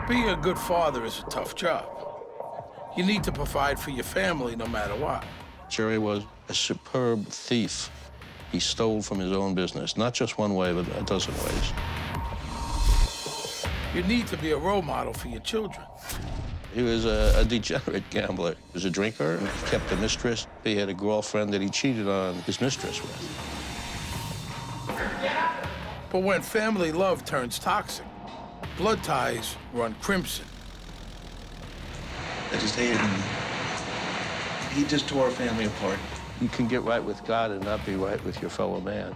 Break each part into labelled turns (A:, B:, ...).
A: Being a good father is a tough job. You need to provide for your family no matter what.
B: Jerry was a superb thief. He stole from his own business, not just one way, but a dozen ways.
A: You need to be a role model for your children.
B: He was a degenerate gambler. He was a drinker, and he kept a mistress. He had a girlfriend that he cheated on his mistress with.
A: But when family love turns toxic, blood ties run crimson.
C: I just hated him. He just tore our family apart.
B: You can get right with God and not be right with your fellow man.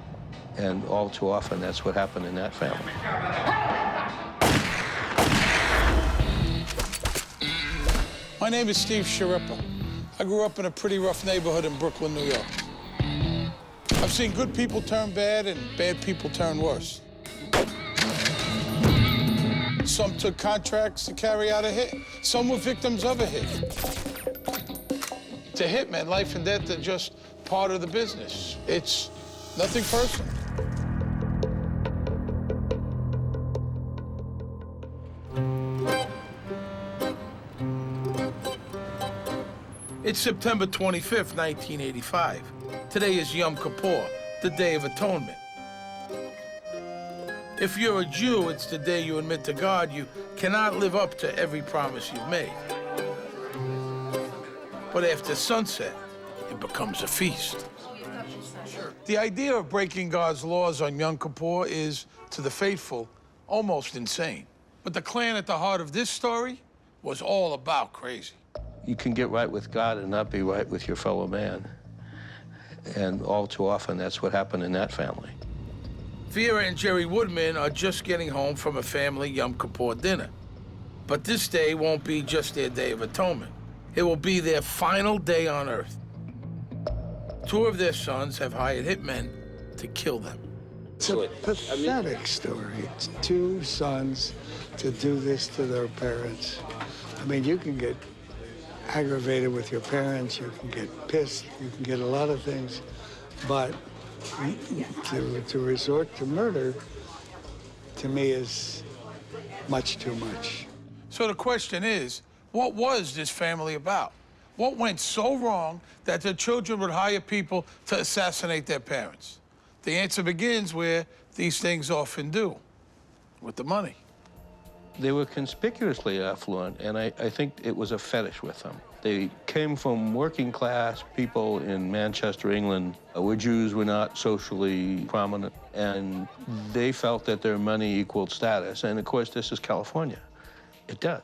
B: And all too often, that's what happened in that family.
A: My name is Steve Sharippa. I grew up in a pretty rough neighborhood in Brooklyn, New York. I've seen good people turn bad and bad people turn worse. Some took contracts to carry out a hit. Some were victims of a hit. To hitmen, life and death are just part of the business. It's nothing personal. It's September 25th, 1985. Today is Yom Kippur, the Day of Atonement. If you're a Jew, it's the day you admit to God you cannot live up to every promise you've made. But after sunset, it becomes a feast. The idea of breaking God's laws on Yom Kippur is, to the faithful, almost insane. But the clan at the heart of this story was all about crazy.
B: You can get right with God and not be right with your fellow man. And all too often, that's what happened in that family.
A: Vera and Jerry Woodman are just getting home from a family Yom Kippur dinner. But this day won't be just their Day of Atonement. It will be their final day on Earth. Two of their sons have hired hitmen to kill them.
D: It's a pathetic story. It's two sons to do this to their parents. I mean, you can get aggravated with your parents, you can get pissed, you can get a lot of things, but to resort to murder, to me, is much too much.
A: So the question is, what was this family about? What went so wrong that their children would hire people to assassinate their parents? The answer begins where these things often do, with the money.
B: They were conspicuously affluent, and I think it was a fetish with them. They came from working-class people in Manchester, England, where Jews were not socially prominent, and they felt that their money equaled status. And, of course, this is California. It does.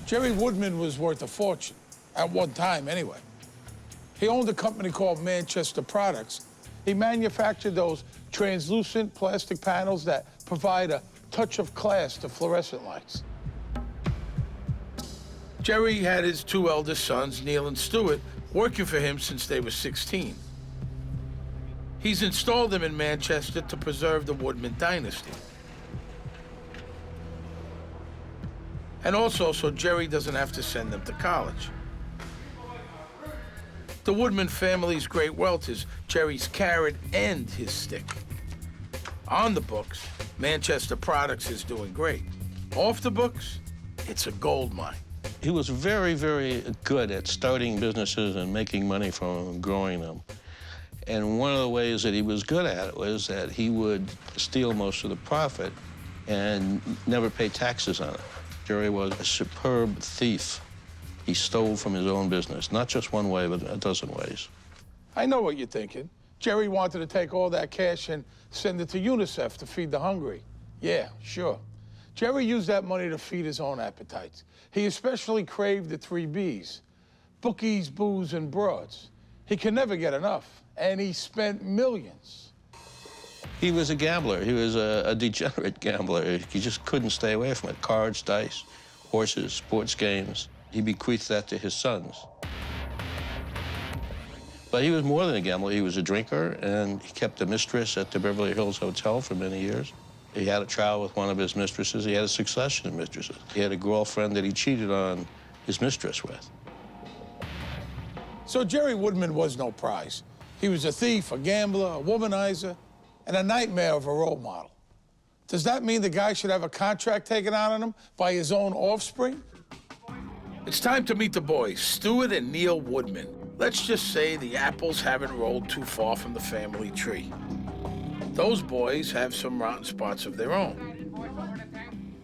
A: Jerry Woodman was worth a fortune, at one time anyway. He owned a company called Manchester Products. He manufactured those translucent plastic panels that provide a touch of class to fluorescent lights. Jerry had his two eldest sons, Neil and Stewart, working for him since they were 16. He's installed them in Manchester to preserve the Woodman dynasty. And also so Jerry doesn't have to send them to college. The Woodman family's great wealth is Jerry's carrot and his stick. On the books, Manchester Products is doing great. Off the books, it's a gold mine.
B: He was very, very good at starting businesses and making money from them and growing them. And one of the ways that he was good at it was that he would steal most of the profit and never pay taxes on it. Jerry was a superb thief. He stole from his own business, not just one way, but a dozen ways.
A: I know what you're thinking. Jerry wanted to take all that cash and send it to UNICEF to feed the hungry. Yeah, sure. Jerry used that money to feed his own appetites. He especially craved the 3 Bs: bookies, booze, and broads. He could never get enough, and he spent millions.
B: He was a gambler. He was a degenerate gambler. He just couldn't stay away from it. Cards, dice, horses, sports games. He bequeathed that to his sons. But he was more than a gambler. He was a drinker, and he kept a mistress at the Beverly Hills Hotel for many years. He had a child with one of his mistresses. He had a succession of mistresses. He had a girlfriend that he cheated on his mistress with.
A: So Jerry Woodman was no prize. He was a thief, a gambler, a womanizer, and a nightmare of a role model. Does that mean the guy should have a contract taken out on him by his own offspring? It's time to meet the boys, Stewart and Neil Woodman. Let's just say the apples haven't rolled too far from the family tree. Those boys have some rotten spots of their own.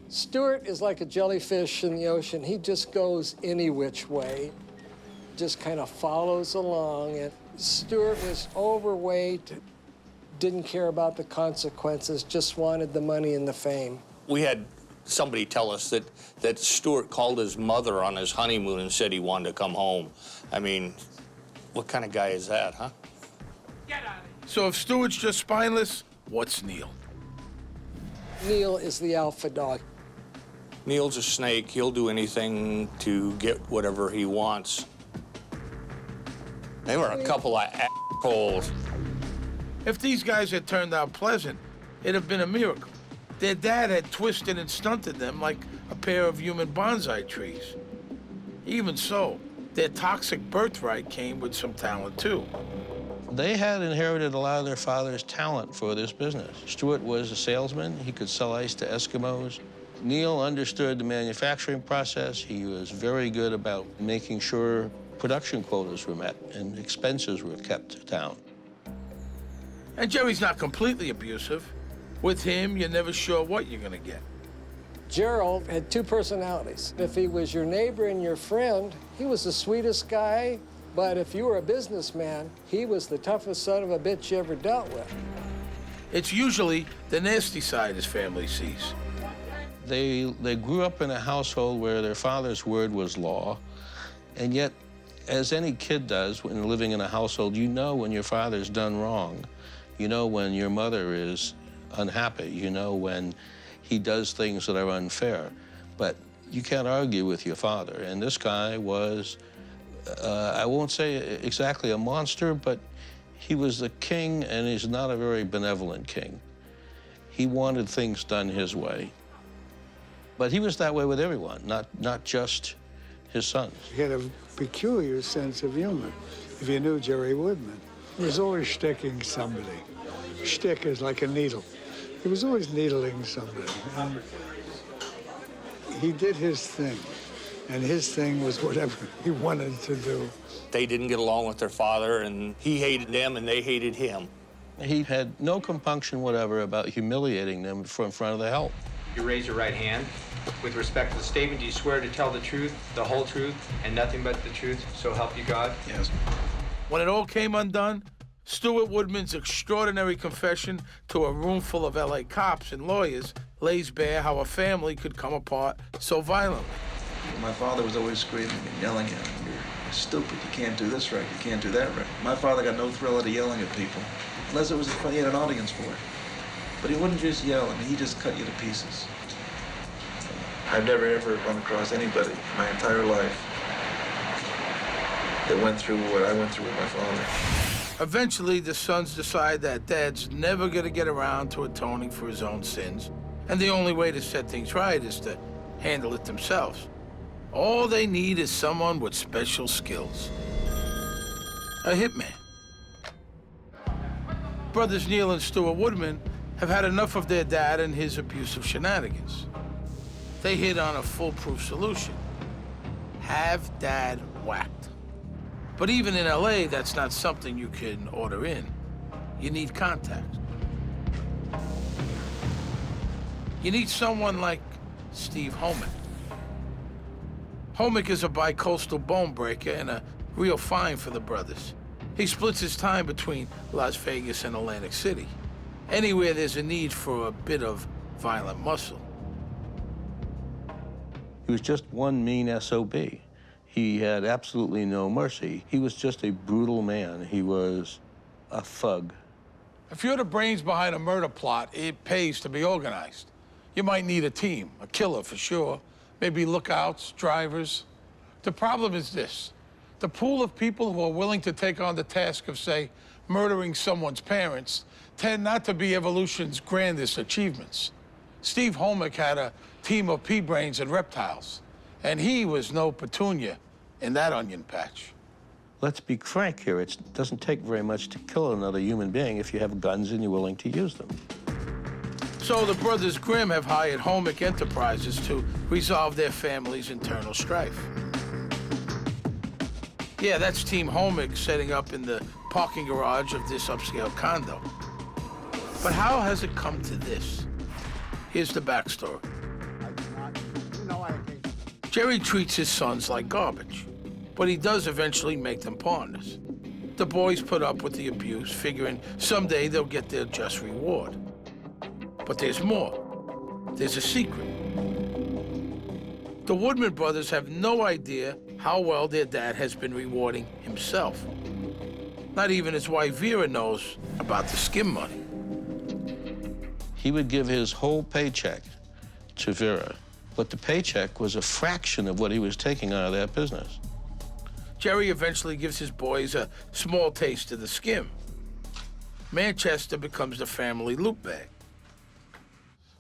E: Stewart is like a jellyfish in the ocean. He just goes any which way, just kind of follows along. And Stewart was overweight, didn't care about the consequences, just wanted the money and the fame.
F: We had somebody tell us that Stewart called his mother on his honeymoon and said he wanted to come home. I mean, what kind of guy is that, huh?
A: So if Stewart's just spineless, what's Neil?
E: Neil is the alpha dog.
F: Neil's a snake. He'll do anything to get whatever he wants. They were a couple of assholes.
A: If these guys had turned out pleasant, it'd have been a miracle. Their dad had twisted and stunted them like a pair of human bonsai trees. Even so, their toxic birthright came with some talent, too.
B: They had inherited a lot of their father's talent for this business. Stewart was a salesman. He could sell ice to Eskimos. Neil understood the manufacturing process. He was very good about making sure production quotas were met and expenses were kept down.
A: And Jerry's not completely abusive. With him, you're never sure what you're gonna get.
E: Gerald had two personalities. If he was your neighbor and your friend, he was the sweetest guy. But if you were a businessman, he was the toughest son of a bitch you ever dealt with.
A: It's usually the nasty side his family sees.
B: They grew up in a household where their father's word was law, and yet, as any kid does when living in a household, you know when your father's done wrong. You know when your mother is unhappy. You know when he does things that are unfair. But you can't argue with your father. And this guy was, I won't say exactly a monster, but he was the king, and he's not a very benevolent king. He wanted things done his way. But he was that way with everyone, not just his sons.
D: He had a peculiar sense of humor. If you knew Jerry Woodman, he was always shticking somebody. Shtick is like a needle. He was always needling somebody. And he did his thing, and his thing was whatever he wanted to do.
F: They didn't get along with their father, and he hated them, and they hated him.
B: He had no compunction whatever about humiliating them in front of the help.
G: You raise your right hand. With respect to the statement, do you swear to tell the truth, the whole truth, and nothing but the truth, so help you God?
C: Yes.
A: When it all came undone, Stewart Woodman's extraordinary confession to a room full of LA cops and lawyers lays bare how a family could come apart so violently.
C: My father was always screaming and yelling at him. You're stupid. You can't do this right. You can't do that right. My father got no thrill out of yelling at people, unless it was he had an audience for it. But he wouldn't just yell. I mean, he just cut you to pieces. I've never ever run across anybody in my entire life that went through what I went through with my father.
A: Eventually, the sons decide that Dad's never gonna get around to atoning for his own sins, and the only way to set things right is to handle it themselves. All they need is someone with special skills. A hitman. Brothers Neil and Stewart Woodman have had enough of their dad and his abusive shenanigans. They hit on a foolproof solution. Have Dad whacked. But even in LA, that's not something you can order in. You need contact. You need someone like Steve Homick. Homick is a bi-coastal bone breaker and a real find for the brothers. He splits his time between Las Vegas and Atlantic City. Anywhere there's a need for a bit of violent muscle.
B: He was just one mean SOB. He had absolutely no mercy. He was just a brutal man. He was a thug.
A: If you're the brains behind a murder plot, it pays to be organized. You might need a team, a killer for sure, maybe lookouts, drivers. The problem is this. The pool of people who are willing to take on the task of, say, murdering someone's parents tend not to be evolution's grandest achievements. Steve Homick had a team of pea-brains and reptiles, and he was no petunia in that onion patch.
B: Let's be frank here. It doesn't take very much to kill another human being if you have guns and you're willing to use them.
A: So the brothers Grimm have hired Homic Enterprises to resolve their family's internal strife. Yeah, that's Team Homic setting up in the parking garage of this upscale condo. But how has it come to this? Here's the backstory. Jerry treats his sons like garbage, but he does eventually make them partners. The boys put up with the abuse, figuring someday they'll get their just reward. But there's more. There's a secret. The Woodman brothers have no idea how well their dad has been rewarding himself. Not even his wife Vera knows about the skim money.
B: He would give his whole paycheck to Vera, but the paycheck was a fraction of what he was taking out of that business.
A: Jerry eventually gives his boys a small taste of the skim. Manchester becomes the family loot bag.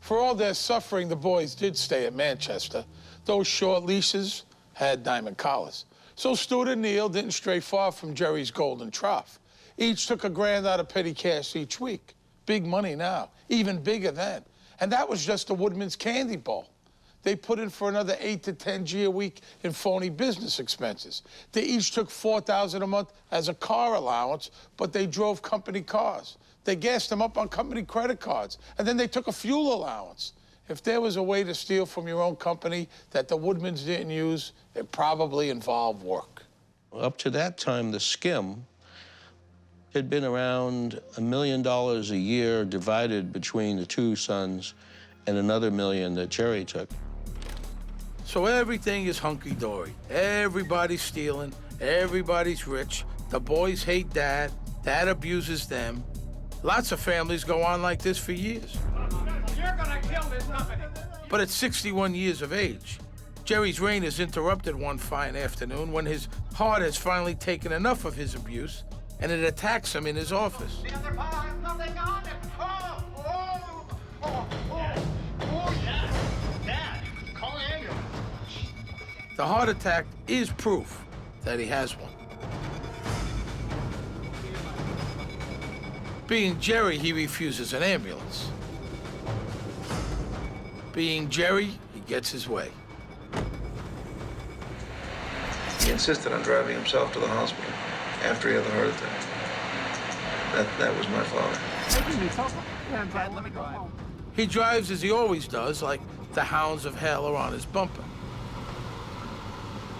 A: For all their suffering, the boys did stay at Manchester. Those short leases had diamond collars. So Stewart and Neil didn't stray far from Jerry's golden trough. Each took $1,000 out of petty cash each week. Big money now, even bigger then. And that was just the Woodman's candy bowl. They put in for another 8 to 10 G a week in phony business expenses. They each took $4,000 a month as a car allowance, but they drove company cars. They gassed them up on company credit cards, and then they took a fuel allowance. If there was a way to steal from your own company that the Woodmans didn't use, it probably involved work.
B: Up to that time, the skim had been around $1 million a year divided between the two sons and another $1 million that Jerry took.
A: So everything is hunky-dory. Everybody's stealing, everybody's rich. The boys hate Dad, Dad abuses them. Lots of families go on like this for years.
H: You're gonna kill this company.
A: But at 61 years of age, Jerry's reign is interrupted one fine afternoon when his heart has finally taken enough of his abuse, and it attacks him in his office.
H: The other bar has nothing on it. Oh, yeah. Dad, call an ambulance.
A: The heart attack is proof that he has one. Being Jerry, he refuses an ambulance. Being Jerry, he gets his way.
C: He insisted on driving himself to the hospital after he had the heart attack. That was my father.
H: Dad, let me go home.
A: He drives as he always does, like the hounds of hell are on his bumper.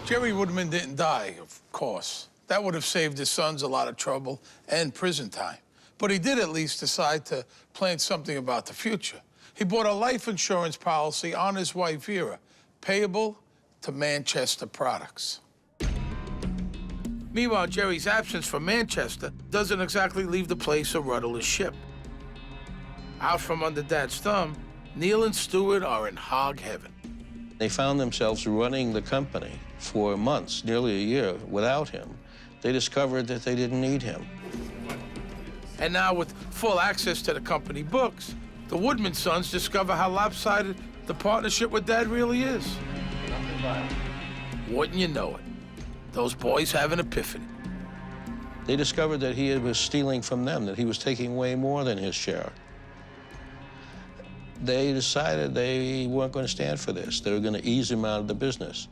A: Jerry Woodman didn't die, of course. That would have saved his sons a lot of trouble and prison time. But he did at least decide to plan something about the future. He bought a life insurance policy on his wife, Vera, payable to Manchester Products. Meanwhile, Jerry's absence from Manchester doesn't exactly leave the place a rudderless ship. Out from under Dad's thumb, Neil and Stewart are in hog heaven.
B: They found themselves running the company for months, nearly a year, without him. They discovered that they didn't need him.
A: And now with full access to the company books, the Woodman sons discover how lopsided the partnership with Dad really is. Wouldn't you know it? Those boys have an epiphany.
B: They discovered that he was stealing from them, that he was taking way more than his share. They decided they weren't going to stand for this. They were going to ease him out of the business.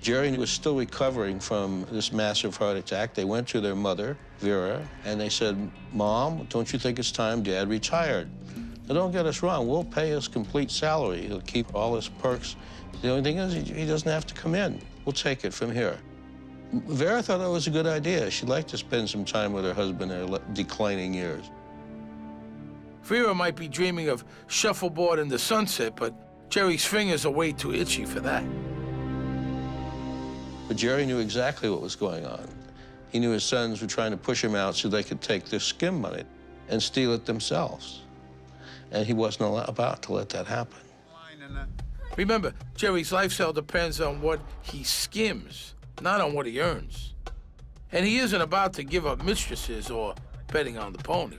B: Jerry was still recovering from this massive heart attack. They went to their mother, Vera, and they said, Mom, don't you think it's time Dad retired? Now, don't get us wrong, we'll pay his complete salary. He'll keep all his perks. The only thing is he doesn't have to come in. We'll take it from here. Vera thought that was a good idea. She'd like to spend some time with her husband in her declining years.
A: Vera might be dreaming of shuffleboard in the sunset, but Jerry's fingers are way too itchy for that.
B: But Jerry knew exactly what was going on. He knew his sons were trying to push him out so they could take their skim money and steal it themselves. And he wasn't about to let that happen.
A: Remember, Jerry's lifestyle depends on what he skims, not on what he earns. And he isn't about to give up mistresses or betting on the pony.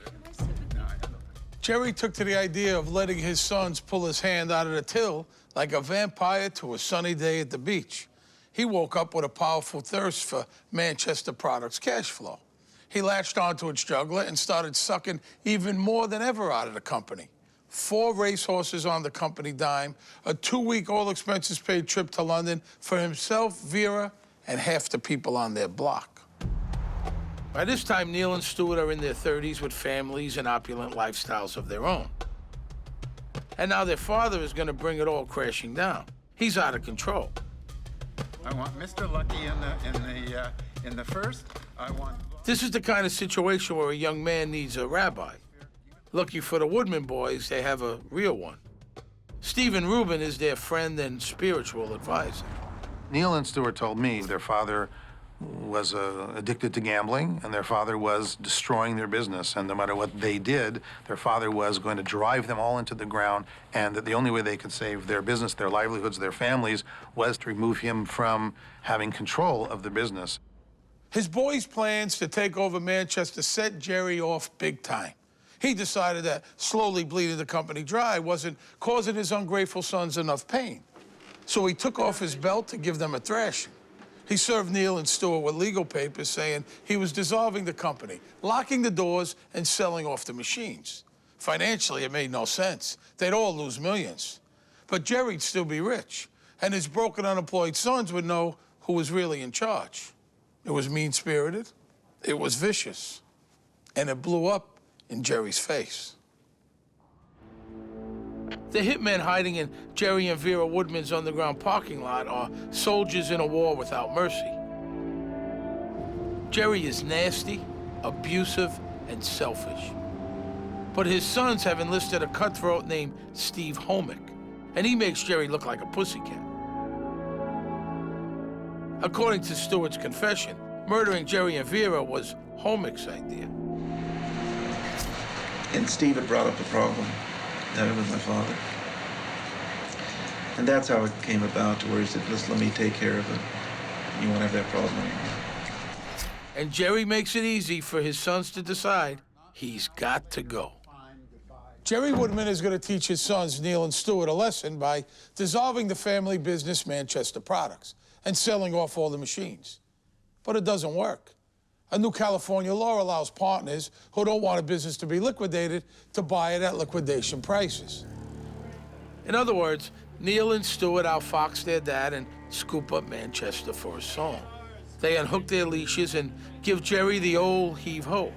A: Jerry took to the idea of letting his sons pull his hand out of the till like a vampire to a sunny day at the beach. he woke up with a powerful thirst for Manchester Products cash flow. He latched onto its jugular and started sucking even more than ever out of the company. 4 racehorses on the company dime, a 2-week all-expenses-paid trip to London for himself, Vera, and half the people on their block. By this time, Neil and Stewart are in their 30s with families and opulent lifestyles of their own. And now their father is going to bring it all crashing down. He's out of control.
I: I want Mr. Lucky in the first. I want.
A: This is the kind of situation where a young man needs a rabbi. Lucky for the Woodman boys, they have a real one. Stephen Rubin is their friend and spiritual advisor.
J: Neil and Stewart told me their father was addicted to gambling, and their father was destroying their business. And no matter what they did, their father was going to drive them all into the ground, and that the only way they could save their business, their livelihoods, their families, was to remove him from having control of the business.
A: His boys' plans to take over Manchester set Jerry off big time. He decided that slowly bleeding the company dry wasn't causing his ungrateful sons enough pain. So he took off his belt to give them a thrashing. He served Neil and Stewart with legal papers saying he was dissolving the company, locking the doors, and selling off the machines. Financially, it made no sense. They'd all lose millions. But Jerry'd still be rich, and his broken, unemployed sons would know who was really in charge. It was mean-spirited, it was vicious, and it blew up in Jerry's face. The hitmen hiding in Jerry and Vera Woodman's underground parking lot are soldiers in a war without mercy. Jerry is nasty, abusive, and selfish. But his sons have enlisted a cutthroat named Steve Homick, and he makes Jerry look like a pussycat. According to Stewart's confession, murdering Jerry and Vera was Homick's idea.
C: And Steve had brought up a problem having with my father. And that's how it came about, to where he said, listen, let me take care of it. You won't have that problem anymore.
A: And Jerry makes it easy for his sons to decide he's got to go. Jerry Woodman is going to teach his sons, Neil and Stewart, a lesson by dissolving the family business Manchester Products and selling off all the machines. But it doesn't work. A new California law allows partners who don't want a business to be liquidated to buy it at liquidation prices. In other words, Neil and Stewart outfox their dad and scoop up Manchester for a song. They unhook their leashes and give Jerry the old heave-ho.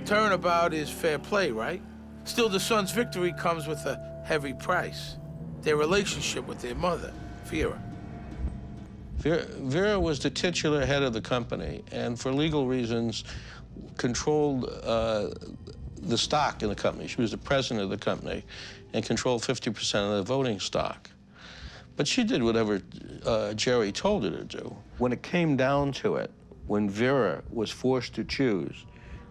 A: Turnabout is fair play, right? Still, the son's victory comes with a heavy price: their relationship with their mother, Vera.
B: Vera was the titular head of the company, and for legal reasons, controlled the stock in the company. She was the president of the company and controlled 50% of the voting stock. But she did whatever Jerry told her to do. When it came down to it, when Vera was forced to choose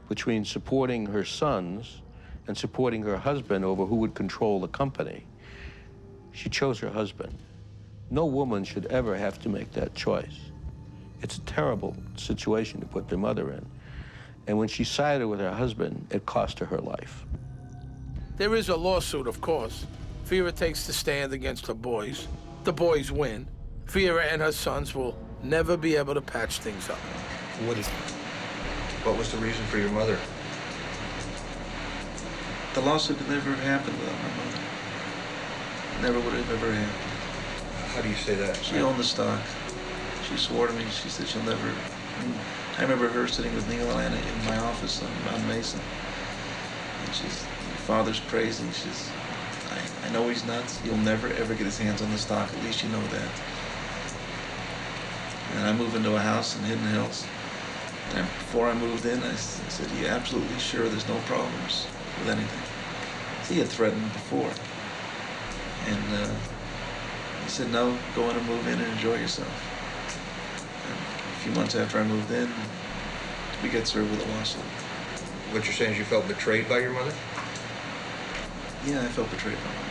B: between supporting her sons and supporting her husband over who would control the company, she chose her husband. No woman should ever have to make that choice. It's a terrible situation to put their mother in. And when she sided with her husband, it cost her life.
A: There is a lawsuit, of course. Vera takes the stand against her boys. The boys win. Vera and her sons will never be able to patch things up.
C: What was the reason for your mother? The lawsuit would never have happened without my mother. Never would have ever happened.
F: How do you say that?
C: She owned the stock. She swore to me, she said she'll never... I remember her sitting with Neil and Anna in my office on Mason. And she's, your father's crazy. She's, I know he's nuts. He'll never, ever get his hands on the stock. At least you know that. And I moved into a house in Hidden Hills. And before I moved in, I said, "You absolutely sure there's no problems with anything?" So he had threatened before. And he said, "No, go in and move in and enjoy yourself." And a few months after I moved in, we get served with a lawsuit.
F: What you're saying is you felt betrayed by your mother?
C: Yeah, I felt betrayed by my mother.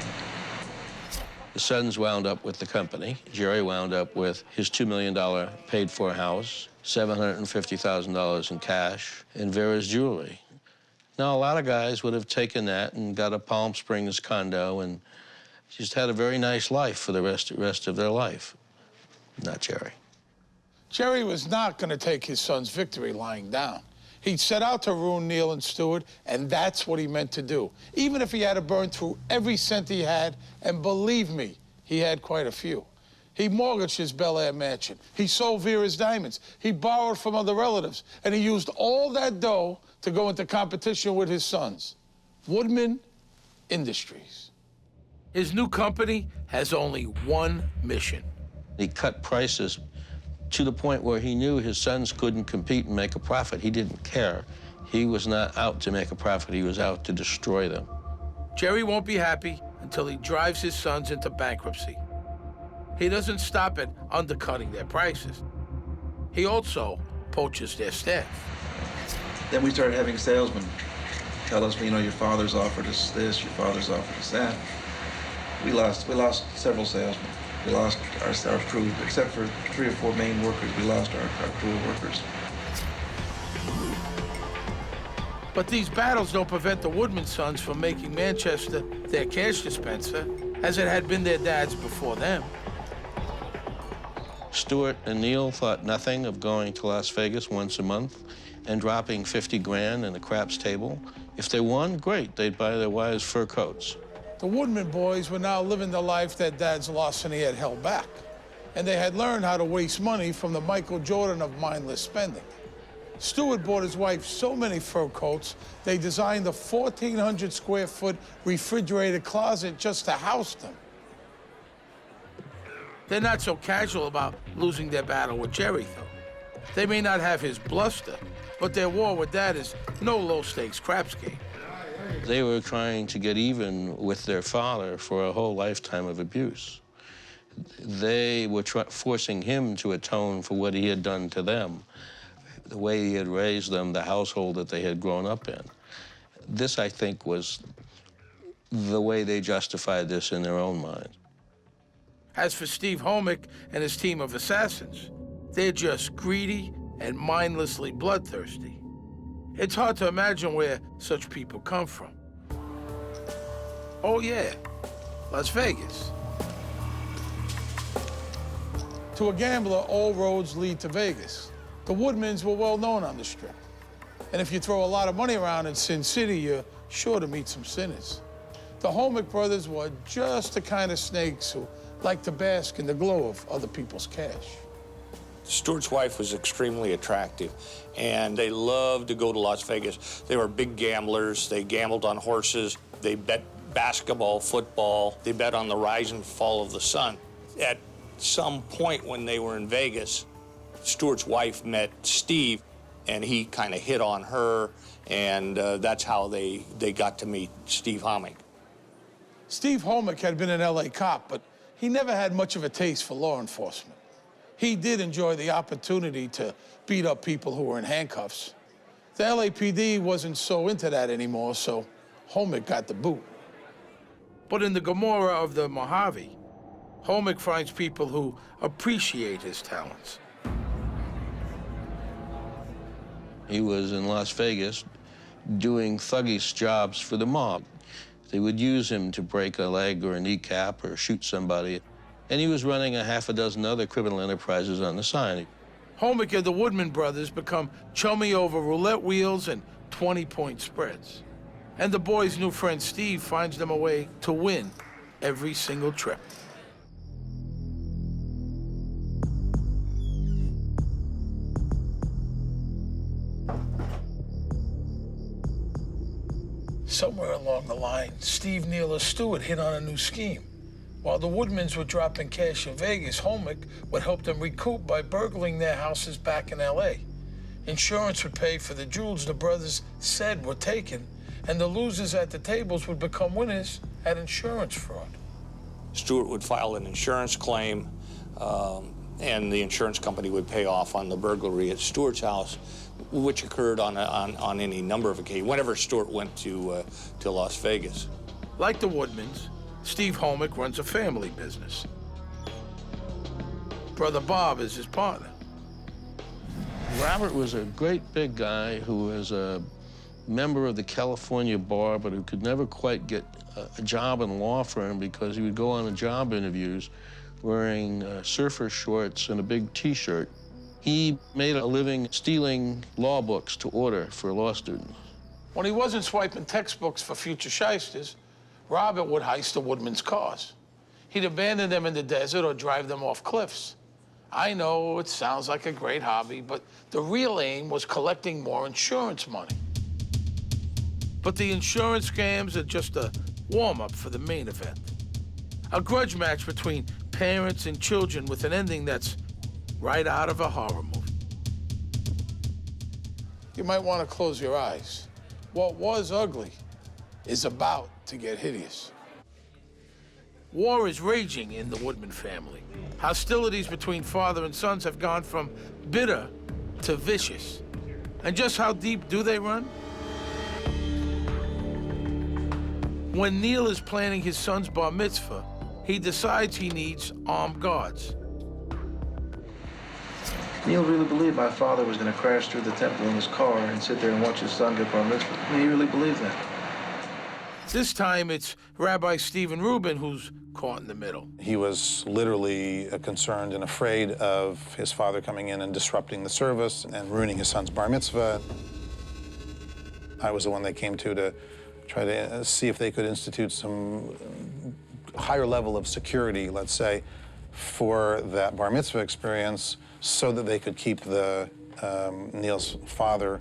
B: The sons wound up with the company. Jerry wound up with his $2 million paid-for house, $750,000 in cash, and Vera's jewelry. Now, a lot of guys would have taken that and got a Palm Springs condo and just had a very nice life for the rest of their life. not Jerry.
A: Jerry was not going to take his son's victory lying down. He'd set out to ruin Neil and Stewart, and that's what he meant to do, even if he had to burn through every cent he had, and believe me, he had quite a few. He mortgaged his Bel Air mansion. He sold Vera's diamonds. He borrowed from other relatives, and he used all that dough to go into competition with his sons, Woodman Industries. His new company has only one mission.
B: He cut prices to the point where he knew his sons couldn't compete and make a profit. He didn't care. He was not out to make a profit. He was out to destroy them.
A: Jerry won't be happy until he drives his sons into bankruptcy. He doesn't stop at undercutting their prices. He also poaches their staff.
C: Then we started having salesmen tell us, you know, your father's offered us this, your father's offered us that. We lost several salesmen. We lost our crew, except for 3 or 4 main workers. We lost our crew of workers.
A: But these battles don't prevent the Woodman sons from making Manchester their cash dispenser, as it had been their dad's before them.
B: Stewart and Neil thought nothing of going to Las Vegas once a month and dropping 50 grand in a craps table. If they won, great, they'd buy their wives fur coats.
A: The Woodman boys were now living the life their dad's larceny had held back, and they had learned how to waste money from the Michael Jordan of mindless spending. Stewart bought his wife so many fur coats, they designed a 1,400 square foot refrigerated closet just to house them. They're not so casual about losing their battle with Jerry, though. They may not have his bluster, but their war with Dad is no low-stakes craps game.
B: They were trying to get even with their father for a whole lifetime of abuse. They were forcing him to atone for what he had done to them, the way he had raised them, the household that they had grown up in. This, I think, was the way they justified this in their own mind.
A: As for Steve Homick and his team of assassins, they're just greedy and mindlessly bloodthirsty. It's hard to imagine where such people come from. Oh yeah, Las Vegas. To a gambler, all roads lead to Vegas. The Woodmans were well known on the Strip. And if you throw a lot of money around in Sin City, you're sure to meet some sinners. The Homick brothers were just the kind of snakes who like to bask in the glow of other people's cash.
F: Stewart's wife was extremely attractive, and they loved to go to Las Vegas. They were big gamblers. They gambled on horses. They bet basketball, football. They bet on the rise and fall of the sun. At some point when they were in Vegas, Stewart's wife met Steve, and he kind of hit on her, and that's how they got to meet Steve Homick.
A: Steve Homick had been an LA cop, but he never had much of a taste for law enforcement. He did enjoy the opportunity to beat up people who were in handcuffs. The LAPD wasn't so into that anymore, so Homick got the boot. But in the Gomorrah of the Mojave, Homick finds people who appreciate his talents.
B: He was in Las Vegas doing thuggish jobs for the mob. They would use him to break a leg or a kneecap or shoot somebody. And he was running a half a dozen other criminal enterprises on the side.
A: Homick and the Woodman brothers become chummy over roulette wheels and 20-point spreads. And the boys' new friend Steve finds them a way to win every single trip. Somewhere along the line, Steve, Neil, or Stewart hit on a new scheme. While the Woodmans were dropping cash in Vegas, Homick would help them recoup by burgling their houses back in L.A. Insurance would pay for the jewels the brothers said were taken, and the losers at the tables would become winners at insurance fraud.
F: Stewart would file an insurance claim, and the insurance company would pay off on the burglary at Stewart's house, which occurred on any number of occasions, whenever Stewart went to Las Vegas.
A: Like the Woodmans, Steve Homick runs a family business. Brother Bob is his partner.
B: Robert was a great big guy who was a member of the California bar, but who could never quite get a job in a law firm because he would go on job interviews wearing surfer shorts and a big T-shirt. He made a living stealing law books to order for law students.
A: When he wasn't swiping textbooks for future shysters, Robert would heist the Woodman's cars. He'd abandon them in the desert or drive them off cliffs. I know it sounds like a great hobby, but the real aim was collecting more insurance money. But the insurance scams are just a warm-up for the main event. A grudge match between parents and children with an ending that's right out of a horror movie. You might want to close your eyes. What was ugly is about to get hideous. War is raging in the Woodman family. Hostilities between father and sons have gone from bitter to vicious. And just how deep do they run? When Neil is planning his son's bar mitzvah, he decides he needs armed guards.
C: Neil really believed my father was going to crash through the temple in his car and sit there and watch his son get bar mitzvah. I mean, he really believed that.
A: This time it's Rabbi Stephen Rubin who's caught in the middle.
J: He was literally concerned and afraid of his father coming in and disrupting the service and ruining his son's bar mitzvah. I was the one they came to try to see if they could institute some higher level of security, let's say, for that bar mitzvah experience so that they could keep Neil's father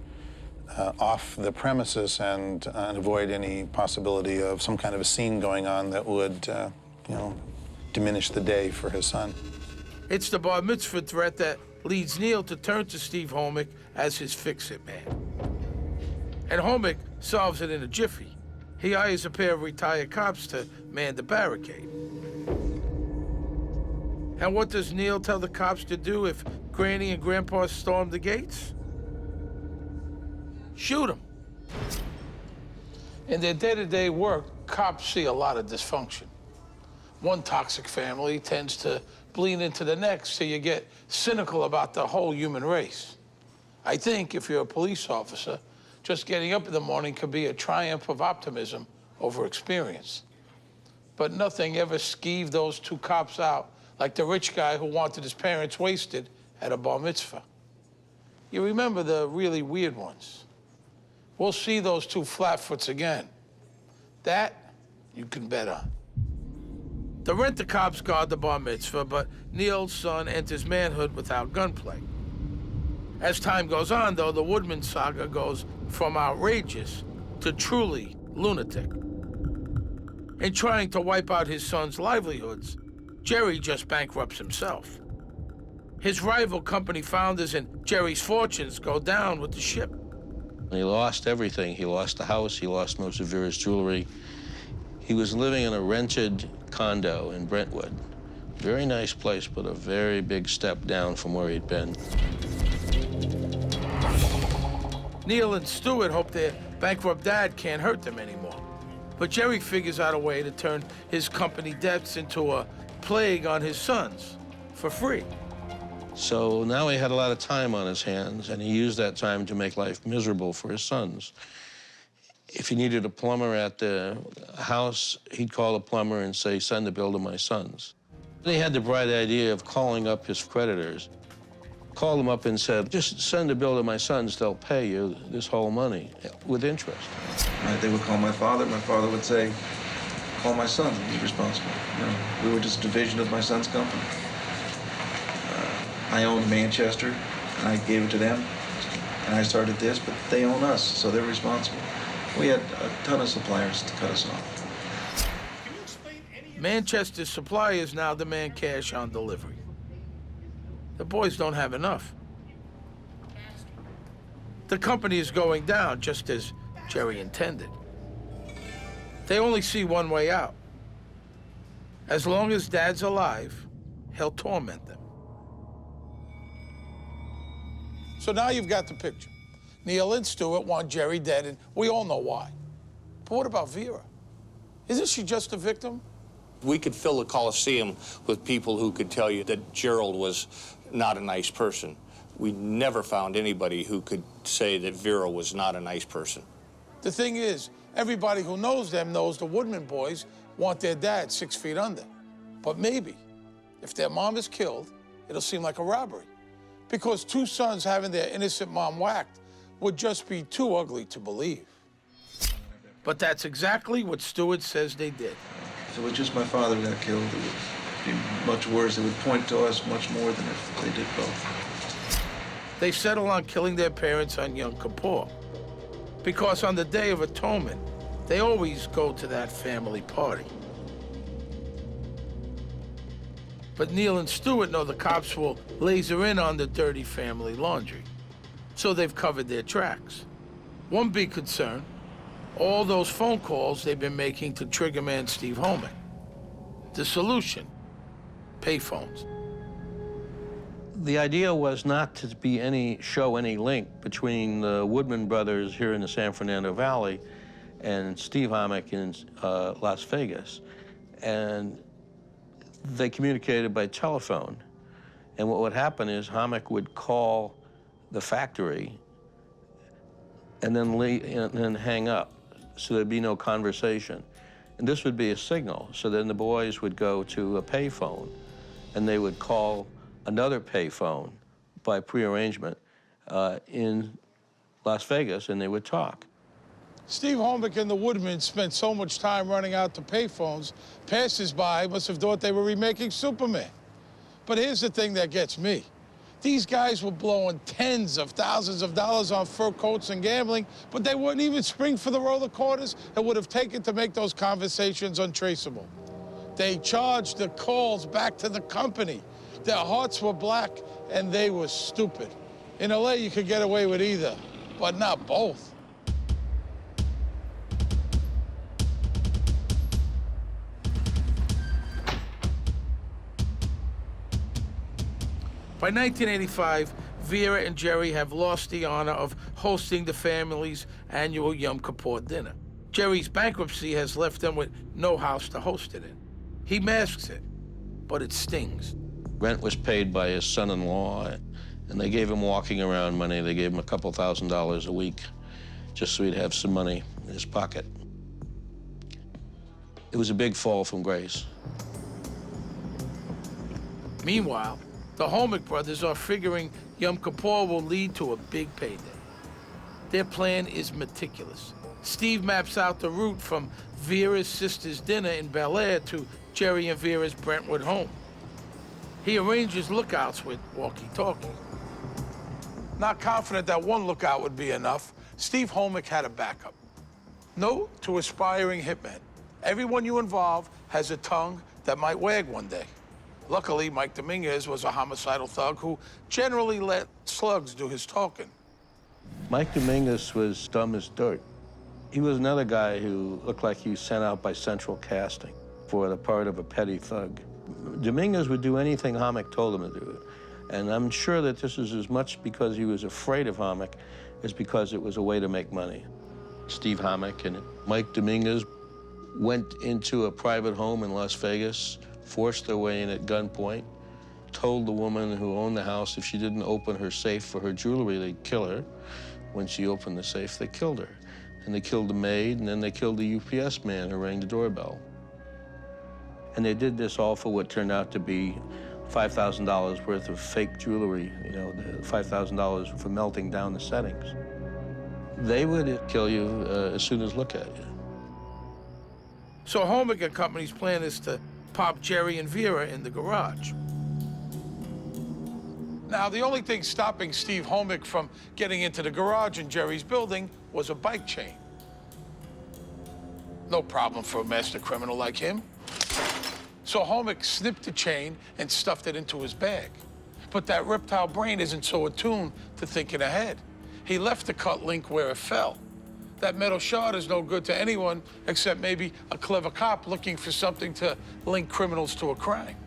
J: off the premises and avoid any possibility of some kind of a scene going on that would, diminish the day for his son.
A: It's the bar mitzvah threat that leads Neil to turn to Steve Homick as his fix-it man. And Homick solves it in a jiffy. He hires a pair of retired cops to man the barricade. And what does Neil tell the cops to do if Granny and Grandpa storm the gates? Shoot them. In their day-to-day work, cops see a lot of dysfunction. One toxic family tends to bleed into the next, so you get cynical about the whole human race. I think if you're a police officer, just getting up in the morning could be a triumph of optimism over experience. But nothing ever skeeved those two cops out like the rich guy who wanted his parents wasted at a bar mitzvah. You remember the really weird ones. We'll see those two flatfoots again. That you can bet on. The rent-a-cops guard the bar mitzvah, but Neil's son enters manhood without gunplay. As time goes on, though, the Woodman saga goes from outrageous to truly lunatic. In trying to wipe out his son's livelihoods, Jerry just bankrupts himself. His rival company founders and Jerry's fortunes go down with the ship.
B: He lost everything. He lost the house. He lost most of Vera's jewelry. He was living in a rented condo in Brentwood. Very nice place, but a very big step down from where he'd been.
A: Neil and Stewart hope their bankrupt dad can't hurt them anymore. But Jerry figures out a way to turn his company debts into a plague on his sons for free.
B: So now he had a lot of time on his hands, and he used that time to make life miserable for his sons. If he needed a plumber at the house, he'd call the plumber and say, send the bill to my sons. He had the bright idea of calling up his creditors. Called them up and said, just send a bill to my sons, they'll pay you this whole money with interest.
C: Right, they would call my father would say, call my son, he's responsible. We were just a division of my son's company. I owned Manchester, and I gave it to them, and I started this, but they own us, so they're responsible. We had a ton of suppliers to cut us off.
A: Manchester's suppliers now demand cash on delivery. The boys don't have enough. The company is going down, just as Jerry intended. They only see one way out. As long as Dad's alive, he'll torment them. So now you've got the picture. Neil and Stewart want Jerry dead, and we all know why. But what about Vera? Isn't she just a victim?
F: We could fill the Coliseum with people who could tell you that Gerald was not a nice person. We never found anybody who could say that Vera was not a nice person.
A: The thing is, everybody who knows them knows the Woodman boys want their dad 6 feet under. But maybe, If their mom is killed, it'll seem like a robbery, because two sons having their innocent mom whacked would just be too ugly to believe. But that's exactly what Stewart says they did.
C: If it was just my father who got killed, it would be much worse. It would point to us much more than if they did both.
A: They settle on killing their parents on Yom Kippur, because on the Day of Atonement, they always go to that family party. But Neil and Stewart know the cops will laser in on the dirty family laundry, so they've covered their tracks. One big concern, all those phone calls they've been making to triggerman Steve Homick. The solution, payphones.
B: The idea was not to show any link between the Woodman brothers here in the San Fernando Valley and Steve Homick in Las Vegas. And they communicated by telephone. And what would happen is Homick would call the factory and then hang up, so there'd be no conversation. And this would be a signal. So then the boys would go to a payphone and they would call another payphone by prearrangement in Las Vegas, and they would talk.
A: Steve Homick and the Woodmans spent so much time running out to payphones, passers-by must have thought they were remaking Superman. But here's the thing that gets me. These guys were blowing tens of thousands of dollars on fur coats and gambling, but they wouldn't even spring for the roller quarters it would have taken to make those conversations untraceable. They charged the calls back to the company. Their hearts were black and they were stupid. In LA, you could get away with either, but not both. By 1985, Vera and Jerry have lost the honor of hosting the family's annual Yom Kippur dinner. Jerry's bankruptcy has left them with no house to host it in. He masks it, but it stings.
B: Rent was paid by his son-in-law, and they gave him walking around money. They gave him a couple $1,000s a week just so he'd have some money in his pocket. It was a big fall from grace.
A: Meanwhile, the Homick brothers are figuring Yom Kippur will lead to a big payday. Their plan is meticulous. Steve maps out the route from Vera's sister's dinner in Bel Air to Jerry and Vera's Brentwood home. He arranges lookouts with walkie-talkie. Not confident that one lookout would be enough, Steve Homick had a backup. Note to aspiring hitmen: everyone you involve has a tongue that might wag one day. Luckily, Mike Dominguez was a homicidal thug who generally let slugs do his talking.
B: Mike Dominguez was dumb as dirt. He was another guy who looked like he was sent out by Central Casting for the part of a petty thug. Dominguez would do anything Homick told him to do. And I'm sure that this is as much because he was afraid of Homick as because it was a way to make money. Steve Homick and Mike Dominguez went into a private home in Las Vegas, forced their way in at gunpoint, told the woman who owned the house if she didn't open her safe for her jewelry, they'd kill her. When she opened the safe, they killed her. And they killed the maid, and then they killed the UPS man who rang the doorbell. And they did this all for what turned out to be $5,000 worth of fake jewelry, you know, the $5,000 for melting down the settings. They would kill you as soon as look at you. So Homick and Company's plan is to pop Jerry and Vera in the garage. Now, the only thing stopping Steve Homick from getting into the garage in Jerry's building was a bike chain. No problem for a master criminal like him. So Homick snipped the chain and stuffed it into his bag. But that reptile brain isn't so attuned to thinking ahead. He left the cut link where it fell. That metal shard is no good to anyone except maybe a clever cop looking for something to link criminals to a crime.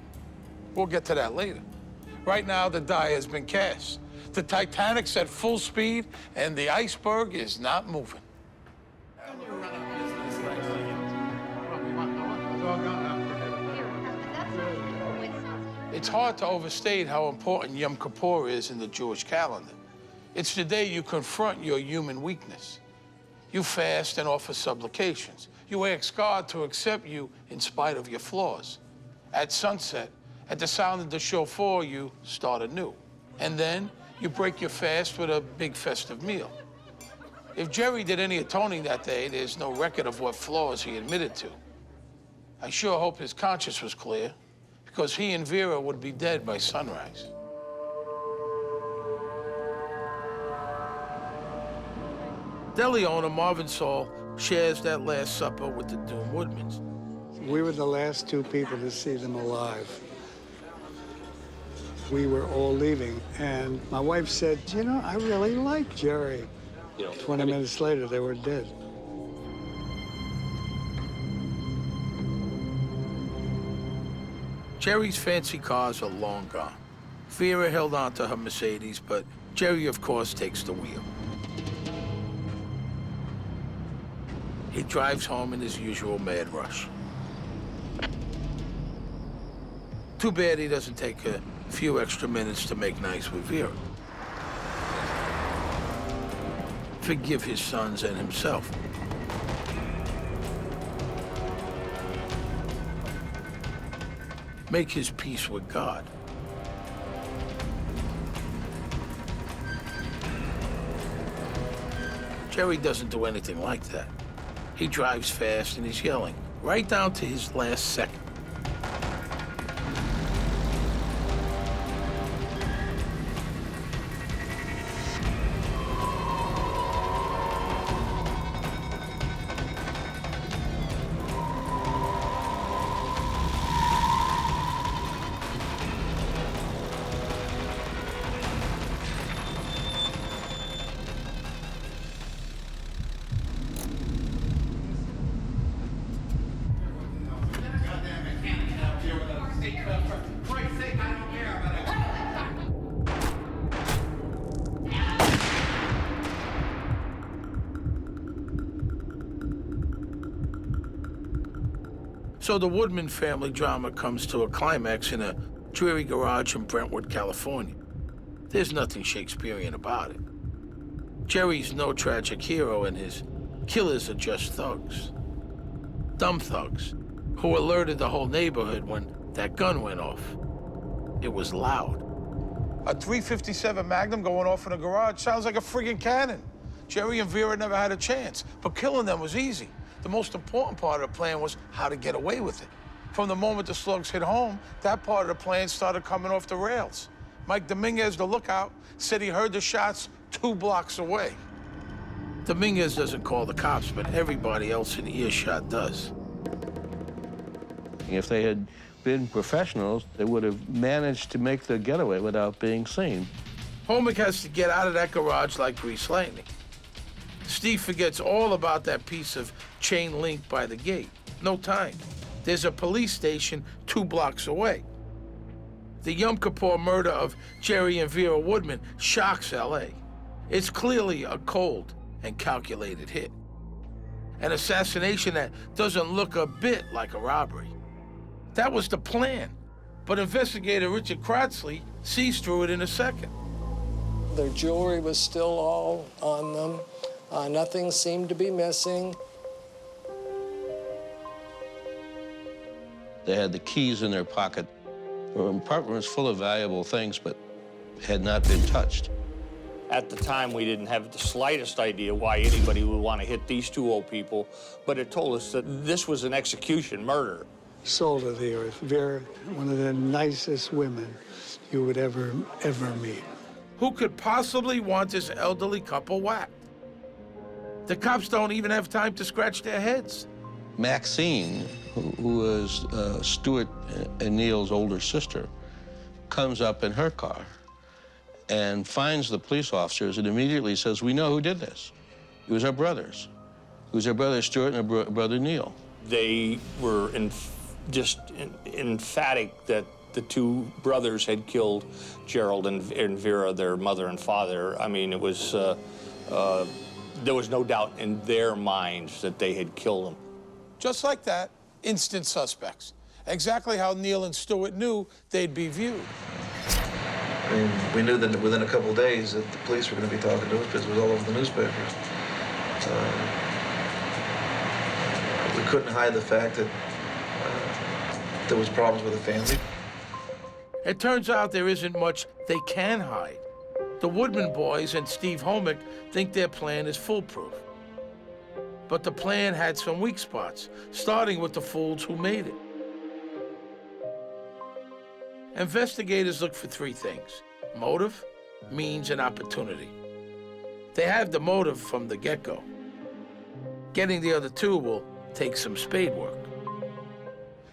B: We'll get to that later. Right now, the die has been cast. The Titanic's at full speed, and the iceberg is not moving. It's hard to overstate how important Yom Kippur is in the Jewish calendar. It's the day you confront your human weakness. You fast and offer supplications. You ask God to accept you in spite of your flaws. At sunset,
A: At the sound of the shofar, you start anew. And then you break your fast with a big festive meal. If Jerry did any atoning that day, there's no record of what flaws he admitted to. I sure hope his conscience was clear, because he and Vera would be dead by sunrise. Deli owner Marvin Saul shares that Last Supper with the doomed Woodmans.
D: We were the last two people to see them alive. We were all leaving, and my wife said, you know, I really like Jerry. 20 minutes later, they were dead.
A: Jerry's fancy cars are long gone. Vera held on to her Mercedes, but Jerry, of course, takes the wheel. He drives home in his usual mad rush. Too bad he doesn't take a few extra minutes to make nice with Vera. Forgive his sons and himself. Make his peace with God. Jerry doesn't do anything like that. He drives fast and he's yelling, right down to his last second. So the Woodman family drama comes to a climax in a dreary garage in Brentwood, California. There's nothing Shakespearean about it. Jerry's no tragic hero, and his killers are just thugs. Dumb thugs, who alerted the whole neighborhood when that gun went off. It was loud. A .357 Magnum going off in a garage sounds like a friggin' cannon. Jerry and Vera never had a chance, but killing them was easy. The most important part of the plan was how to get away with it. From the moment the slugs hit home, that part of the plan started coming off the rails. Mike Dominguez, the lookout, said he heard the shots 2 blocks away. Dominguez doesn't call the cops, but everybody else in earshot does.
B: If they had been professionals, they would have managed to make the getaway without being seen.
A: Holmick has to get out of that garage like greased lightning. Steve forgets all about that piece of chain link by the gate. No time. There's a police station 2 blocks away. The Yom Kippur murder of Jerry and Vera Woodman shocks L.A. It's clearly a cold and calculated hit. An assassination that doesn't look a bit like a robbery. That was the plan, but investigator Richard Kratzley sees through it in a second.
E: Their jewelry was still all on them. Nothing seemed to be missing.
B: They had the keys in their pocket. Their apartment was full of valuable things, but had not been touched.
F: At the time, we didn't have the slightest idea why anybody would want to hit these 2 old people, but it told us that this was an execution murder.
D: Salt of the earth. Vera, one of the nicest women you would ever meet.
A: Who could possibly want this elderly couple whacked? The cops don't even have time to scratch their heads.
B: Maxine, who was Stewart and Neil's older sister, comes up in her car and finds the police officers and immediately says, we know who did this. It was our brothers. It was our brother Stewart and our brother Neil.
F: They were just emphatic that the 2 brothers had killed Gerald and Vera, their mother and father. I mean, it was, there was no doubt in their minds that they had killed them.
A: Just like that, instant suspects. Exactly how Neil and Stewart knew they'd be viewed.
C: I mean, we knew that within a couple of days that the police were going to be talking to us because it was all over the newspapers. We couldn't hide the fact that there was problems with the family.
A: It turns out there isn't much they can hide. The Woodman boys and Steve Homick think their plan is foolproof. But the plan had some weak spots, starting with the fools who made it. Investigators look for three things: motive, means, and opportunity. They have the motive from the get-go. Getting the other two will take some spade work.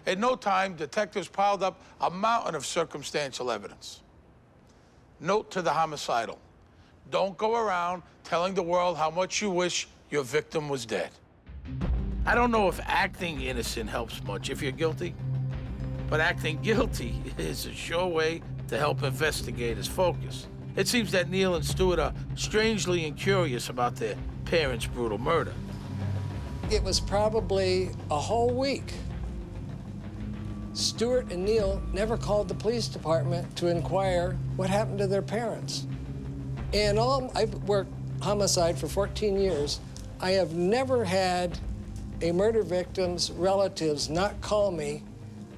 A: In no time, detectives piled up a mountain of circumstantial evidence. Note to the homicidal: don't go around telling the world how much you wish your victim was dead. I don't know if acting innocent helps much if you're guilty, but acting guilty is a sure way to help investigators focus. It seems that Neil and Stewart are strangely incurious about their parents' brutal murder.
E: It was probably a whole week. Stewart and Neil never called the police department to inquire what happened to their parents. And I've worked homicide for 14 years. I have never had a murder victim's relatives not call me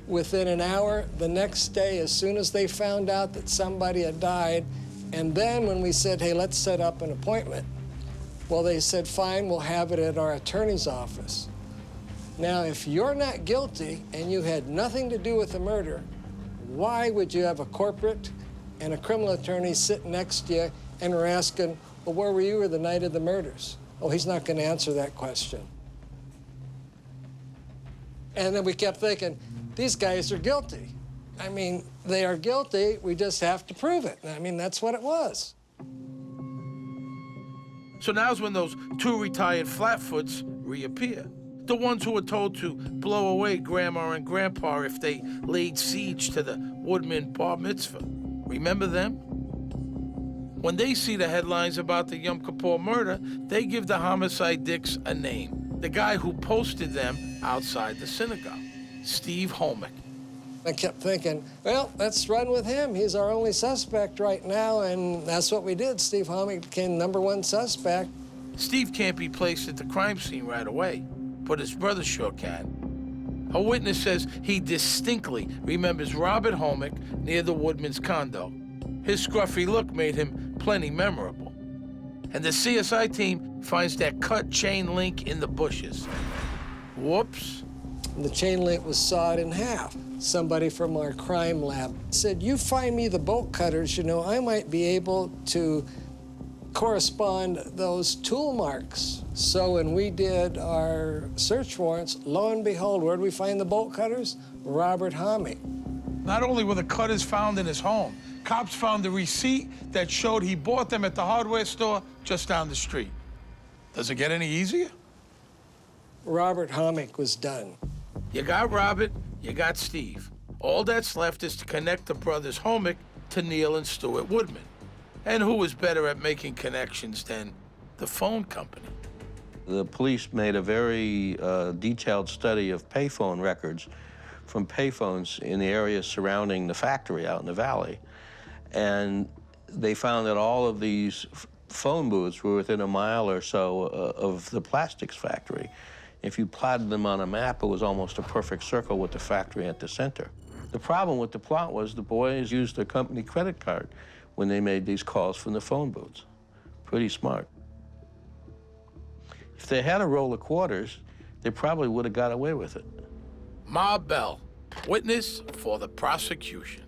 E: within an hour the next day as soon as they found out that somebody had died. And then when we said, hey, let's set up an appointment, well, they said, fine, we'll have it at our attorney's office. Now, if you're not guilty and you had nothing to do with the murder, why would you have a corporate and a criminal attorney sitting next to you and we're asking, well, where were you the night of the murders? Oh, he's not going to answer that question. And then we kept thinking, these guys are guilty. I mean, they are guilty, we just have to prove it. I mean, that's what it was.
A: So now's when those two retired flatfoots reappear. The ones who were told to blow away Grandma and Grandpa if they laid siege to the Woodman bar mitzvah. Remember them? When they see the headlines about the Yom Kippur murder, they give the homicide dicks a name. The guy who posted them outside the synagogue, Steve Homick.
E: I kept thinking, well, let's run with him. He's our only suspect right now, and that's what we did. Steve Homick became #1 suspect.
A: Steve can't be placed at the crime scene right away, but his brother sure can. A witness says he distinctly remembers Robert Homick near the Woodman's condo. His scruffy look made him plenty memorable. And the CSI team finds that cut chain link in the bushes. Whoops.
E: The chain link was sawed in half. Somebody from our crime lab said, you find me the bolt cutters, you know, I might be able to correspond those tool marks. So when we did our search warrants, lo and behold, where did we find the bolt cutters? Robert Homick.
A: Not only were the cutters found in his home, cops found the receipt that showed he bought them at the hardware store just down the street. Does it get any easier?
E: Robert Homick was done.
A: You got Robert, you got Steve. All that's left is to connect the brothers Homick to Neil and Stewart Woodman. And who was better at making connections than the phone company?
B: The police made a very detailed study of payphone records from payphones in the area surrounding the factory out in the valley. And they found that all of these phone booths were within a mile or so of the plastics factory. If you plotted them on a map, it was almost a perfect circle with the factory at the center. The problem with the plot was the boys used their company credit card when they made these calls from the phone booths. Pretty smart. If they had a roll of quarters, they probably would have got away with it.
A: Ma Bell, witness for the prosecution.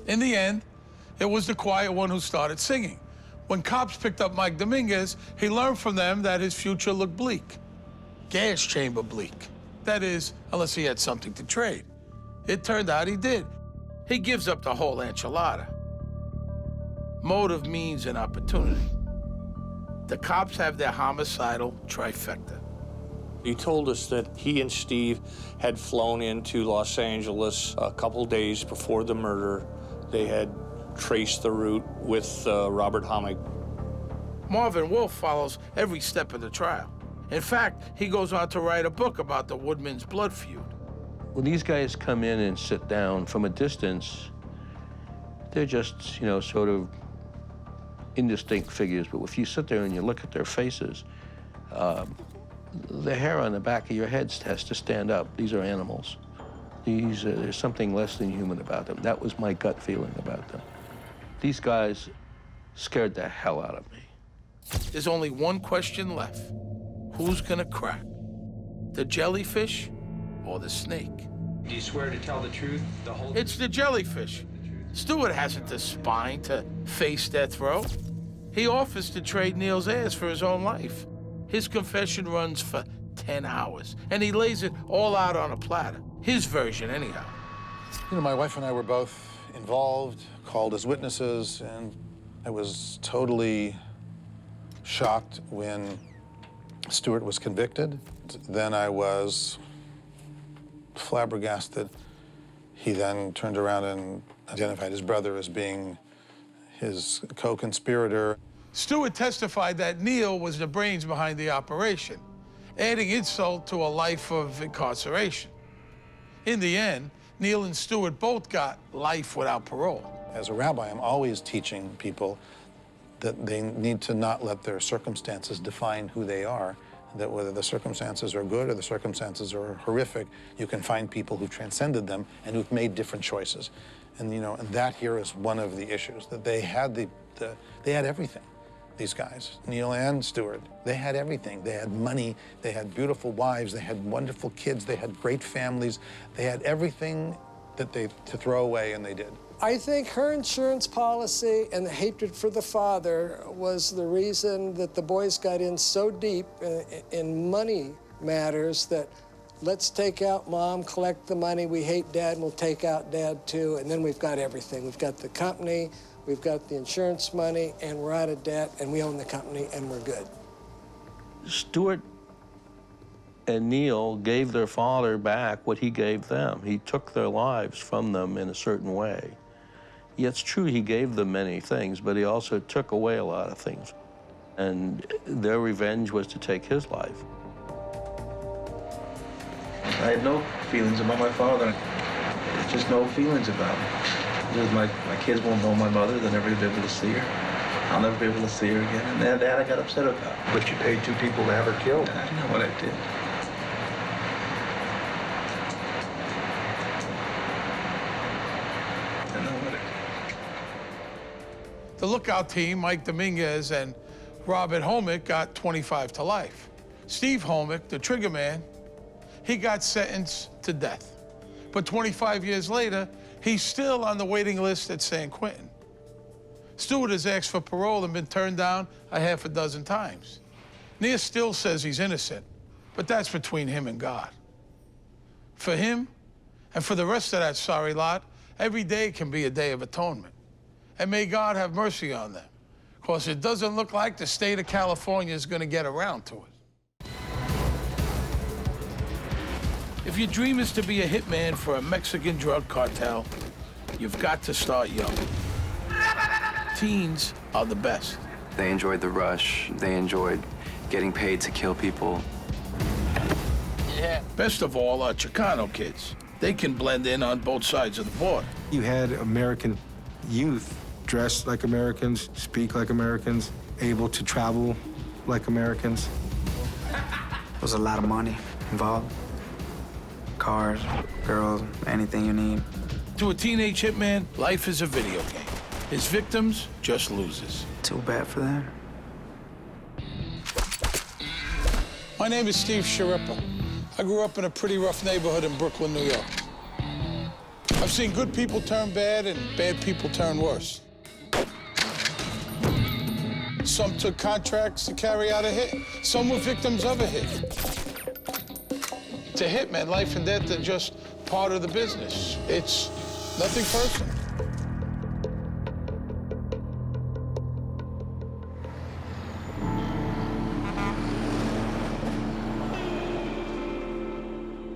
A: In the end, it was the quiet one who started singing. When cops picked up Mike Dominguez, he learned from them that his future looked bleak. Gas chamber bleak. That is, unless he had something to trade. It turned out he did. He gives up the whole enchilada. Motive, means, and opportunity. The cops have their homicidal trifecta.
F: He told us that he and Steve had flown into Los Angeles a couple days before the murder. They had traced the route with Robert Homick.
A: Marvin Wolf follows every step of the trial. In fact, he goes on to write a book about the Woodman's blood feud.
B: When these guys come in and sit down from a distance, they're just, you know, sort of indistinct figures. But if you sit there and you look at their faces, the hair on the back of your head has to stand up. These are animals. There's something less than human about them. That was my gut feeling about them. These guys scared the hell out of me.
A: There's only one question left. Who's gonna crack? The jellyfish or the snake?
G: Do you swear to tell the truth, the whole truth?
A: It's the jellyfish. Stewart hasn't the spine to face death row. He offers to trade Neil's ass for his own life. His confession runs for 10 hours, and he lays it all out on a platter. His version, anyhow.
J: You know, my wife and I were both involved, called as witnesses, and I was totally shocked when Stewart was convicted. Then I was flabbergasted. He then turned around and identified his brother as being his co-conspirator.
A: Stewart testified that Neil was the brains behind the operation, adding insult to a life of incarceration. In the end, Neil and Stewart both got life without parole.
J: As a rabbi, I'm always teaching people that they need to not let their circumstances define who they are, that whether the circumstances are good or the circumstances are horrific, you can find people who've transcended them and who've made different choices. And, you know, and that here is one of the issues, that they had they had everything. These guys, Neil and Stewart, they had everything. They had money, they had beautiful wives, they had wonderful kids, they had great families. They had everything that to throw away, and they did.
E: I think her insurance policy and the hatred for the father was the reason that the boys got in so deep in money matters that let's take out mom, collect the money, we hate dad, and we'll take out dad too, and then we've got everything. We've got the company, we've got the insurance money, and we're out of debt, and we own the company, and we're good.
B: Stewart and Neil gave their father back what he gave them. He took their lives from them in a certain way. Yeah, it's true he gave them many things, but he also took away a lot of things. And their revenge was to take his life.
C: I had no feelings about my father. Just no feelings about him. Just my kids won't know my mother. They'll never be able to see her. I'll never be able to see her again. And that I got upset about.
K: But you paid 2 people to have her killed.
C: I know what I did. I know what I did.
A: The lookout team, Mike Dominguez and Robert Homick, got 25 to life. Steve Homick, the trigger man, he got sentenced to death. But 25 years later, he's still on the waiting list at San Quentin. Stewart has asked for parole and been turned down a half a dozen times. Neil still says he's innocent, but that's between him and God. For him, and for the rest of that sorry lot, every day can be a day of atonement. And may God have mercy on them, because it doesn't look like the state of California is going to get around to it. If your dream is to be a hitman for a Mexican drug cartel, you've got to start young. Teens are the best.
L: They enjoyed the rush. They enjoyed getting paid to kill people.
A: Yeah. Best of all are Chicano kids. They can blend in on both sides of the border.
M: You had American youth dressed like Americans, speak like Americans, able to travel like Americans.
N: There's a lot of money involved. Cars, girls, anything you need.
A: To a teenage hitman, life is a video game. His victims, just losers.
N: Too bad for them.
A: My name is Steve Sharippa. I grew up in a pretty rough neighborhood in Brooklyn, New York. I've seen good people turn bad and bad people turn worse. Some took contracts to carry out a hit. Some were victims of a hit. To hitmen, life and death are just part of the business. It's nothing personal.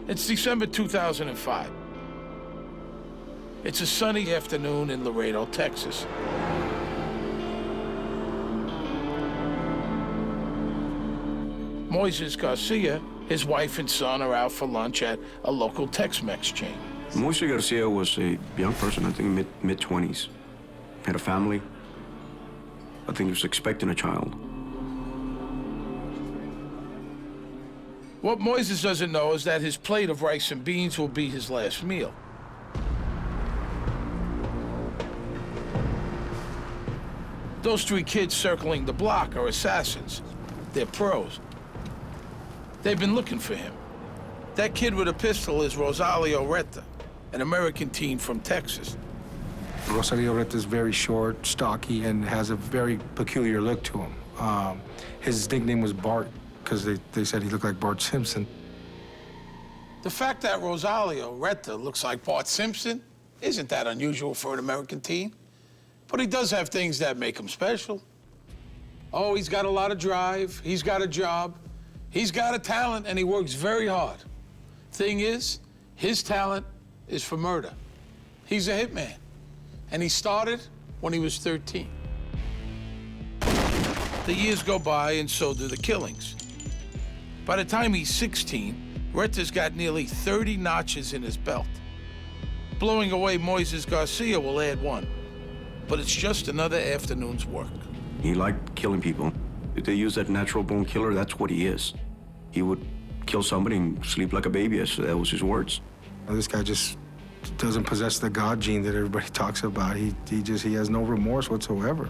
A: It's December 2005. It's a sunny afternoon in Laredo, Texas. Moises Garcia, his wife and son are out for lunch at a local Tex-Mex chain.
O: Moises Garcia was a young person, I think mid-20s. Had a family. I think he was expecting a child.
A: What Moises doesn't know is that his plate of rice and beans will be his last meal. Those 3 kids circling the block are assassins. They're pros. They've been looking for him. That kid with a pistol is Rosalio Reta, an American teen from Texas.
M: Rosalio Reta is very short, stocky, and has a very peculiar look to him. His nickname was Bart, because they said he looked like Bart Simpson.
A: The fact that Rosalio Reta looks like Bart Simpson isn't that unusual for an American teen, but he does have things that make him special. Oh, he's got a lot of drive, he's got a job, he's got a talent, and he works very hard. Thing is, his talent is for murder. He's a hitman, and he started when he was 13. The years go by, and so do the killings. By the time he's 16, Reta's got nearly 30 notches in his belt. Blowing away Moises Garcia will add 1, but it's just another afternoon's work.
O: He liked killing people. If they use that natural born killer, that's what he is. He would kill somebody and sleep like a baby, that was his words.
M: This guy just doesn't possess the God gene that everybody talks about. He has no remorse whatsoever.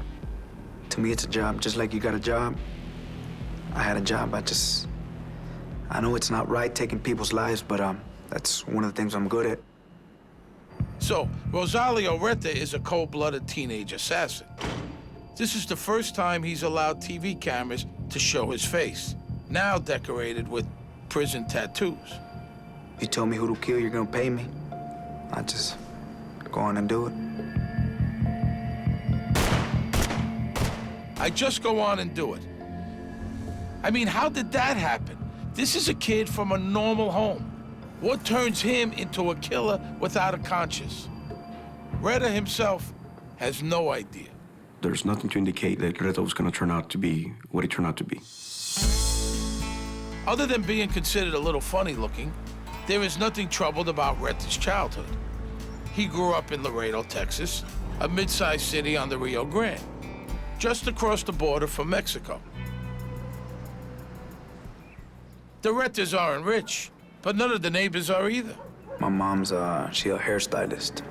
N: To me, it's a job, just like you got a job. I had a job, I know it's not right taking people's lives, but that's one of the things I'm good at.
A: So, Rosalio Reta is a cold-blooded teenage assassin. This is the first time he's allowed TV cameras to show his face, now decorated with prison tattoos.
N: If you tell me who to kill, you're gonna pay me. I just go on and do it.
A: I just go on and do it. I mean, how did that happen? This is a kid from a normal home. What turns him into a killer without a conscience? Reta himself has no idea.
O: There's nothing to indicate that Reta was going to turn out to be what he turned out to be.
A: Other than being considered a little funny looking, there is nothing troubled about Reta's childhood. He grew up in Laredo, Texas, a mid-sized city on the Rio Grande, just across the border from Mexico. The Retas aren't rich, but none of the neighbors are either.
N: My mom's, she a hairstylist.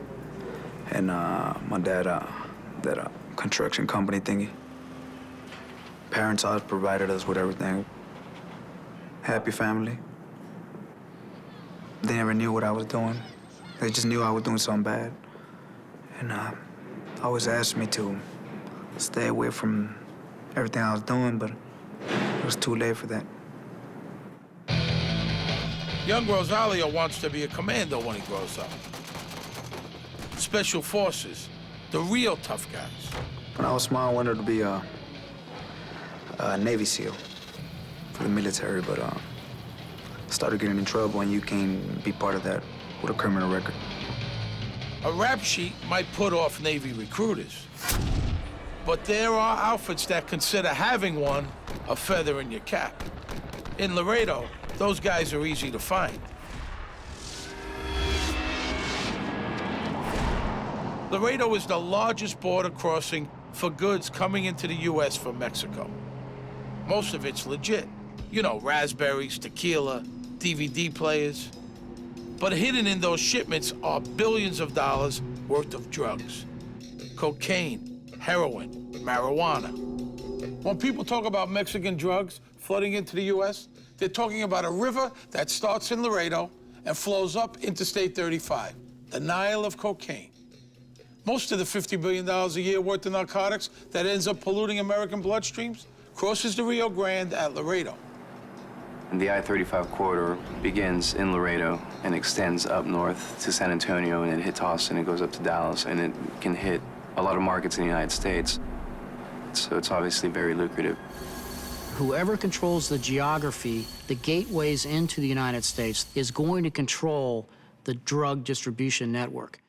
N: And my dad, that construction company thingy. Parents always provided us with everything. Happy family. They never knew what I was doing. They just knew I was doing something bad. And always asked me to stay away from everything I was doing, but it was too late for that.
A: Young Rosalio wants to be a commando when he grows up. Special forces, the real tough guys.
N: When I was small, I wanted to be a Navy SEAL for the military, but started getting in trouble, and you can't be part of that with a criminal record.
A: A rap sheet might put off Navy recruiters, but there are outfits that consider having one a feather in your cap. In Laredo, those guys are easy to find. Laredo is the largest border crossing for goods coming into the U.S. from Mexico. Most of it's legit. You know, raspberries, tequila, DVD players. But hidden in those shipments are billions of dollars worth of drugs. Cocaine, heroin, marijuana. When people talk about Mexican drugs flooding into the U.S., they're talking about a river that starts in Laredo and flows up Interstate 35, the Nile of cocaine. Most of the $50 billion a year worth of narcotics that ends up polluting American bloodstreams crosses the Rio Grande at Laredo.
L: The I-35 corridor begins in Laredo and extends up north to San Antonio, and it hits Austin, it goes up to Dallas, and it can hit a lot of markets in the United States. So it's obviously very lucrative.
P: Whoever controls the geography, the gateways into the United States, is going to control the drug distribution network.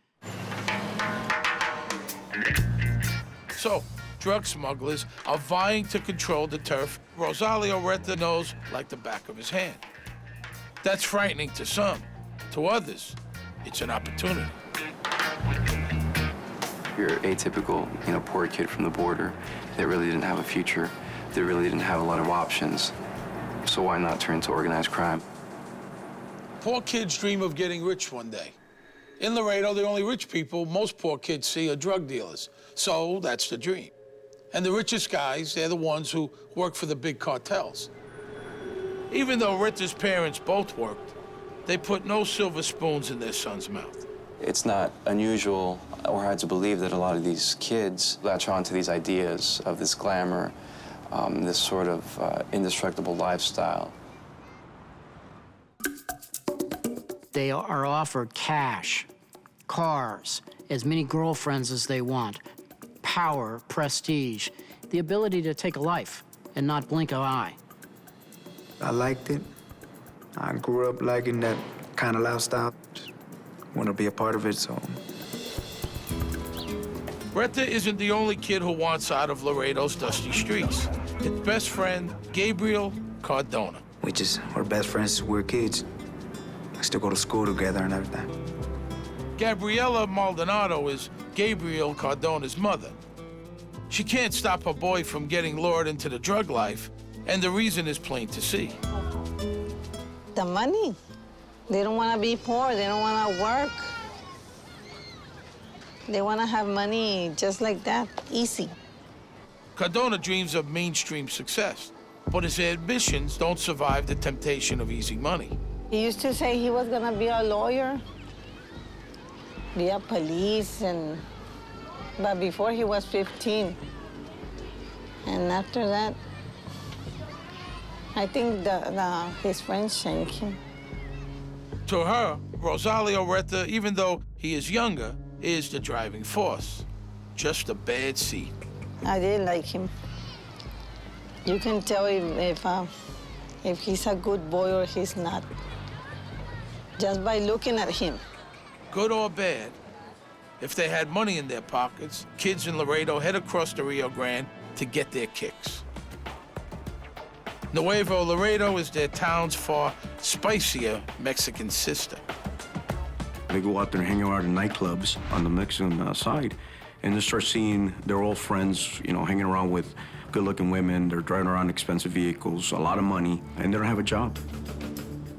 A: So, drug smugglers are vying to control the turf Rosalio Reta knows like the back of his hand. That's frightening to some. To others, it's an opportunity.
L: You're atypical, poor kid from the border that really didn't have a future, that really didn't have a lot of options. So why not turn to organized crime?
A: Poor kids dream of getting rich one day. In Laredo, the only rich people most poor kids see are drug dealers. So that's the dream. And the richest guys, they're the ones who work for the big cartels. Even though Reta's parents both worked, they put no silver spoons in their son's mouth.
L: It's not unusual or hard to believe that a lot of these kids latch on to these ideas of this glamour, this sort of indestructible lifestyle.
P: They are offered cash, cars, as many girlfriends as they want, power, prestige, the ability to take a life and not blink an eye.
N: I liked it. I grew up liking that kind of lifestyle. Just want to be a part of it, so.
A: Reta isn't the only kid who wants out of Laredo's dusty streets. His best friend, Gabriel Cardona.
N: We're best friends since we were kids. We still go to school together and everything.
A: Gabriela Maldonado is Gabriel Cardona's mother. She can't stop her boy from getting lured into the drug life, and the reason is plain to see.
Q: The money. They don't want to be poor. They don't want to work. They want to have money just like that, easy.
A: Cardona dreams of mainstream success, but his ambitions don't survive the temptation of easy money.
Q: He used to say he was going to be a lawyer, be a police, but before he was 15. And after that, I think his friends changed him.
A: To her, Rosalio Reta, even though he is younger, is the driving force. Just a bad seed.
Q: I did like him. You can tell if he's a good boy or he's not, just by looking at him.
A: Good or bad, if they had money in their pockets, kids in Laredo head across the Rio Grande to get their kicks. Nuevo Laredo is their town's far spicier Mexican sister.
O: They go out there and hang out in nightclubs on the Mexican side, and they start seeing their old friends, you know, hanging around with good-looking women. They're driving around expensive vehicles, a lot of money, and they don't have a job.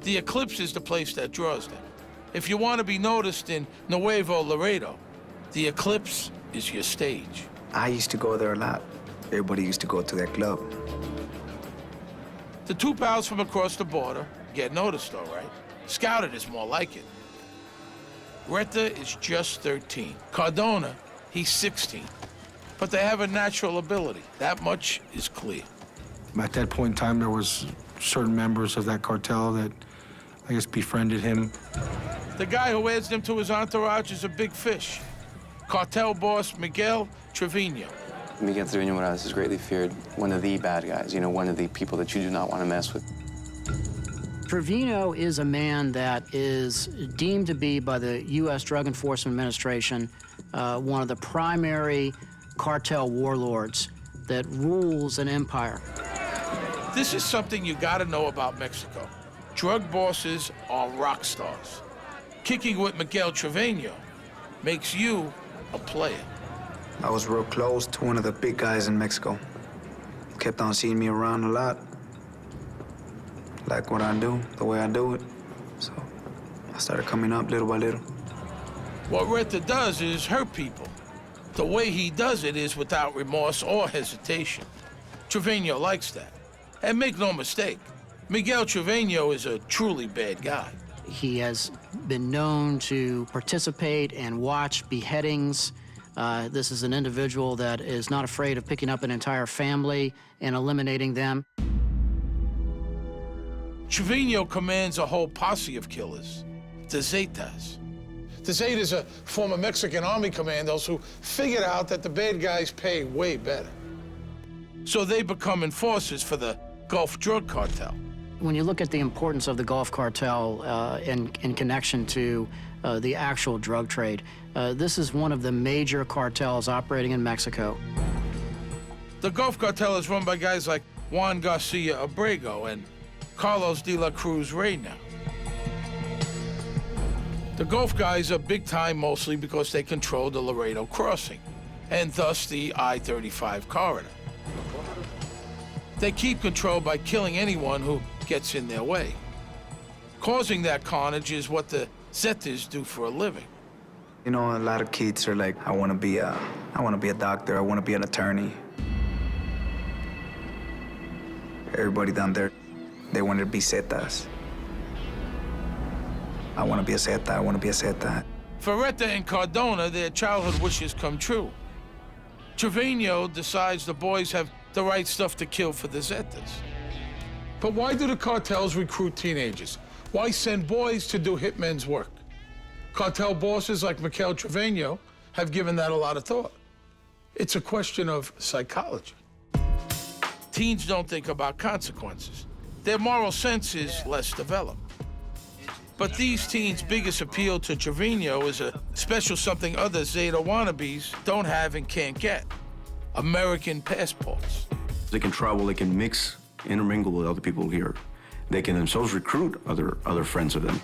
A: The Eclipse is the place that draws them. If you want to be noticed in Nuevo Laredo, the Eclipse is your stage.
N: I used to go there a lot. Everybody used to go to that club.
A: The two pals from across the border get noticed, all right. Scouted is more like it. Reta is just 13. Cardona, he's 16. But they have a natural ability. That much is clear.
M: At that point in time, there was certain members of that cartel that, I guess, befriended him.
A: The guy who adds them to his entourage is a big fish. Cartel boss Miguel Trevino.
L: Miguel Trevino Morales is greatly feared, one of the bad guys, you know, one of the people that you do not want to mess with.
P: Trevino is a man that is deemed to be by the U.S. Drug Enforcement Administration one of the primary cartel warlords that rules an empire.
A: This is something you gotta know about Mexico. Drug bosses are rock stars. Kicking with Miguel Trevino makes you a player.
N: I was real close to one of the big guys in Mexico. Kept on seeing me around a lot. Like what I do, the way I do it. So I started coming up little by little.
A: What Reta does is hurt people. The way he does it is without remorse or hesitation. Trevino likes that. And make no mistake, Miguel Trevino is a truly bad guy.
P: He has been known to participate and watch beheadings. This is an individual that is not afraid of picking up an entire family and eliminating them.
A: Trevino commands a whole posse of killers, the Zetas. The Zetas are former Mexican army commandos who figured out that the bad guys pay way better. So they become enforcers for the Gulf Drug Cartel.
P: When you look at the importance of the Gulf Cartel in connection to the actual drug trade, this is one of the major cartels operating in Mexico.
A: The Gulf Cartel is run by guys like Juan Garcia Abrego and Carlos de la Cruz Reyna. The Gulf guys are big time mostly because they control the Laredo crossing, and thus the I-35 corridor. They keep control by killing anyone who gets in their way. Causing that carnage is what the Zetas do for a living.
N: You know, a lot of kids are like, I want to be a doctor, I want to be an attorney. Everybody down there, they wanted to be Zetas. I want to be a Zeta, I want to be a Zeta.
A: For Reta and Cardona, their childhood wishes come true. Trevino decides the boys have the right stuff to kill for the Zetas. But why do the cartels recruit teenagers? Why send boys to do hitmen's work? Cartel bosses like Mikhail Trevino have given that a lot of thought. It's a question of psychology. Teens don't think about consequences. Their moral sense is less developed. But these teens' biggest appeal to Trevino is a special something other Zeta wannabes don't have and can't get: American passports.
O: They can travel, they can mix, intermingle with other people here. They can themselves recruit other friends of them.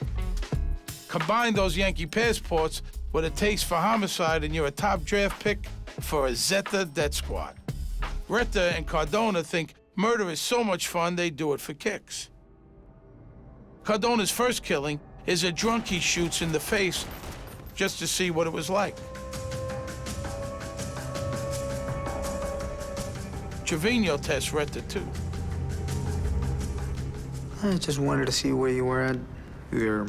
A: Combine those Yankee passports with a taste for homicide and you're a top draft pick for a Zeta death squad. Reta and Cardona think murder is so much fun they do it for kicks. Cardona's first killing is a drunk he shoots in the face just to see what it was like. Trevino tests Reta too.
N: I just wanted to see where you were at. You're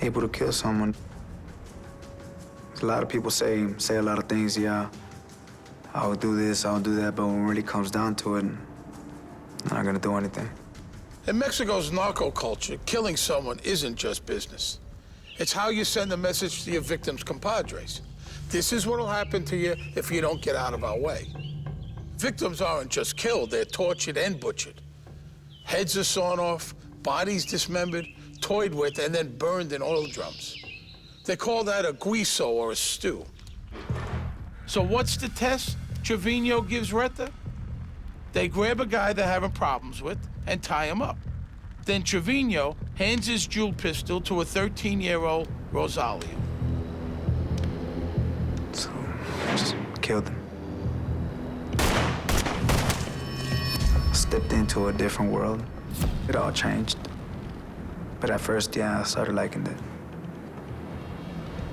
N: able to kill someone. A lot of people say a lot of things, yeah, I'll do this, I'll do that, but when it really comes down to it, I'm not gonna do anything.
A: In Mexico's narco culture, killing someone isn't just business. It's how you send a message to your victims' compadres. This is what'll happen to you if you don't get out of our way. Victims aren't just killed, they're tortured and butchered. Heads are sawn off, bodies dismembered, toyed with, and then burned in oil drums. They call that a guiso, or a stew. So what's the test Trevino gives Reta? They grab a guy they're having problems with and tie him up. Then Trevino hands his jewel pistol to a 13-year-old Rosalio.
N: So I just killed him. Stepped into a different world. It all changed. But at first, yeah, I started liking it.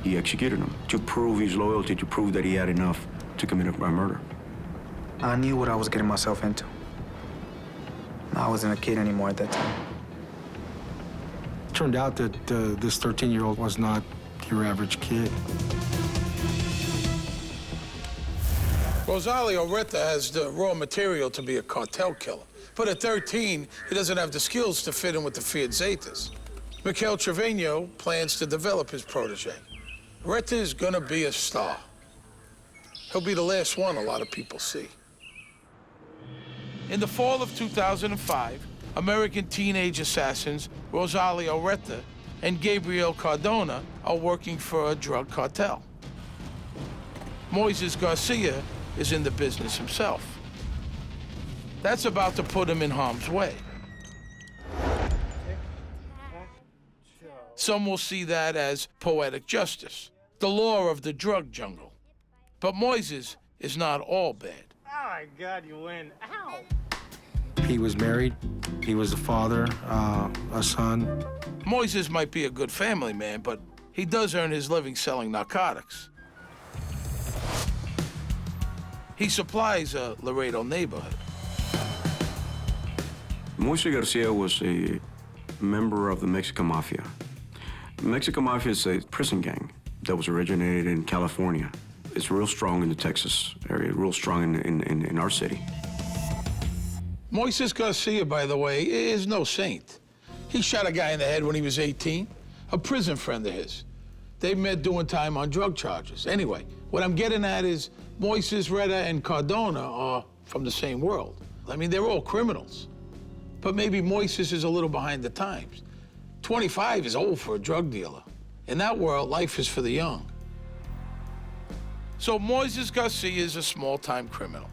O: He executed him to prove his loyalty, to prove that he had enough to commit a murder.
N: I knew what I was getting myself into. I wasn't a kid anymore at that time.
M: It turned out that this 13-year-old was not your average kid.
A: Rosalio Reta has the raw material to be a cartel killer. But at 13, he doesn't have the skills to fit in with the feared Zetas. Mikhail Trevino plans to develop his protege. Reta is gonna be a star. He'll be the last one a lot of people see. In the fall of 2005, American teenage assassins Rosalio Reta and Gabriel Cardona are working for a drug cartel. Moises Garcia is in the business himself. That's about to put him in harm's way. Some will see that as poetic justice, the law of the drug jungle. But Moises is not all bad.
H: Oh my God, you win. Ow!
M: He was married. He was a father, a son.
A: Moises might be a good family man, but he does earn his living selling narcotics. He supplies a Laredo neighborhood.
O: Moises Garcia was a member of the Mexican Mafia. The Mexican Mafia is a prison gang that was originated in California. It's real strong in the Texas area, real strong in our city.
A: Moises Garcia, by the way, is no saint. He shot a guy in the head when he was 18, a prison friend of his. They met doing time on drug charges. Anyway, what I'm getting at is Moises, Reta, and Cardona are from the same world. I mean, they're all criminals. But maybe Moises is a little behind the times. 25 is old for a drug dealer. In that world, life is for the young. So Moises Garcia is a small-time criminal.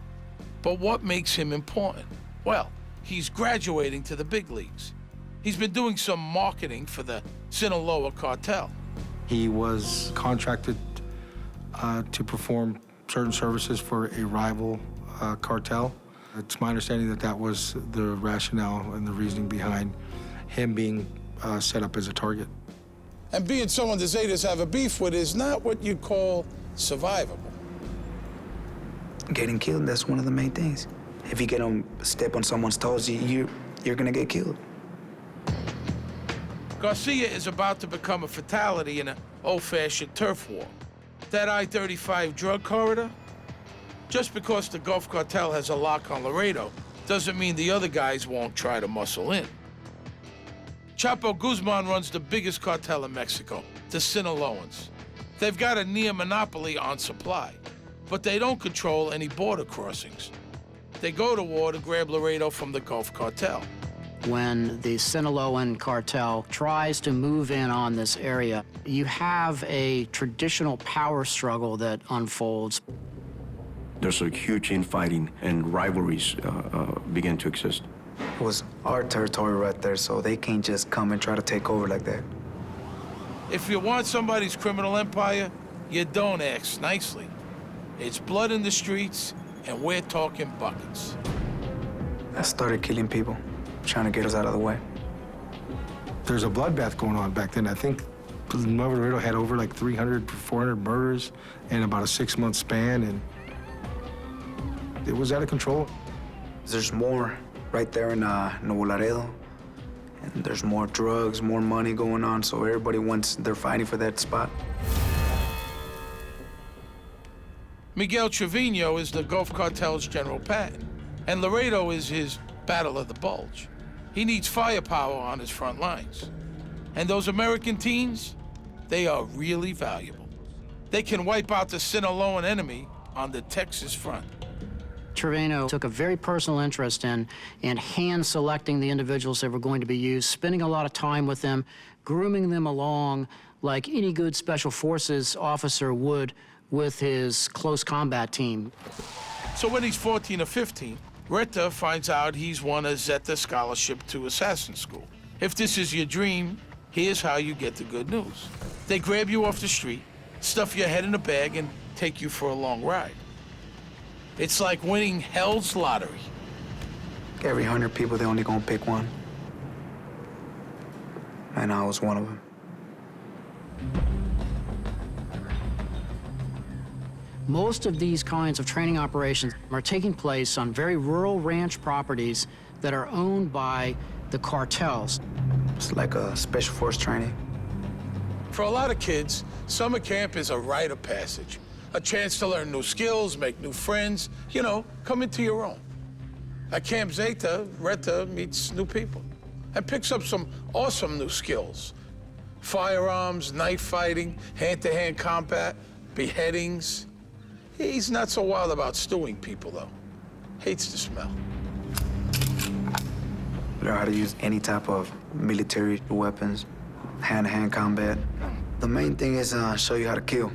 A: But what makes him important? Well, he's graduating to the big leagues. He's been doing some marketing for the Sinaloa cartel.
M: He was contracted to perform certain services for a rival cartel It's my understanding that that was the rationale and the reasoning behind him being set up as a target.
A: And being someone the Zetas have a beef with is not what you'd call survivable.
N: Getting killed, that's one of the main things. If you get on step on someone's toes, you're gonna get killed.
A: Garcia is about to become a fatality in an old-fashioned turf war. That I-35 drug corridor? Just because the Gulf Cartel has a lock on Laredo doesn't mean the other guys won't try to muscle in. Chapo Guzman runs the biggest cartel in Mexico, the Sinaloans. They've got a near monopoly on supply, but they don't control any border crossings. They go to war to grab Laredo from the Gulf Cartel.
P: When the Sinaloan cartel tries to move in on this area, you have a traditional power struggle that unfolds.
O: There's a huge infighting and rivalries begin to exist.
N: It was our territory right there, so they can't just come and try to take over like that.
A: If you want somebody's criminal empire, you don't ask nicely. It's blood in the streets, and we're talking buckets.
N: I started killing people, trying to get us out of the way.
M: There's a bloodbath going on back then. I think Nuevo Laredo had over like 300, 400 murders in about a 6-month span, and it was out of control.
N: There's more right there in Nuevo Laredo, and there's more drugs, more money going on, so they're fighting for that spot.
A: Miguel Trevino is the Gulf Cartel's General Patton, and Laredo is his Battle of the Bulge. He needs firepower on his front lines. And those American teens, they are really valuable. They can wipe out the Sinaloan enemy on the Texas front.
P: Trevino took a very personal interest in hand-selecting the individuals that were going to be used, spending a lot of time with them, grooming them along like any good Special Forces officer would with his close combat team.
A: So when he's 14 or 15, Reta finds out he's won a Zeta scholarship to assassin school. If this is your dream, here's how you get the good news. They grab you off the street, stuff your head in a bag, and take you for a long ride. It's like winning hell's lottery.
N: Every 100 people, they only gonna pick one. And I was one of them.
P: Most of these kinds of training operations are taking place on very rural ranch properties that are owned by the cartels.
N: It's like a special force training.
A: For a lot of kids, summer camp is a rite of passage. A chance to learn new skills, make new friends, you know, come into your own. At Camp Zeta, Reta meets new people and picks up some awesome new skills. Firearms, knife fighting, hand-to-hand combat, beheadings. He's not so wild about stewing people, though. Hates the smell.
N: Learn how to use any type of military weapons, hand-to-hand combat. The main thing is show you how to kill.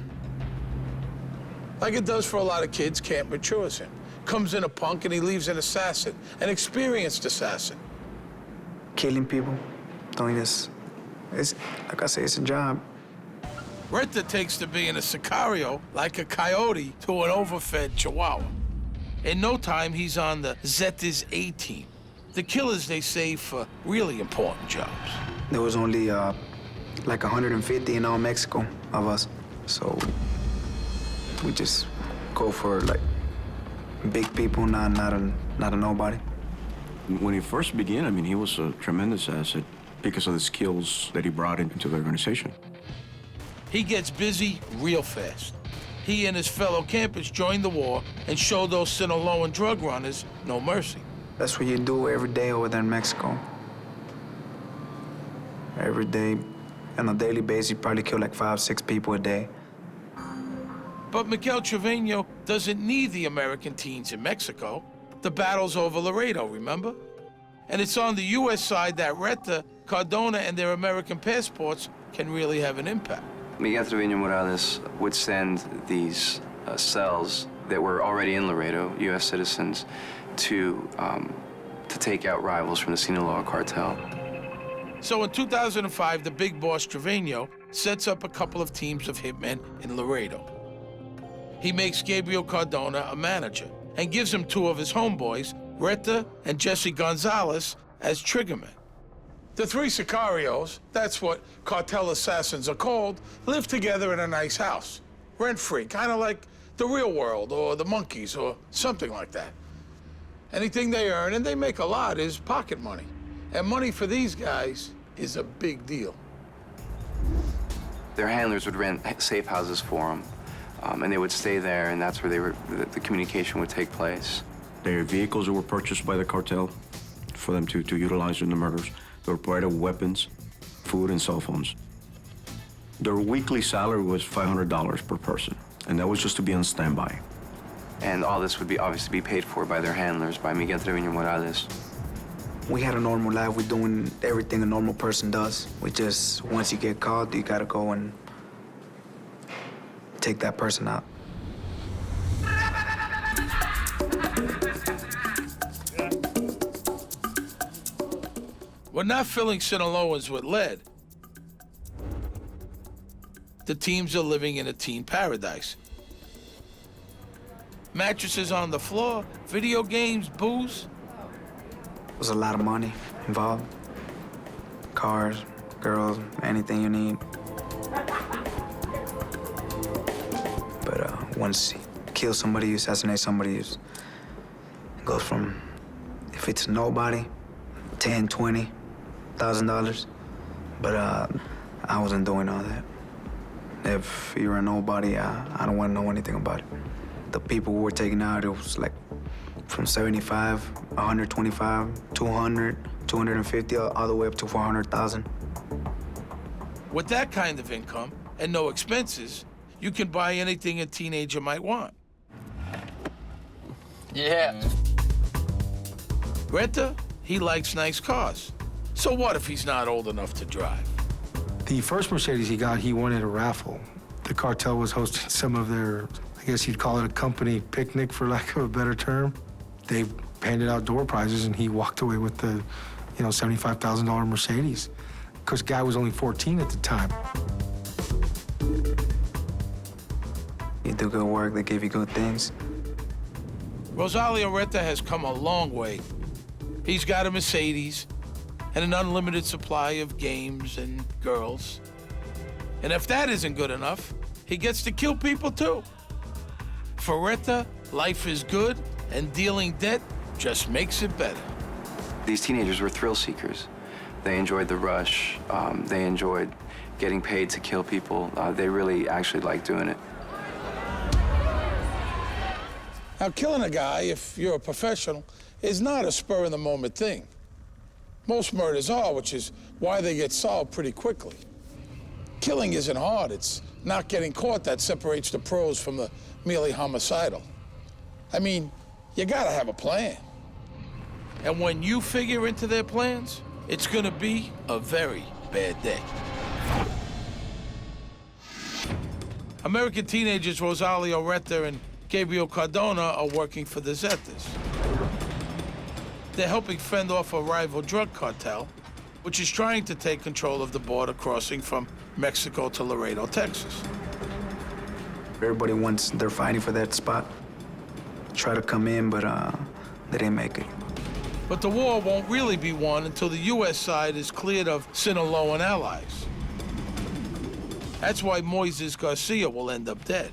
A: Like it does for a lot of kids, camp matures him. Comes in a punk and he leaves an assassin, an experienced assassin.
N: Killing people, doing this, it's, like I say, it's a job.
A: Reta takes to being a sicario like a coyote to an overfed chihuahua. In no time, he's on the Zeta's A-team, the killers they save for really important jobs.
N: There was only like 150 in all Mexico of us, so we just go for like big people, not a nobody.
O: When he first began, I mean, he was a tremendous asset because of the skills that he brought into the organization.
A: He gets busy real fast. He and his fellow campers join the war and show those Sinaloan drug runners no mercy.
N: That's what you do every day over there in Mexico. Every day, on a daily basis, you probably kill like 5, 6 people a day.
A: But Miguel Trevino doesn't need the American teens in Mexico. The battle's over Laredo, remember? And it's on the U.S. side that Reta, Cardona, and their American passports can really have an impact.
L: Miguel Trevino Morales would send these cells that were already in Laredo, U.S. citizens, to take out rivals from the Sinaloa cartel.
A: So in 2005, the big boss Trevino sets up a couple of teams of hitmen in Laredo. He makes Gabriel Cardona a manager and gives him 2 of his homeboys Reta and Jesse Gonzalez as triggermen. The three sicarios, that's what cartel assassins are called, live together in a nice house, rent-free, kind of like the Real World or the Monkees or something like that. Anything they earn, and they make a lot, is pocket money. And money for these guys is a big deal.
L: Their handlers would rent safe houses for them, and they would stay there, and that's where the communication would take place.
O: Their vehicles were purchased by the cartel for them to utilize in the murders. They were provided with weapons, food, and cell phones. Their weekly salary was $500 per person, and that was just to be on standby.
L: And all this would obviously be paid for by their handlers, by Miguel Trevino Morales.
N: We had a normal life. We're doing everything a normal person does. We just, once you get caught, you gotta go and take that person out.
A: We're not filling Sinaloans with lead. The teams are living in a teen paradise. Mattresses on the floor, video games, booze.
N: There's a lot of money involved. Cars, girls, anything you need. But once you kill somebody, you assassinate somebody, it goes from, if it's nobody, $10,000, $20,000. But I wasn't doing all that. If you're a nobody, I don't want to know anything about it. The people who were taken out, it was like from 75, 125, 200, 250, all the way up to 400,000.
A: With that kind of income and no expenses, you can buy anything a teenager might want.
R: Yeah.
A: Reta, he likes nice cars. So what if he's not old enough to drive?
M: The first Mercedes he got, he won at a raffle. The cartel was hosting some of their, I guess you'd call it a company picnic, for lack of a better term. They handed out door prizes, and he walked away with the, $75,000 Mercedes. Because the guy was only 14 at the time.
N: You do good work, they give you good things.
A: Rosalio Reta has come a long way. He's got a Mercedes and an unlimited supply of games and girls. And if that isn't good enough, he gets to kill people too. For Reta, life is good, and dealing debt just makes it better.
L: These teenagers were thrill seekers. They enjoyed the rush. They enjoyed getting paid to kill people. They really actually liked doing it.
A: Now, killing a guy, if you're a professional, is not a spur-of-the-moment thing. Most murders are, which is why they get solved pretty quickly. Killing isn't hard. It's not getting caught that separates the pros from the merely homicidal. I mean, you gotta have a plan. And when you figure into their plans, it's gonna be a very bad day. American teenagers Rosalio Reta and Gabriel Cardona are working for the Zetas. They're helping fend off a rival drug cartel, which is trying to take control of the border crossing from Mexico to Laredo, Texas.
N: Everybody wants, they're fighting for that spot. Try to come in, but they didn't make it.
A: But the war won't really be won until the U.S. side is cleared of Sinaloan allies. That's why Moises Garcia will end up dead.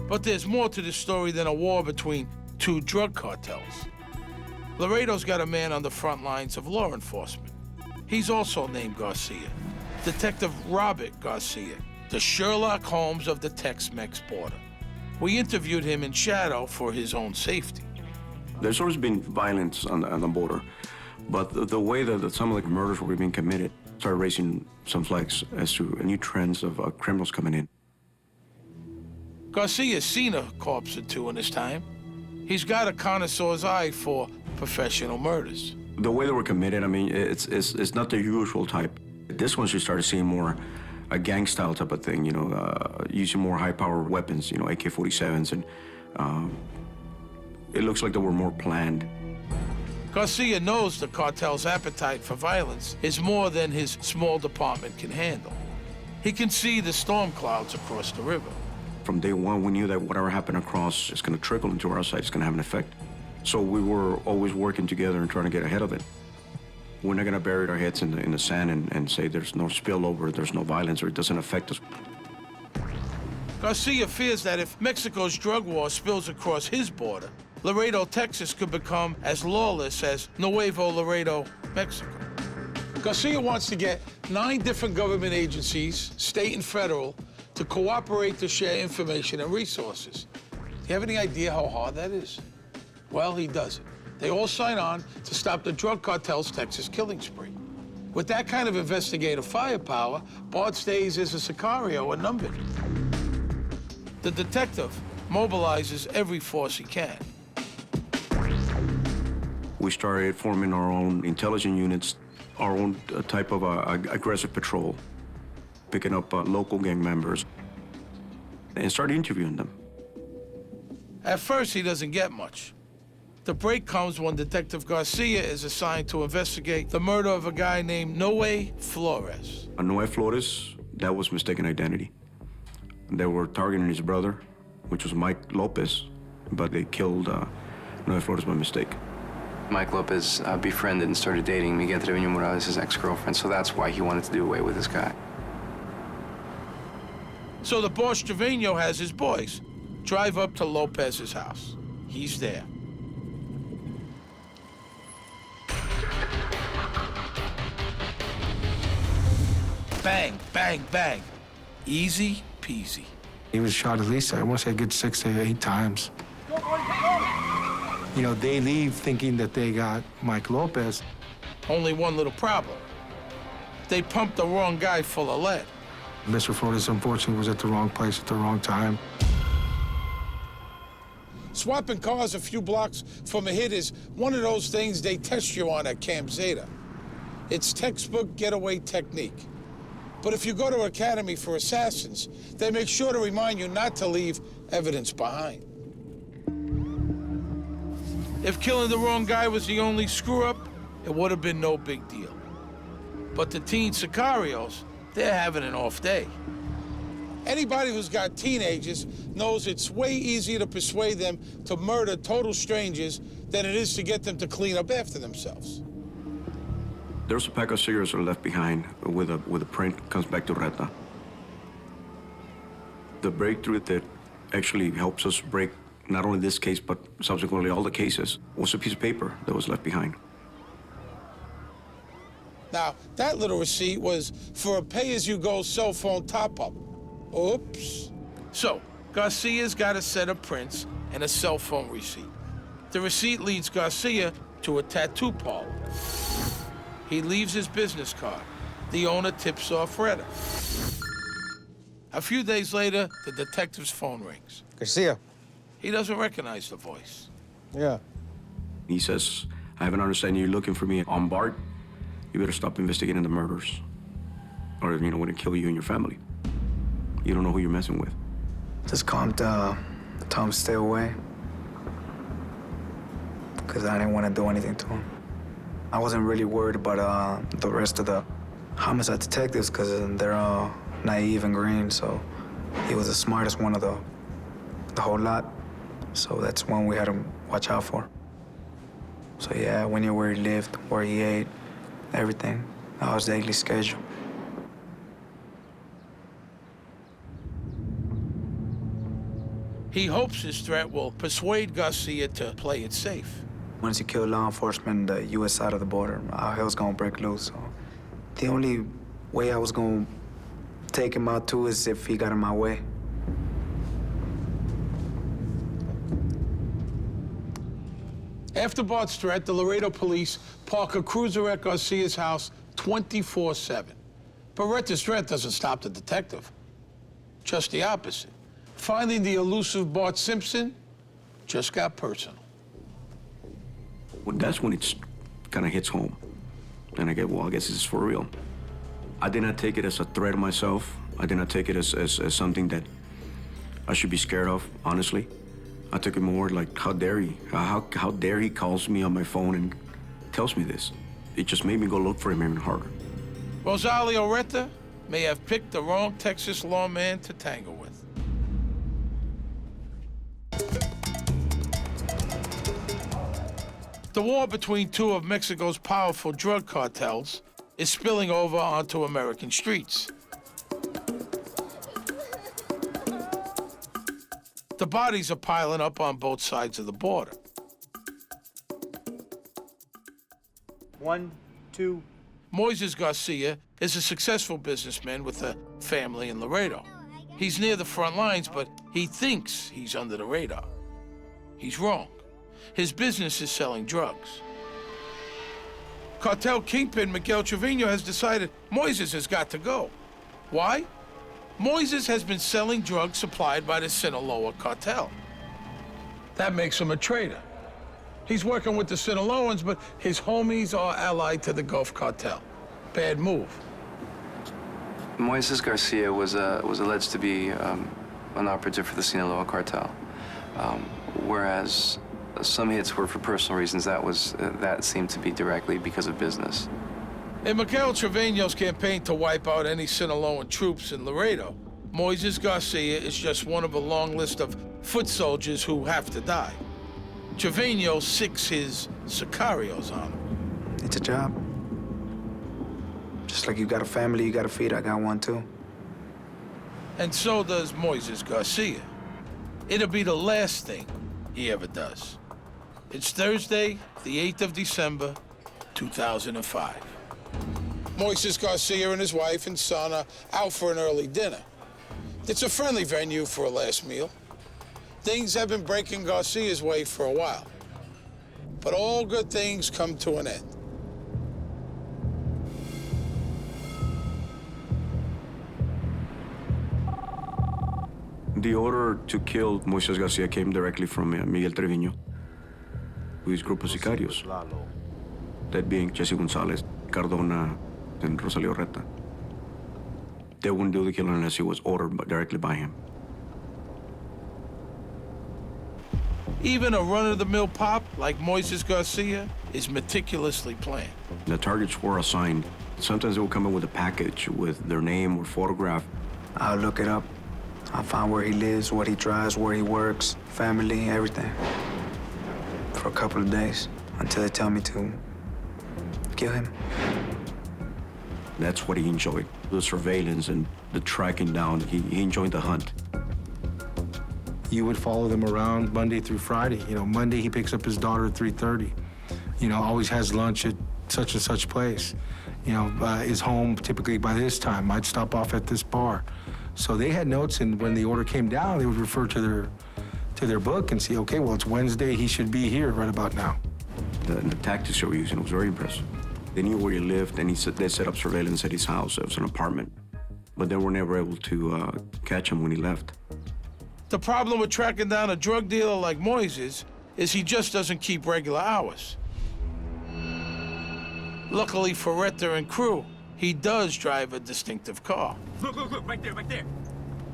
A: But there's more to this story than a war between two drug cartels. Laredo's got a man on the front lines of law enforcement. He's also named Garcia, Detective Robert Garcia, the Sherlock Holmes of the Tex-Mex border. We interviewed him in shadow for his own safety.
O: There's always been violence on the border, but the way that some of the murders were being committed started raising some flags as to new trends of criminals coming in.
A: Garcia's seen a corpse or two in his time. He's got a connoisseur's eye for professional murders.
O: The way they were committed, I mean, it's not the usual type. This one, you started seeing more a gang-style type of thing, using more high-power weapons, AK-47s, and it looks like they were more planned.
A: Garcia knows the cartel's appetite for violence is more than his small department can handle. He can see the storm clouds across the river.
O: From day one, we knew that whatever happened across is going to trickle into our side. It's going to have an effect. So we were always working together and trying to get ahead of it. We're not going to bury our heads in the sand and say there's no spillover, there's no violence, or it doesn't affect us.
A: Garcia fears that if Mexico's drug war spills across his border, Laredo, Texas could become as lawless as Nuevo Laredo, Mexico. Garcia wants to get 9 different government agencies, state and federal, to cooperate to share information and resources. Do you have any idea how hard that is? Well, he does it. They all sign on to stop the drug cartel's Texas killing spree. With that kind of investigative firepower, Bart's days as a Sicario are numbered. The detective mobilizes every force he can.
O: We started forming our own intelligence units, our own type of aggressive patrol, picking up local gang members, and started interviewing them.
A: At first, he doesn't get much. The break comes when Detective Garcia is assigned to investigate the murder of a guy named Noe Flores.
O: Noe Flores, that was mistaken identity. They were targeting his brother, which was Mike Lopez, but they killed Noe Flores by mistake.
L: Mike Lopez befriended and started dating Miguel Trevino Morales' ex-girlfriend, so that's why he wanted to do away with this guy.
A: So the boss Trevino has his boys drive up to Lopez's house. He's there. Bang, bang, bang. Easy peasy.
M: He was shot at least, I want to say, a good 6 to 8 times. You know, they leave thinking that they got Mike Lopez.
A: Only one little problem. They pumped the wrong guy full of lead.
M: Mr. Flores, unfortunately, was at the wrong place at the wrong time.
A: Swapping cars a few blocks from a hit is one of those things they test you on at Camp Zeta. It's textbook getaway technique. But if you go to Academy for Assassins, they make sure to remind you not to leave evidence behind. If killing the wrong guy was the only screw-up, it would have been no big deal. But the teen Sicarios, they're having an off day. Anybody who's got teenagers knows it's way easier to persuade them to murder total strangers than it is to get them to clean up after themselves.
O: There's a pack of cigarettes that are left behind with a print comes back to Reta. The breakthrough that actually helps us break not only this case, but subsequently all the cases, was a piece of paper that was left behind.
A: Now, that little receipt was for a pay-as-you-go cell phone top-up. Oops. So, Garcia's got a set of prints and a cell phone receipt. The receipt leads Garcia to a tattoo parlor. He leaves his business card. The owner tips off Reta. A few days later, the detective's phone rings.
R: Garcia.
A: He doesn't recognize the voice.
R: Yeah.
O: He says, I have an understanding you're looking for me on Bart. You better stop investigating the murders, or, we're gonna kill you and your family. You don't know who you're messing with.
N: Just calm down. Tell him to stay away. Because I didn't want to do anything to him. I wasn't really worried about the rest of the homicide detectives because they're all naive and green, so he was the smartest one of the whole lot. So that's one we had to watch out for. So yeah, we knew where he lived, where he ate, everything. That was daily schedule.
A: He hopes his threat will persuade Garcia to play it safe.
N: Once you kill law enforcement on the U.S. side of the border, our hell's gonna break loose. So the only way I was gonna take him out too is if he got in my way.
A: After Bart's threat, the Laredo police park a cruiser at Garcia's house 24/7. But Reta's threat doesn't stop the detective. Just the opposite. Finding the elusive Bart Simpson just got personal.
O: Well, that's when it kind of hits home. And I get, well, I guess this is for real. I did not take it as a threat myself. I did not take it as something that I should be scared of, honestly. I took it more like, how dare he? How dare he calls me on my phone and tells me this? It just made me go look for him even harder.
A: Rosalio Reta may have picked the wrong Texas lawman to tangle with. The war between two of Mexico's powerful drug cartels is spilling over onto American streets. The bodies are piling up on both sides of the border.
R: 1, 2.
A: Moises Garcia is a successful businessman with a family in Laredo. He's near the front lines, but he thinks he's under the radar. He's wrong. His business is selling drugs. Cartel kingpin Miguel Trevino has decided Moises has got to go. Why? Moises has been selling drugs supplied by the Sinaloa cartel. That makes him a traitor. He's working with the Sinaloans, but his homies are allied to the Gulf cartel. Bad move.
L: Moises Garcia was alleged to be an operative for the Sinaloa cartel, whereas some hits were for personal reasons. That seemed to be directly because of business.
A: In Miguel Trevino's campaign to wipe out any Sinaloan troops in Laredo, Moises Garcia is just one of a long list of foot soldiers who have to die. Trevino sicks his sicarios on him.
N: It's a job. Just like you got a family you got to feed, I got one too.
A: And so does Moises Garcia. It'll be the last thing he ever does. It's Thursday, the 8th of December, 2005. Moises Garcia and his wife and son are out for an early dinner. It's a friendly venue for a last meal. Things have been breaking Garcia's way for a while. But all good things come to an end.
O: The order to kill Moises Garcia came directly from Miguel Trevino, with his group of sicarios, that being Jesse Gonzalez, Cardona, and Rosalio Reta. They wouldn't do the killing unless it was ordered directly by him.
A: Even a run-of-the-mill pop like Moises Garcia is meticulously planned.
O: The targets were assigned. Sometimes they would come in with a package with their name or photograph.
N: I'll look it up. I'll find where he lives, what he drives, where he works, family, everything. For a couple of days, until they tell me to kill him.
O: That's what he enjoyed, the surveillance and the tracking down. He enjoyed the hunt.
M: You would follow them around Monday through Friday. You know, Monday he picks up his daughter at 3:30. You know, always has lunch at such and such place. You know, is home typically by this time. Might stop off at this bar. So they had notes, and when the order came down, they would refer to their book and see, okay, well, it's Wednesday, he should be here right about now.
O: The tactics they were using was very impressive. They knew where he lived, and they set up surveillance at his house. It was an apartment. But they were never able to catch him when he left.
A: The problem with tracking down a drug dealer like Moises is he just doesn't keep regular hours. Luckily for Reta and crew, he does drive a distinctive car.
H: Look, right there.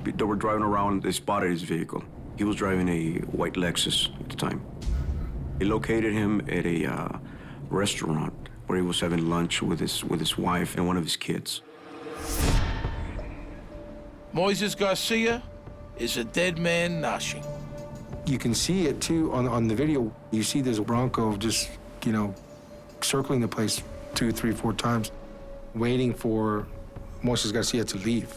O: They were driving around, they spotted his vehicle. He was driving a white Lexus at the time. They located him at a restaurant where he was having lunch with his wife and one of his kids.
A: Moises Garcia is a dead man noshing.
M: You can see it, too, on the video. You see this Bronco just, you know, circling the place 2, 3, 4 times, waiting for Moises Garcia to leave.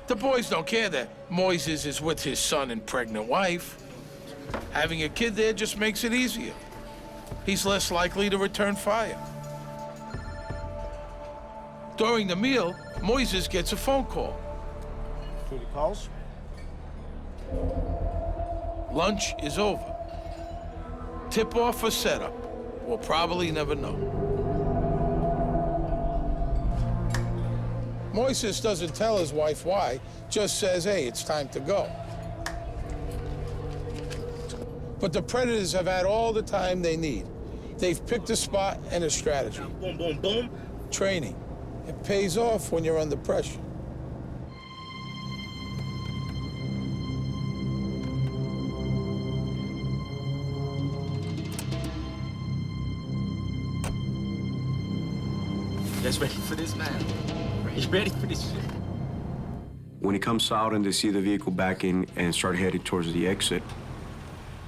A: The boys don't care that Moises is with his son and pregnant wife. Having a kid there just makes it easier. He's less likely to return fire. During the meal, Moises gets a phone call.
R: Duty calls.
A: Lunch is over. Tip-off or setup? We'll probably never know. Moises doesn't tell his wife why, just says, hey, it's time to go. But the predators have had all the time they need. They've picked a spot and a strategy.
H: Boom, boom, boom.
A: Training. It pays off when you're under pressure.
H: Just ready for this, man. You ready for this shit?
O: When he comes out and they see the vehicle backing and start heading towards the exit,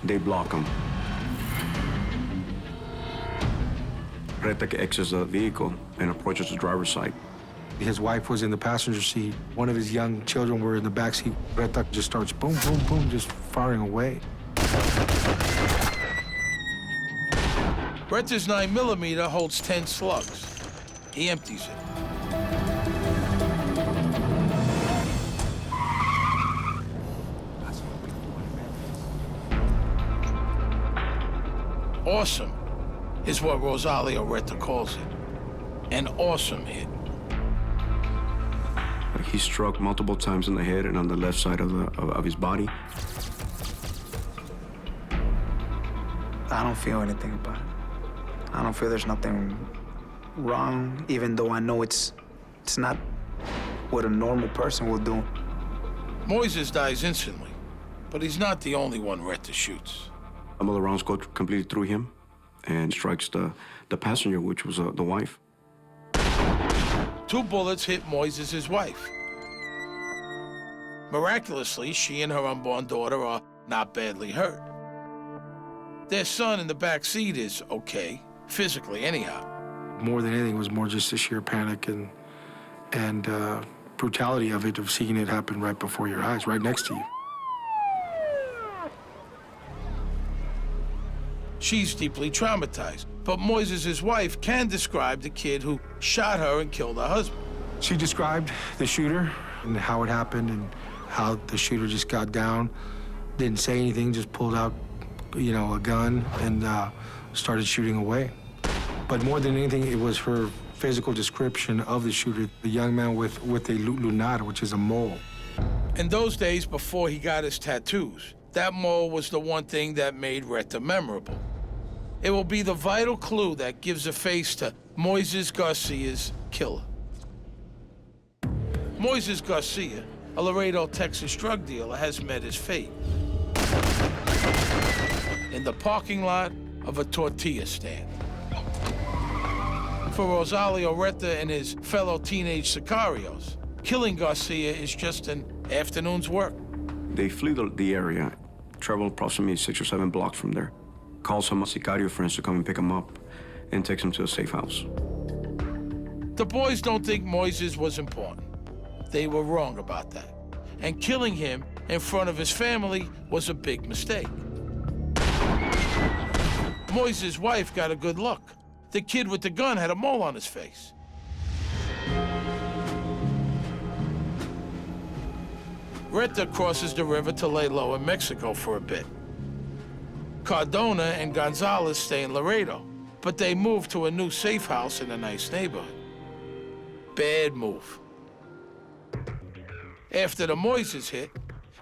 O: they block him. Reta exits the vehicle and approaches the driver's side.
M: His wife was in the passenger seat. One of his young children were in the back seat. Reta just starts boom, boom, boom, just firing away.
A: Reta's 9mm holds 10 slugs. He empties it. Awesome is what Rosalio Reta calls it. An awesome hit.
O: He struck multiple times in the head and on the left side of his body.
N: I don't feel anything about it. I don't feel there's nothing wrong, even though I know it's not what a normal person will do.
A: Moises dies instantly, but he's not the only one Reta shoots.
O: Some of the rounds go completely through him and strikes the passenger, which was the wife.
A: 2 bullets hit Moises' wife. Miraculously, she and her unborn daughter are not badly hurt. Their son in the back seat is okay, physically anyhow.
M: More than anything, it was more just the sheer panic and brutality of it, of seeing it happen right before your eyes, right next to you.
A: She's deeply traumatized, but Moises' wife can describe the kid who shot her and killed her husband.
M: She described the shooter and how it happened and how the shooter just got down, didn't say anything, just pulled out, you know, a gun and started shooting away. But more than anything, it was her physical description of the shooter, the young man with a lunar, which is a mole.
A: In those days before he got his tattoos, that mole was the one thing that made Reta memorable. It will be the vital clue that gives a face to Moises Garcia's killer. Moises Garcia, a Laredo, Texas drug dealer, has met his fate in the parking lot of a tortilla stand. For Rosalio Reta and his fellow teenage sicarios, killing Garcia is just an afternoon's work.
O: They flee the area, travel approximately 6 or 7 blocks from there, call some sicario friends to come and pick him up, and takes him to a safe house.
A: The boys don't think Moises was important. They were wrong about that. And killing him in front of his family was a big mistake. Moises' wife got a good look. The kid with the gun had a mole on his face. Reta crosses the river to lay low in Mexico for a bit. Cardona and Gonzalez stay in Laredo, but they move to a new safe house in a nice neighborhood. Bad move. After the Moises hit,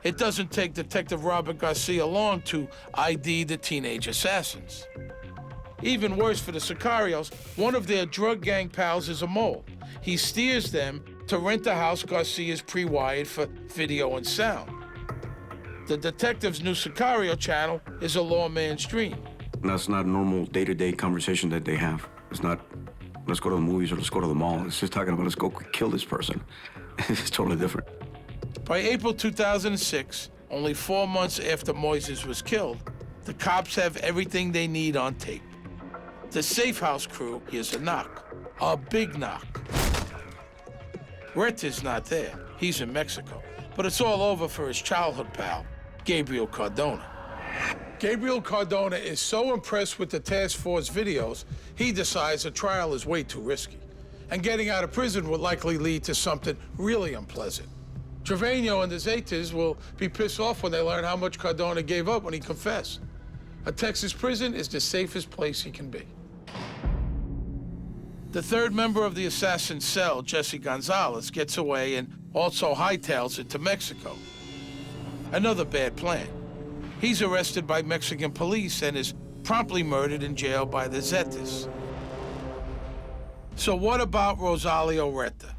A: it doesn't take Detective Robert Garcia long to ID the teenage assassins. Even worse for the sicarios, one of their drug gang pals is a mole. He steers them to rent a house Garcia's pre-wired for video and sound. The detective's new Sicario channel is a lawman's dream.
O: That's not a normal day-to-day conversation that they have. It's not, let's go to the movies or let's go to the mall. It's just talking about, let's go kill this person. It's totally different.
A: By April 2006, only 4 months after Moises was killed, the cops have everything they need on tape. The safe house crew hears a knock, a big knock. Reta's not there. He's in Mexico. But it's all over for his childhood pal, Gabriel Cardona. Gabriel Cardona is so impressed with the task force videos, he decides a trial is way too risky. And getting out of prison would likely lead to something really unpleasant. Trevino and the Zetas will be pissed off when they learn how much Cardona gave up when he confessed. A Texas prison is the safest place he can be. The third member of the assassin's cell, Jesse Gonzalez, gets away and also hightails it to Mexico. Another bad plan. He's arrested by Mexican police and is promptly murdered in jail by the Zetas. So what about Rosalio Reta?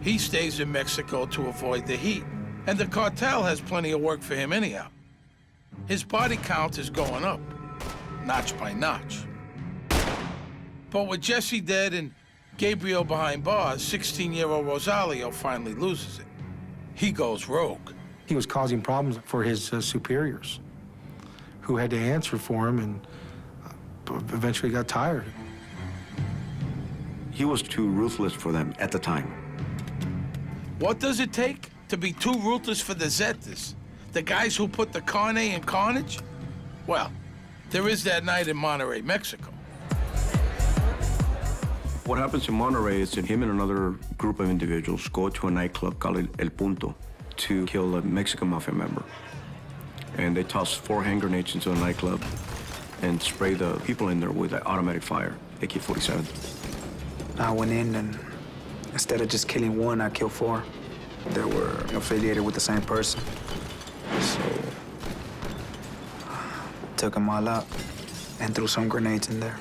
A: He stays in Mexico to avoid the heat, and the cartel has plenty of work for him anyhow. His body count is going up, notch by notch. But with Jesse dead and Gabriel behind bars, 16-year-old Rosalio finally loses it. He goes rogue.
M: He was causing problems for his superiors, who had to answer for him and eventually got tired.
O: He was too ruthless for them at the time.
A: What does it take to be too ruthless for the Zetas? The guys who put the carne in carnage? Well, there is that night in Monterrey, Mexico.
O: What happens in Monterrey is that him and another group of individuals go to a nightclub called El Punto to kill a Mexican mafia member. And they toss 4 hand grenades into the nightclub and spray the people in there with an automatic fire, AK-47.
N: I went in and instead of just killing one, I killed 4. They were affiliated with the same person. So, took them all out and threw some grenades in there.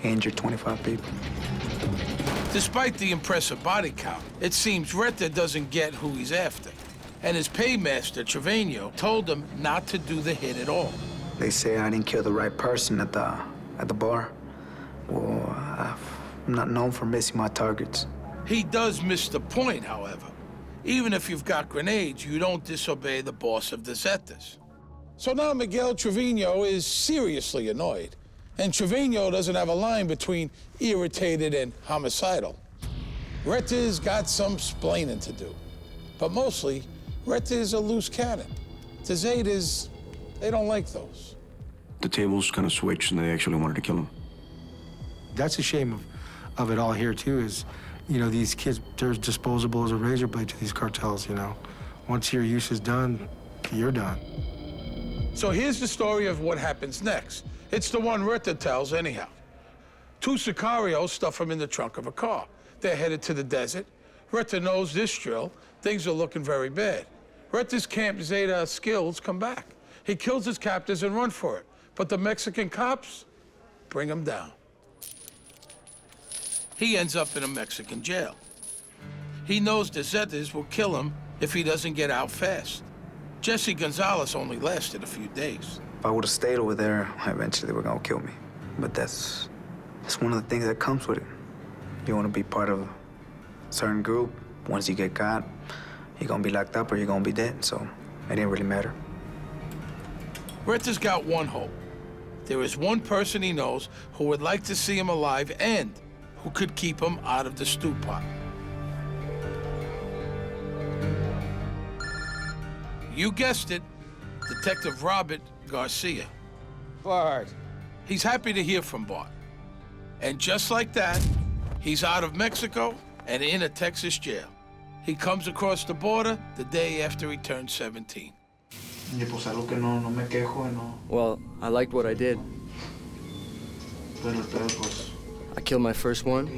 N: Injured 25 people.
A: Despite the impressive body count, it seems Reta doesn't get who he's after. And his paymaster, Trevino, told him not to do the hit at all.
N: They say I didn't kill the right person at the bar. Well, I'm not known for missing my targets.
A: He does miss the point, however. Even if you've got grenades, you don't disobey the boss of the Zetas. So now Miguel Trevino is seriously annoyed. And Trevino doesn't have a line between irritated and homicidal. Reta's got some splaining to do. But mostly, Reta is a loose cannon. The Zetas, they don't like those.
O: The tables kind of switched and they actually wanted to kill him.
M: That's a shame of it all here, too, is, you know, these kids, they're as disposable as a razor blade to these cartels, you know. Once your use is done, you're done.
A: So here's the story of what happens next. It's the one Reta tells anyhow. 2 sicarios stuff him in the trunk of a car. They're headed to the desert. Reta knows this drill. Things are looking very bad. Reta's Camp Zeta skills come back. He kills his captors and run for it. But the Mexican cops bring him down. He ends up in a Mexican jail. He knows the Zetas will kill him if he doesn't get out fast. Jesse Gonzalez only lasted a few days.
N: If I would have stayed over there, eventually they were gonna kill me. But that's one of the things that comes with it. You wanna be part of a certain group. Once you get caught, you're gonna be locked up or you're gonna be dead, so it didn't really matter.
A: Reta's got one hope. There is one person he knows who would like to see him alive and who could keep him out of the stew pot. You guessed it, Detective Robert Garcia.
S: Bart.
A: He's happy to hear from Bart. And just like that, he's out of Mexico and in a Texas jail. He comes across the border the day after he turned 17.
T: Well, I liked what I did. I killed my first one,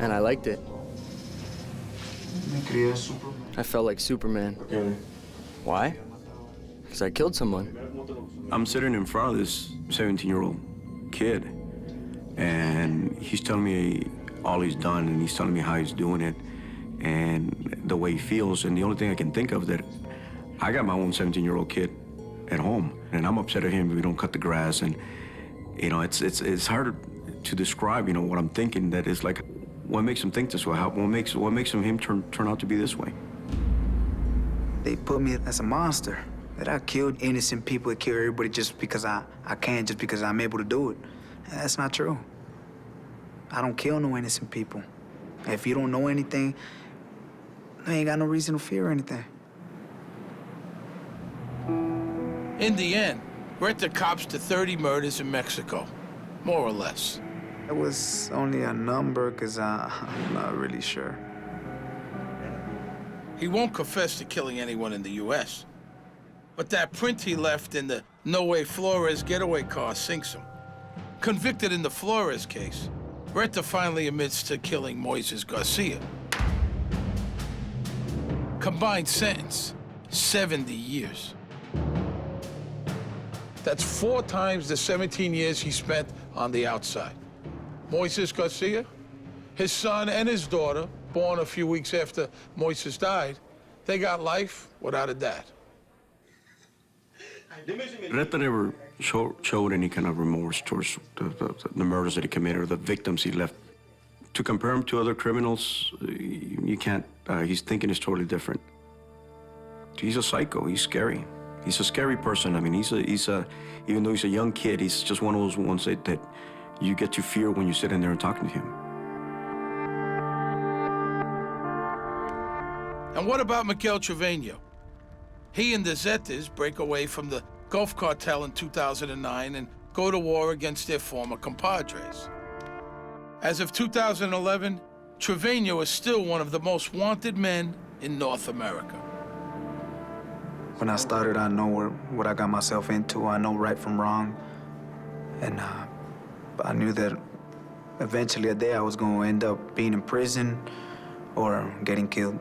T: and I liked it. I felt like Superman. Why? Because I killed someone.
O: I'm sitting in front of this 17-year-old kid, and he's telling me all he's done, and he's telling me how he's doing it, and the way he feels. And the only thing I can think of that I got my own 17-year-old kid at home, and I'm upset at him if we don't cut the grass. And you know, it's hard to describe, you know, what I'm thinking. That is like, what makes him think this way? What makes him turn out to be this way?
N: They put me as a monster. That I killed innocent people, I kill everybody just because I can, just because I'm able to do it. And that's not true. I don't kill no innocent people. If you don't know anything, you ain't got no reason to fear anything.
A: In the end, Reta cops to 30 murders in Mexico, more or less.
N: It was only a number, because I'm not really sure.
A: He won't confess to killing anyone in the U.S. But that print he left in the No Way Flores getaway car sinks him. Convicted in the Flores case, Reta finally admits to killing Moises Garcia. Combined sentence, 70 years. That's 4 times the 17 years he spent on the outside. Moises Garcia, his son and his daughter, born a few weeks after Moises died, they got life without a dad.
O: Reta never showed any kind of remorse towards the murders that he committed or the victims he left. To compare him to other criminals, you can't. His thinking is totally different. He's a psycho. He's scary. He's a scary person. I mean, he's a even though he's a young kid, he's just one of those ones that you get to fear when you sit in there and talking to him.
A: And what about Miguel Trevino? He and the Zetas break away from the Gulf Cartel in 2009 and go to war against their former compadres. As of 2011, Trevino is still one of the most wanted men in North America.
N: When I started, I know what I got myself into. I know right from wrong. And I knew that eventually a day I was going to end up being in prison or getting killed.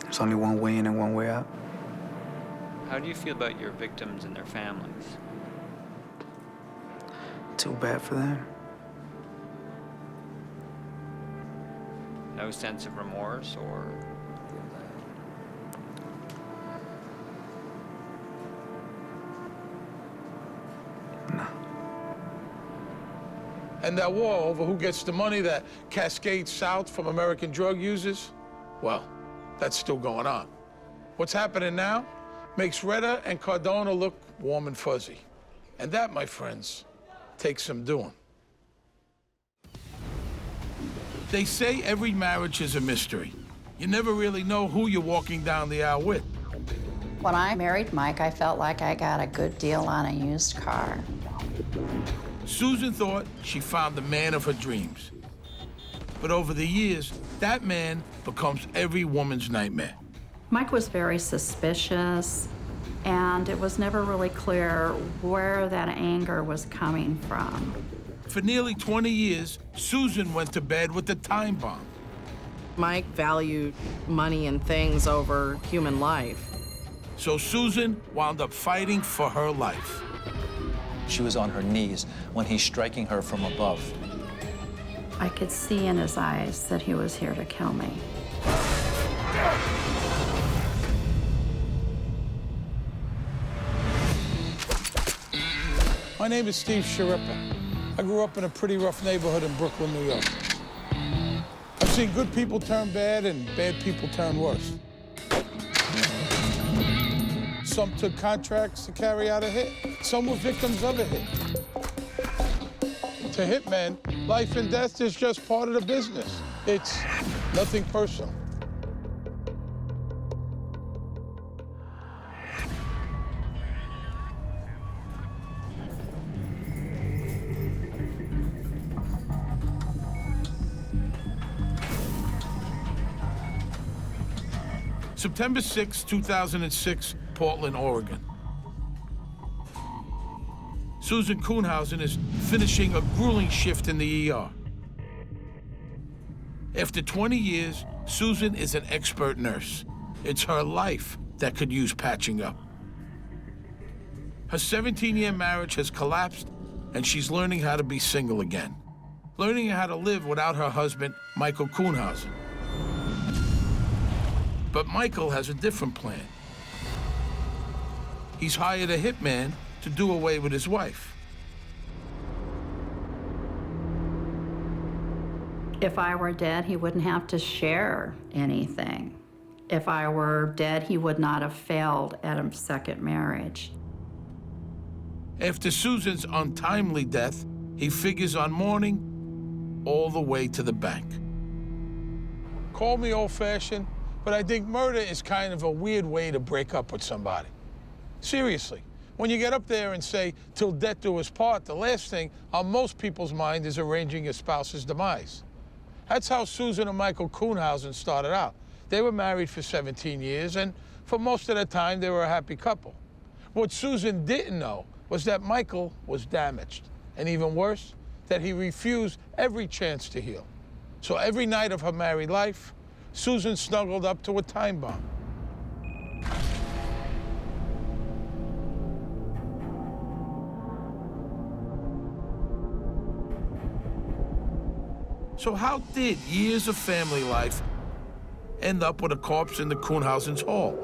N: There's only one way in and one way out.
S: How do you feel about your victims and their families?
N: Too bad for them.
S: No sense of remorse or...
A: And that war over who gets the money that cascades south from American drug users, well, that's still going on. What's happening now makes Reta and Cardona look warm and fuzzy. And that, my friends, takes some doing. They say every marriage is a mystery. You never really know who you're walking down the aisle with.
U: When I married Mike, I felt like I got a good deal on a used car.
A: Susan thought she found the man of her dreams. But over the years, that man becomes every woman's nightmare.
V: Mike was very suspicious, and it was never really clear where that anger was coming from.
A: For nearly 20 years, Susan went to bed with the time bomb.
W: Mike valued money and things over human life.
A: So Susan wound up fighting for her life.
X: She was on her knees when he's striking her from above.
V: I could see in his eyes that he was here to kill me.
A: My name is Steve Sharippa. I grew up in a pretty rough neighborhood in Brooklyn, New York. I've seen good people turn bad and bad people turn worse. Some took contracts to carry out a hit. Some were victims of a hit. To hitmen, life and death is just part of the business. It's nothing personal. September 6, 2006, Portland, Oregon. Susan Kuhnhausen is finishing a grueling shift in the ER. After 20 years, Susan is an expert nurse. It's her life that could use patching up. Her 17-year marriage has collapsed, and she's learning how to be single again. Learning how to live without her husband, Michael Kuhnhausen. But Michael has a different plan. He's hired a hitman to do away with his wife.
V: If I were dead, he wouldn't have to share anything. If I were dead, he would not have failed at a second marriage.
A: After Susan's untimely death, he figures on mourning all the way to the bank. Call me old-fashioned, but I think murder is kind of a weird way to break up with somebody. Seriously, when you get up there and say, till death do us part, the last thing on most people's mind is arranging your spouse's demise. That's how Susan and Michael Kuhnhausen started out. They were married for 17 years, and for most of the time, they were a happy couple. What Susan didn't know was that Michael was damaged, and even worse, that he refused every chance to heal. So every night of her married life, Susan snuggled up to a time bomb. So how did years of family life end up with a corpse in the Kuhnhausen's hall?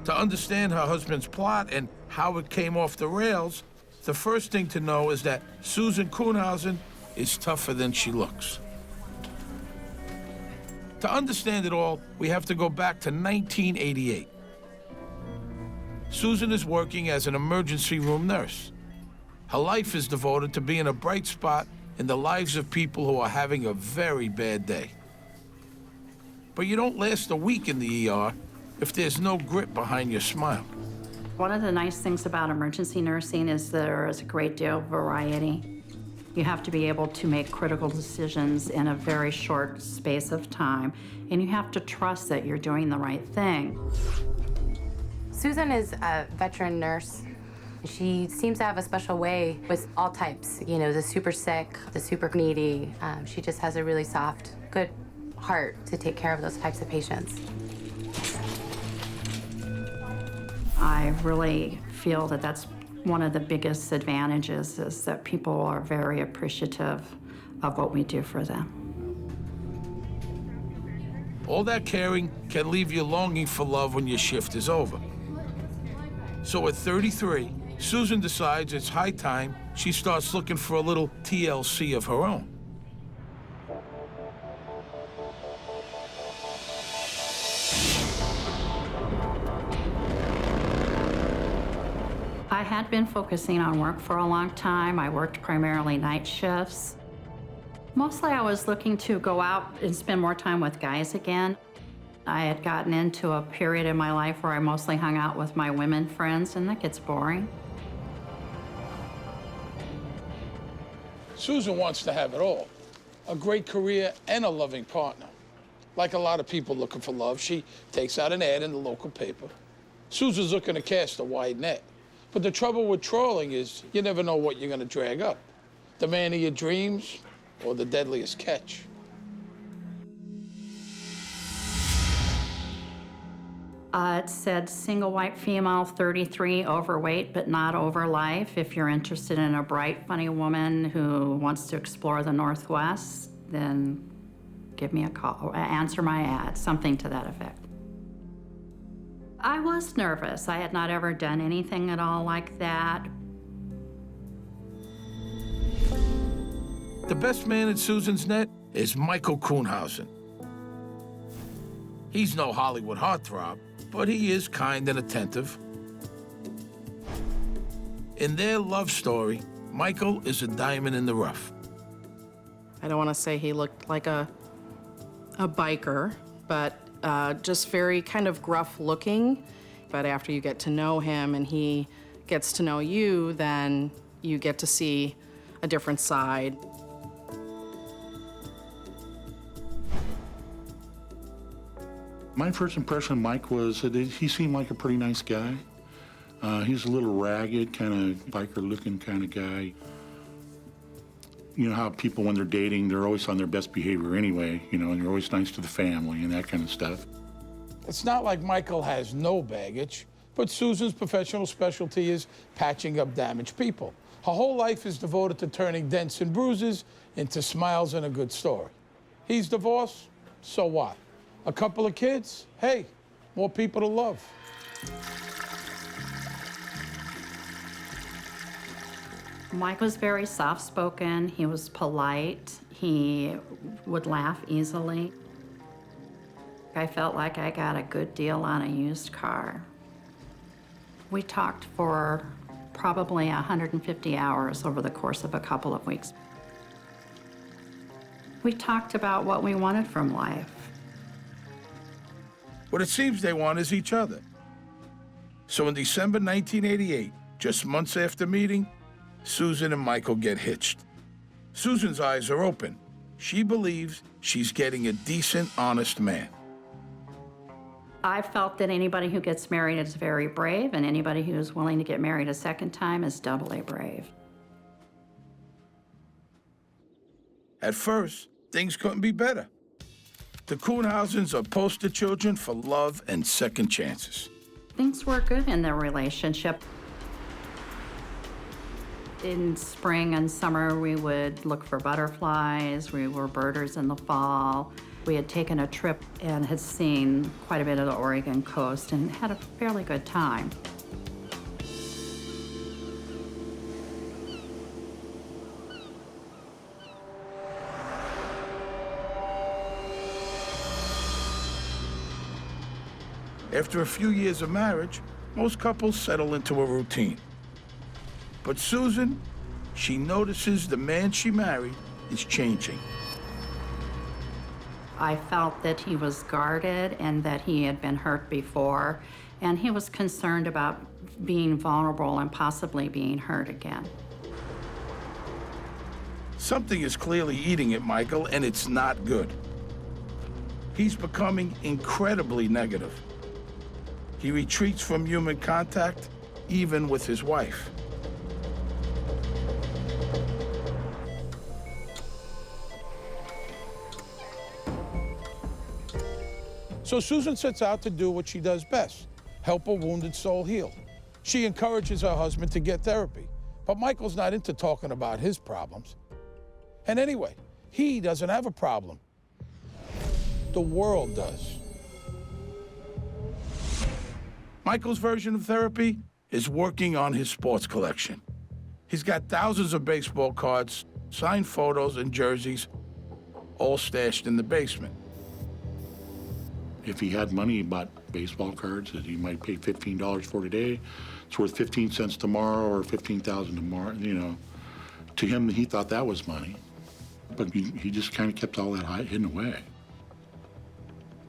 A: To understand her husband's plot and how it came off the rails, the first thing to know is that Susan Kuhnhausen is tougher than she looks. To understand it all, we have to go back to 1988. Susan is working as an emergency room nurse. Her life is devoted to being a bright spot in the lives of people who are having a very bad day. But you don't last a week in the ER if there's no grit behind your smile.
V: One of the nice things about emergency nursing is there is a great deal of variety. You have to be able to make critical decisions in a very short space of time, and you have to trust that you're doing the right thing.
D: Susan is a veteran nurse. She seems to have a special way with all types, you know, the super sick, the super needy. She just has a really soft, good heart to take care of those types of patients.
V: I really feel that that's one of the biggest advantages, is that people are very appreciative of what we do for them.
A: All that caring can leave you longing for love when your shift is over. So at 33, Susan decides it's high time she starts looking for a little TLC of her own.
V: I had been focusing on work for a long time. I worked primarily night shifts. Mostly I was looking to go out and spend more time with guys again. I had gotten into a period in my life where I mostly hung out with my women friends, and that gets boring.
A: Susan wants to have it all, a great career and a loving partner. Like a lot of people looking for love, she takes out an ad in the local paper. Susan's looking to cast a wide net. But the trouble with trawling is you never know what you're gonna drag up. The man of your dreams or the deadliest catch.
V: It said single white female, 33, overweight, but not over life. If you're interested in a bright, funny woman who wants to explore the Northwest, then give me a call, or answer my ad, something to that effect. I was nervous. I had not ever done anything at all like that.
A: The best man in Susan's net is Michael Kuhnhausen. He's no Hollywood heartthrob, but he is kind and attentive. In their love story, Michael is a diamond in the rough.
W: I don't want to say he looked like a biker, but just very kind of gruff looking. But after you get to know him and he gets to know you, then you get to see a different side.
F: My first impression of Mike was that he seemed like a pretty nice guy. He's a little ragged, kind of biker-looking kind of guy. You know how people, when they're dating, they're always on their best behavior anyway, you know, and they're always nice to the family and that kind of stuff.
A: It's not like Michael has no baggage, but Susan's professional specialty is patching up damaged people. Her whole life is devoted to turning dents and bruises into smiles and a good story. He's divorced, so what? A couple of kids? Hey, more people to love.
V: Mike was very soft-spoken. He was polite. He would laugh easily. I felt like I got a good deal on a used car. We talked for probably 150 hours over the course of a couple of weeks. We talked about what we wanted from life.
A: What it seems they want is each other. So in December 1988, just months after meeting, Susan and Michael get hitched. Susan's eyes are open. She believes she's getting a decent, honest man.
V: I felt that anybody who gets married is very brave, and anybody who is willing to get married a second time is doubly brave.
A: At first, things couldn't be better. The Kuhnhausens are poster children for love and second chances.
V: Things were good in their relationship. In spring and summer, we would look for butterflies. We were birders in the fall. We had taken a trip and had seen quite a bit of the Oregon coast and had a fairly good time.
A: After a few years of marriage, Most couples settle into a routine. But Susan, she notices the man she married is changing.
V: I felt that he was guarded and that he had been hurt before, and he was concerned about being vulnerable and possibly being hurt again.
A: Something is clearly eating at Michael, and it's not good. He's becoming incredibly negative. He retreats from human contact, even with his wife. So Susan sets out to do what she does best, help a wounded soul heal. She encourages her husband to get therapy, but Michael's not into talking about his problems. And anyway, he doesn't have a problem. The world does. Michael's version of therapy is working on his sports collection. He's got thousands of baseball cards, signed photos, and jerseys, all stashed in the basement.
F: If he had money, he bought baseball cards that he might pay $15 for today. It's worth 15 cents tomorrow or 15,000 tomorrow, you know. To him, he thought that was money. But he just kind of kept all that hidden away.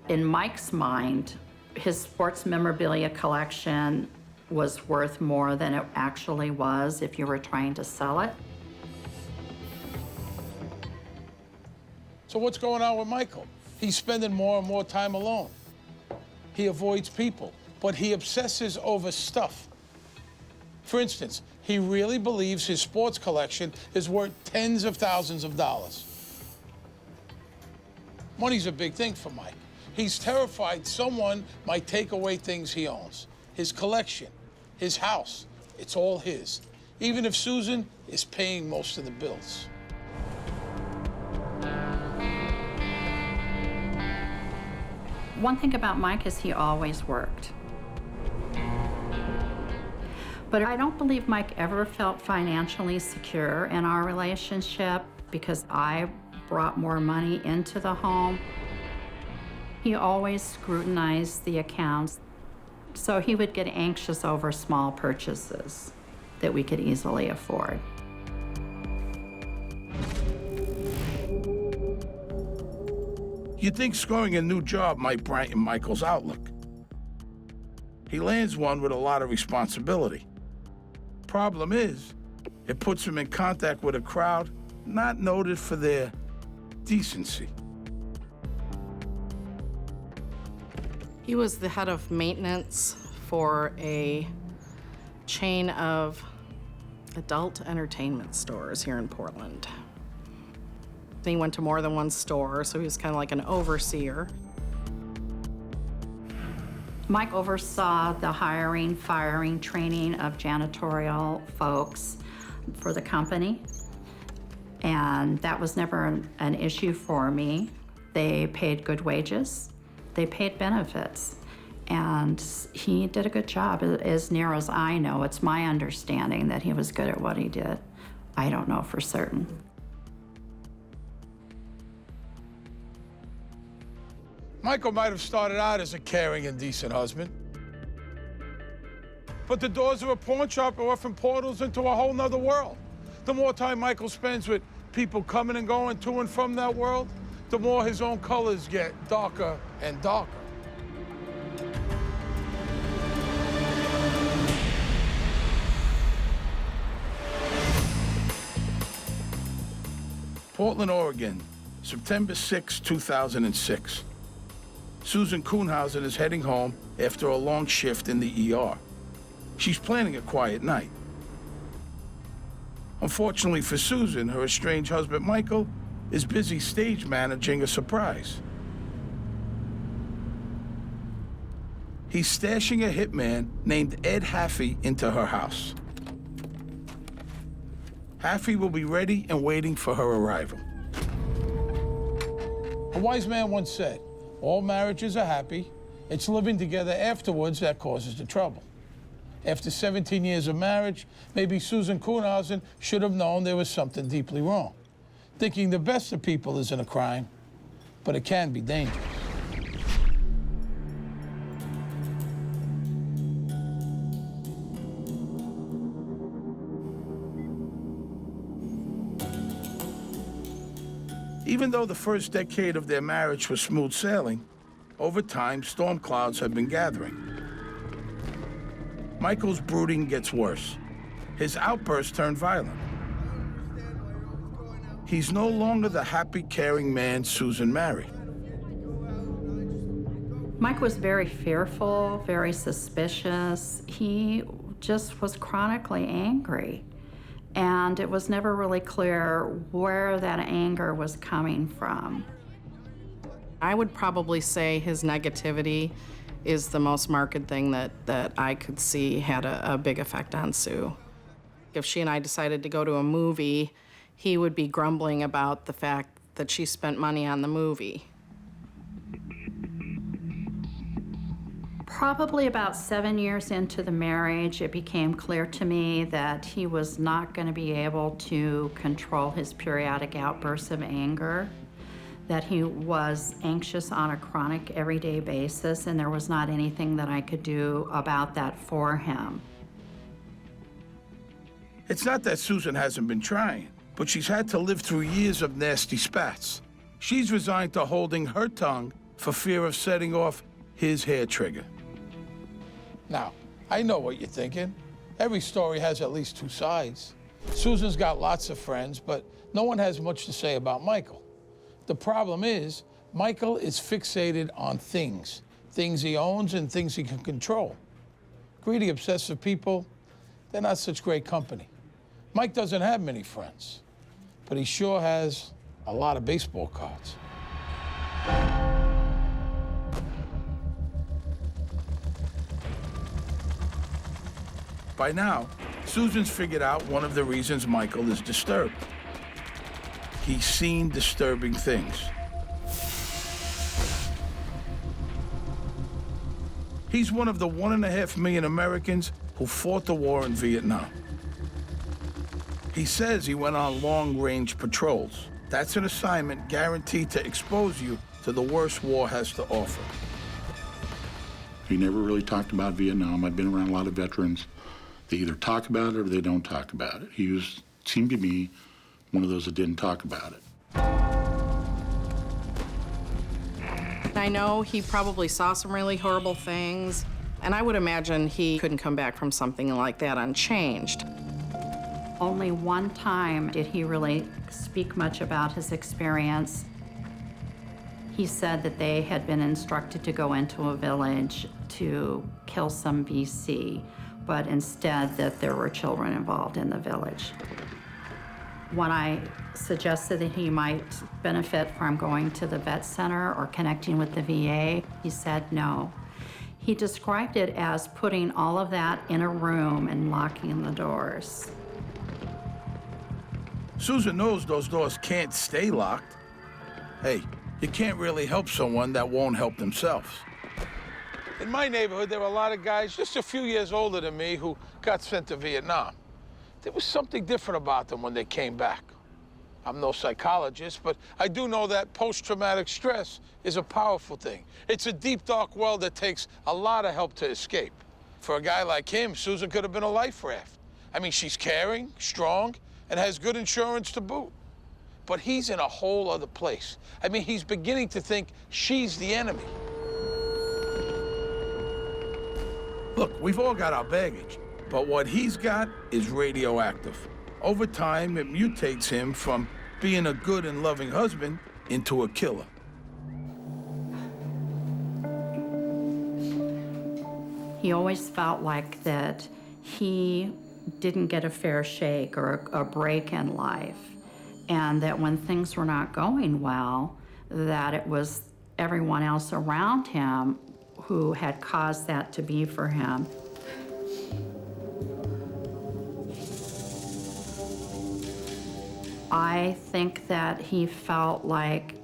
V: In Mike's mind, his sports memorabilia collection was worth more than it actually was if you were trying to sell it.
A: So what's going on with Michael? He's spending more and more time alone. He avoids people, but he obsesses over stuff. For instance, he really believes his sports collection is worth tens of thousands of dollars. Money's a big thing for Mike. He's terrified someone might take away things he owns. His collection, his house, it's all his. Even if Susan is paying most of the bills.
V: One thing about Mike is he always worked. But I don't believe Mike ever felt financially secure in our relationship because I brought more money into the home. He always scrutinized the accounts, so he would get anxious over small purchases that we could easily afford.
A: You'd think scoring a new job might brighten Michael's outlook. He lands one with a lot of responsibility. Problem is, it puts him in contact with a crowd not noted for their decency.
W: He was the head of maintenance for a chain of adult entertainment stores here in Portland. He went to more than one store, so he was kind of like an overseer.
V: Mike oversaw the hiring, firing, training of janitorial folks for the company, and that was never an issue for me. They paid good wages, they paid benefits, and he did a good job. As near as I know, it's my understanding that he was good at what he did. I don't know for certain.
A: Michael might have started out as a caring and decent husband. But the doors of a pawn shop are often portals into a whole nother world. The more time Michael spends with people coming and going to and from that world, the more his own colors get darker and darker. Portland, Oregon, September 6, 2006. Susan Kuhnhausen is heading home after a long shift in the ER. She's planning a quiet night. Unfortunately for Susan, her estranged husband, Michael, is busy stage managing a surprise. He's stashing a hitman named Ed Haffey into her house. Haffey will be ready and waiting for her arrival. A wise man once said, all marriages are happy. It's living together afterwards that causes the trouble. After 17 years of marriage, maybe Susan Kuhnhausen should have known there was something deeply wrong. Thinking the best of people isn't a crime, but it can be dangerous. Even though the first decade of their marriage was smooth sailing, over time, storm clouds have been gathering. Michael's brooding gets worse. His outbursts turn violent. He's no longer the happy, caring man Susan married.
V: Mike was very fearful, very suspicious. He just was chronically angry. And it was never really clear where that anger was coming from.
W: I would probably say his negativity is the most marked thing that I could see had a big effect on Sue. If she and I decided to go to a movie, he would be grumbling about the fact that she spent money on the movie.
V: Probably about 7 years into the marriage, it became clear to me that he was not going to be able to control his periodic outbursts of anger, that he was anxious on a chronic, everyday basis, and there was not anything that I could do about that for him.
A: It's not that Susan hasn't been trying, but she's had to live through years of nasty spats. She's resigned to holding her tongue for fear of setting off his hair trigger. Now, I know what you're thinking. Every story has at least two sides. Susan's got lots of friends, but no one has much to say about Michael. The problem is, Michael is fixated on things he owns and things he can control. Greedy, obsessive people, they're not such great company. Mike doesn't have many friends, but he sure has a lot of baseball cards. By now, Susan's figured out one of the reasons Michael is disturbed. He's seen disturbing things. He's one of the 1.5 million Americans who fought the war in Vietnam. He says he went on long-range patrols. That's an assignment guaranteed to expose you to the worst war has to offer.
F: He never really talked about Vietnam. I've been around a lot of veterans. They either talk about it or they don't talk about it. He seemed to me one of those that didn't talk about it.
W: I know he probably saw some really horrible things, and I would imagine he couldn't come back from something like that unchanged.
V: Only one time did he really speak much about his experience. He said that they had been instructed to go into a village to kill some VC, but instead that there were children involved in the village. When I suggested that he might benefit from going to the vet center or connecting with the VA, he said no. He described it as putting all of that in a room and locking the doors.
A: Susan knows those doors can't stay locked. Hey, you can't really help someone that won't help themselves. In my neighborhood, there were a lot of guys just a few years older than me who got sent to Vietnam. There was something different about them when they came back. I'm no psychologist, but I do know that post-traumatic stress is a powerful thing. It's a deep, dark world that takes a lot of help to escape. For a guy like him, Susan could have been a life raft. I mean, she's caring, strong, and has good insurance to boot. But he's in a whole other place. I mean, he's beginning to think she's the enemy. Look, we've all got our baggage, but what he's got is radioactive. Over time, it mutates him from being a good and loving husband into a killer.
V: He always felt like that he didn't get a fair shake or a break in life, and that when things were not going well, that it was everyone else around him who had caused that to be for him. I think that he felt like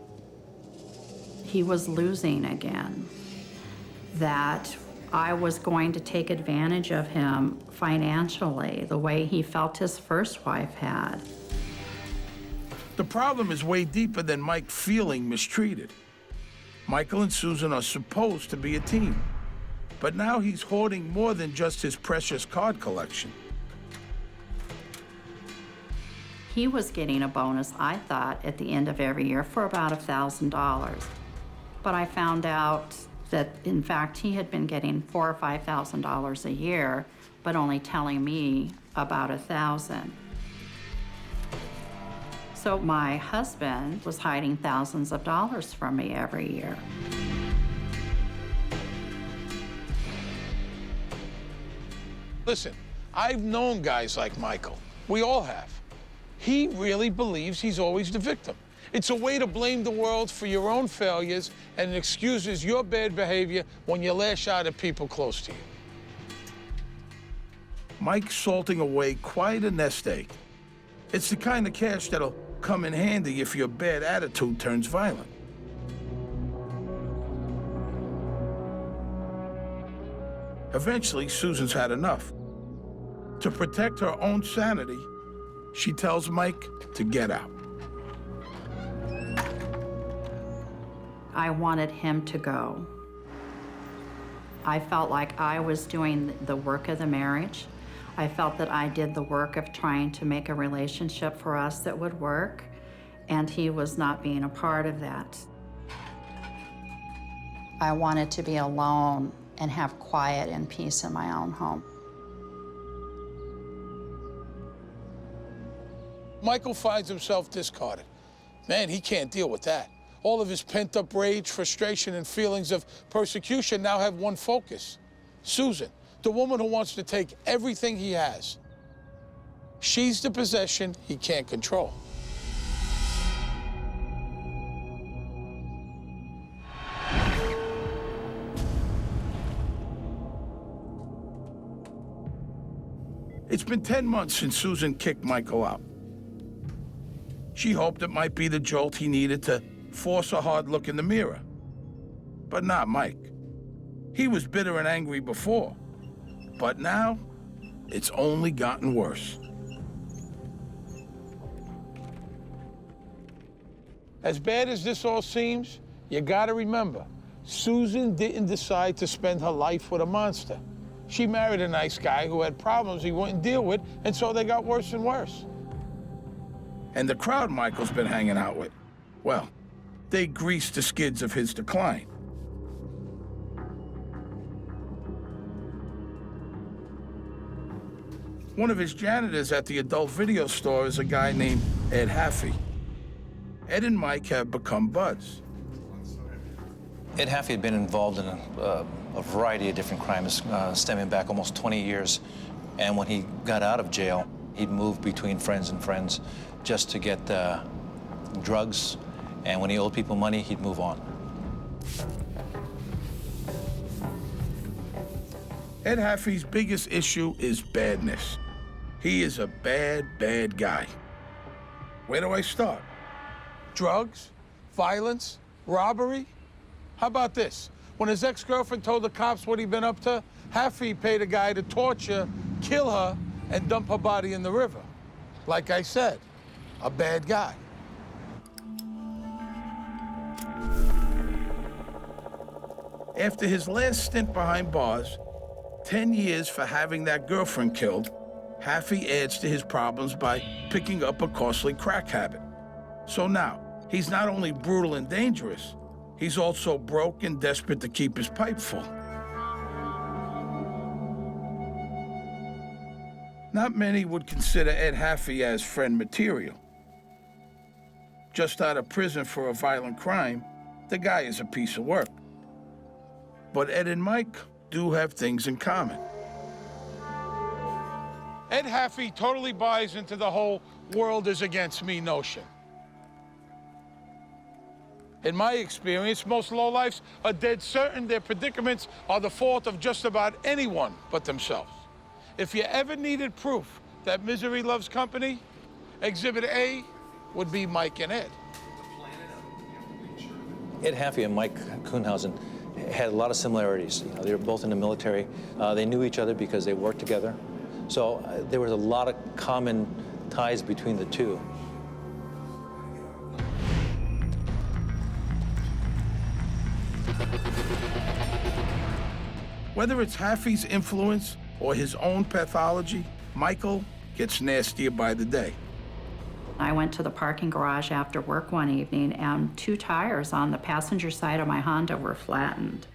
V: he was losing again, that I was going to take advantage of him financially, the way he felt his first wife had.
A: The problem is way deeper than Mike feeling mistreated. Michael and Susan are supposed to be a team, but now he's hoarding more than just his precious card collection.
V: He was getting a bonus, I thought, at the end of every year for about $1,000. But I found out that, in fact, he had been getting $4,000 or $5,000 a year, but only telling me about $1,000. So my husband was hiding thousands of dollars from me every year.
A: Listen, I've known guys like Michael. We all have. He really believes he's always the victim. It's a way to blame the world for your own failures, and it excuses your bad behavior when you lash out at people close to you. Mike's salting away quite a nest egg. It's the kind of cash that'll come in handy if your bad attitude turns violent. Eventually, Susan's had enough. To protect her own sanity, she tells Mike to get out.
V: I wanted him to go. I felt like I was doing the work of the marriage. I felt that I did the work of trying to make a relationship for us that would work, and he was not being a part of that.
U: I wanted to be alone and have quiet and peace in my own home.
A: Michael finds himself discarded. Man, he can't deal with that. All of his pent-up rage, frustration, and feelings of persecution now have one focus: Susan, the woman who wants to take everything he has. She's the possession he can't control. It's been 10 months since Susan kicked Michael out. She hoped it might be the jolt he needed to force a hard look in the mirror. But not Mike. He was bitter and angry before. But now, it's only gotten worse. As bad as this all seems, you gotta remember, Susan didn't decide to spend her life with a monster. She married a nice guy who had problems he wouldn't deal with, and so they got worse and worse. And the crowd Michael's been hanging out with, well, they greased the skids of his decline. One of his janitors at the adult video store is a guy named Ed Haffey. Ed and Mike have become buds.
X: Ed Haffey had been involved in a variety of different crimes stemming back almost 20 years. And when he got out of jail, he'd move between friends and friends just to get drugs. And when he owed people money, he'd move on.
A: Ed Haffey's biggest issue is badness. He is a bad, bad guy. Where do I start? Drugs? Violence? Robbery? How about this? When his ex-girlfriend told the cops what he'd been up to, Haffey paid a guy to torture, kill her, and dump her body in the river. Like I said, a bad guy. After his last stint behind bars, 10 years for having that girlfriend killed, Haffey adds to his problems by picking up a costly crack habit. So now, he's not only brutal and dangerous, he's also broke and desperate to keep his pipe full. Not many would consider Ed Haffey as friend material. Just out of prison for a violent crime, the guy is a piece of work. But Ed and Mike do have things in common. Ed Haffey totally buys into the whole world is against me notion. In my experience, most lowlifes are dead certain their predicaments are the fault of just about anyone but themselves. If you ever needed proof that misery loves company, Exhibit A would be Mike and Ed.
X: Ed Haffey and Mike Kuhnhausen had a lot of similarities. You know, they were both in the military. They knew each other because they worked together. So there was a lot of common ties between the two.
A: Whether it's Haffey's influence or his own pathology, Michael gets nastier by the day.
V: I went to the parking garage after work one evening, and 2 tires on the passenger side of my Honda were flattened.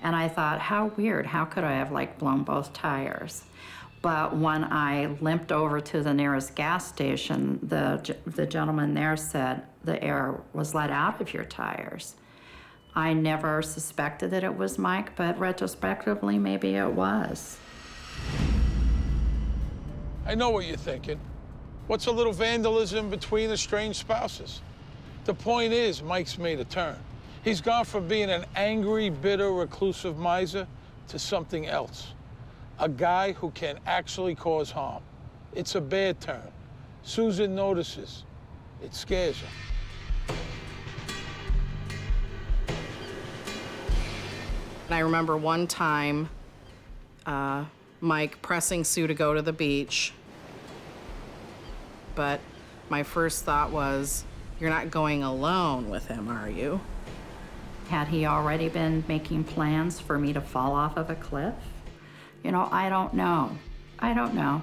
V: And I thought, how weird, how could I have blown both tires? But when I limped over to the nearest gas station, the gentleman there said the air was let out of your tires. I never suspected that it was Mike, but retrospectively, maybe it was.
A: I know what you're thinking. What's a little vandalism between estranged spouses? The point is, Mike's made a turn. He's gone from being an angry, bitter, reclusive miser to something else. A guy who can actually cause harm. It's a bad turn. Susan notices. It scares her.
W: And I remember one time, Mike pressing Sue to go to the beach. But my first thought was, you're not going alone with him, are you?
V: Had he already been making plans for me to fall off of a cliff? You know, I don't know. I don't know.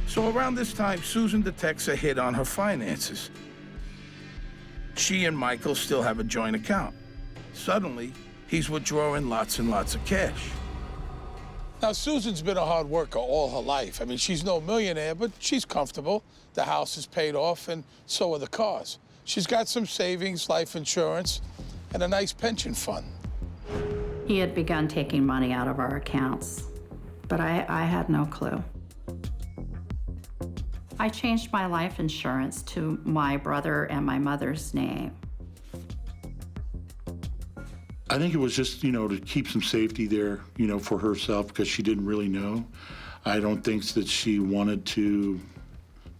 A: So around this time, Susan detects a hit on her finances. She and Michael still have a joint account. Suddenly, he's withdrawing lots and lots of cash. Now, Susan's been a hard worker all her life. I mean, she's no millionaire, but she's comfortable. The house is paid off, and so are the cars. She's got some savings, life insurance, and a nice pension fund.
V: He had begun taking money out of our accounts, but I had no clue. I changed my life insurance to my brother and my mother's name.
F: I think it was just, to keep some safety there, for herself, because she didn't really know. I don't think that she wanted to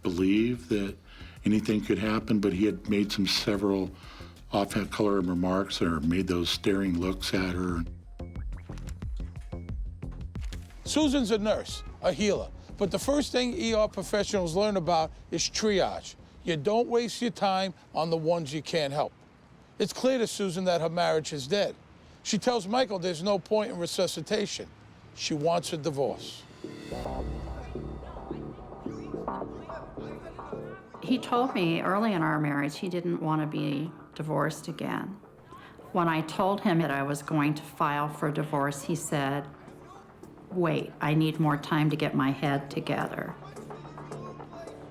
F: believe that anything could happen, but he had made several off-color remarks or made those staring looks at her.
A: Susan's a nurse, a healer, but the first thing ER professionals learn about is triage. You don't waste your time on the ones you can't help. It's clear to Susan that her marriage is dead. She tells Michael there's no point in resuscitation. She wants a divorce.
V: He told me early in our marriage he didn't want to be divorced again. When I told him that I was going to file for divorce, he said, "Wait, I need more time to get my head together."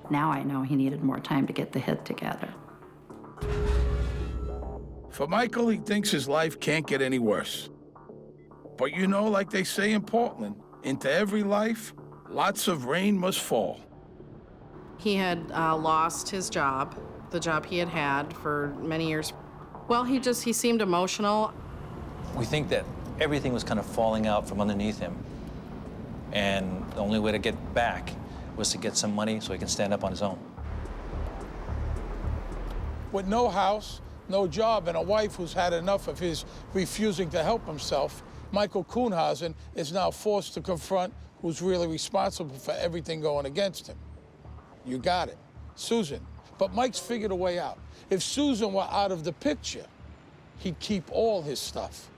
V: Now I know he needed more time to get the head together.
A: For Michael, he thinks his life can't get any worse. But like they say in Portland, into every life, lots of rain must fall.
W: He had lost his job, the job he had had for many years. Well, he seemed emotional.
X: We think that everything was kind of falling out from underneath him. And the only way to get back was to get some money so he can stand up on his own.
A: With no house, no job, and a wife who's had enough of his refusing to help himself, Michael Kuhnhausen is now forced to confront who's really responsible for everything going against him. You got it, Susan. But Mike's figured a way out. If Susan were out of the picture, he'd keep all his stuff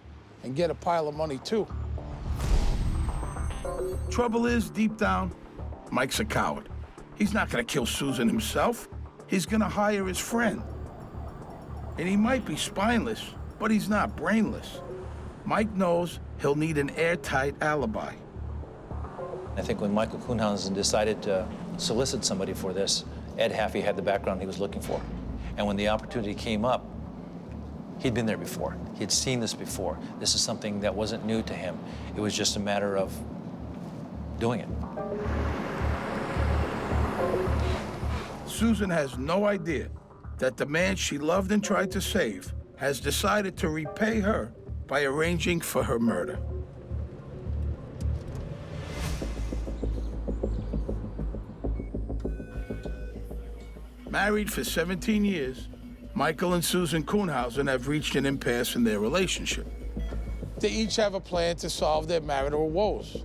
A: and get a pile of money too. Trouble is, deep down, Mike's a coward. He's not gonna kill Susan himself. He's gonna hire his friend. And he might be spineless, but he's not brainless. Mike knows he'll need an airtight alibi.
X: I think when Michael Kuhnhausen decided to solicit somebody for this, Ed Haffey had the background he was looking for. And when the opportunity came up, he'd been there before. He'd seen this before. This is something that wasn't new to him. It was just a matter of doing it.
A: Susan has no idea that the man she loved and tried to save has decided to repay her by arranging for her murder. Married for 17 years, Michael and Susan Kuhnhausen have reached an impasse in their relationship. They each have a plan to solve their marital woes.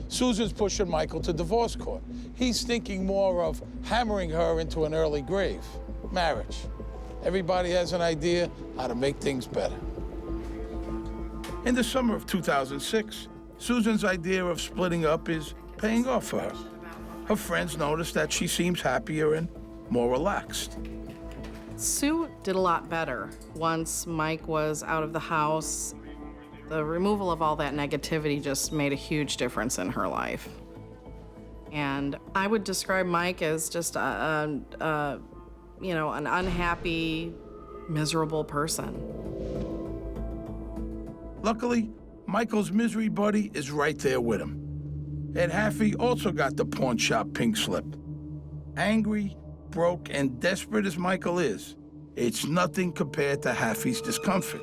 A: Susan's pushing Michael to divorce court. He's thinking more of hammering her into an early grave. Marriage. Everybody has an idea how to make things better. In the summer of 2006, Susan's idea of splitting up is paying off for her. her friends notice that she seems happier and more relaxed.
W: Sue did a lot better once Mike was out of the house. The removal of all that negativity just made a huge difference in her life. And I would describe Mike as just an unhappy, miserable person.
A: Luckily, Michael's misery buddy is right there with him. Ed Haffey also got the pawn shop pink slip. Angry, broke, and desperate as Michael is, it's nothing compared to Haffey's discomfort.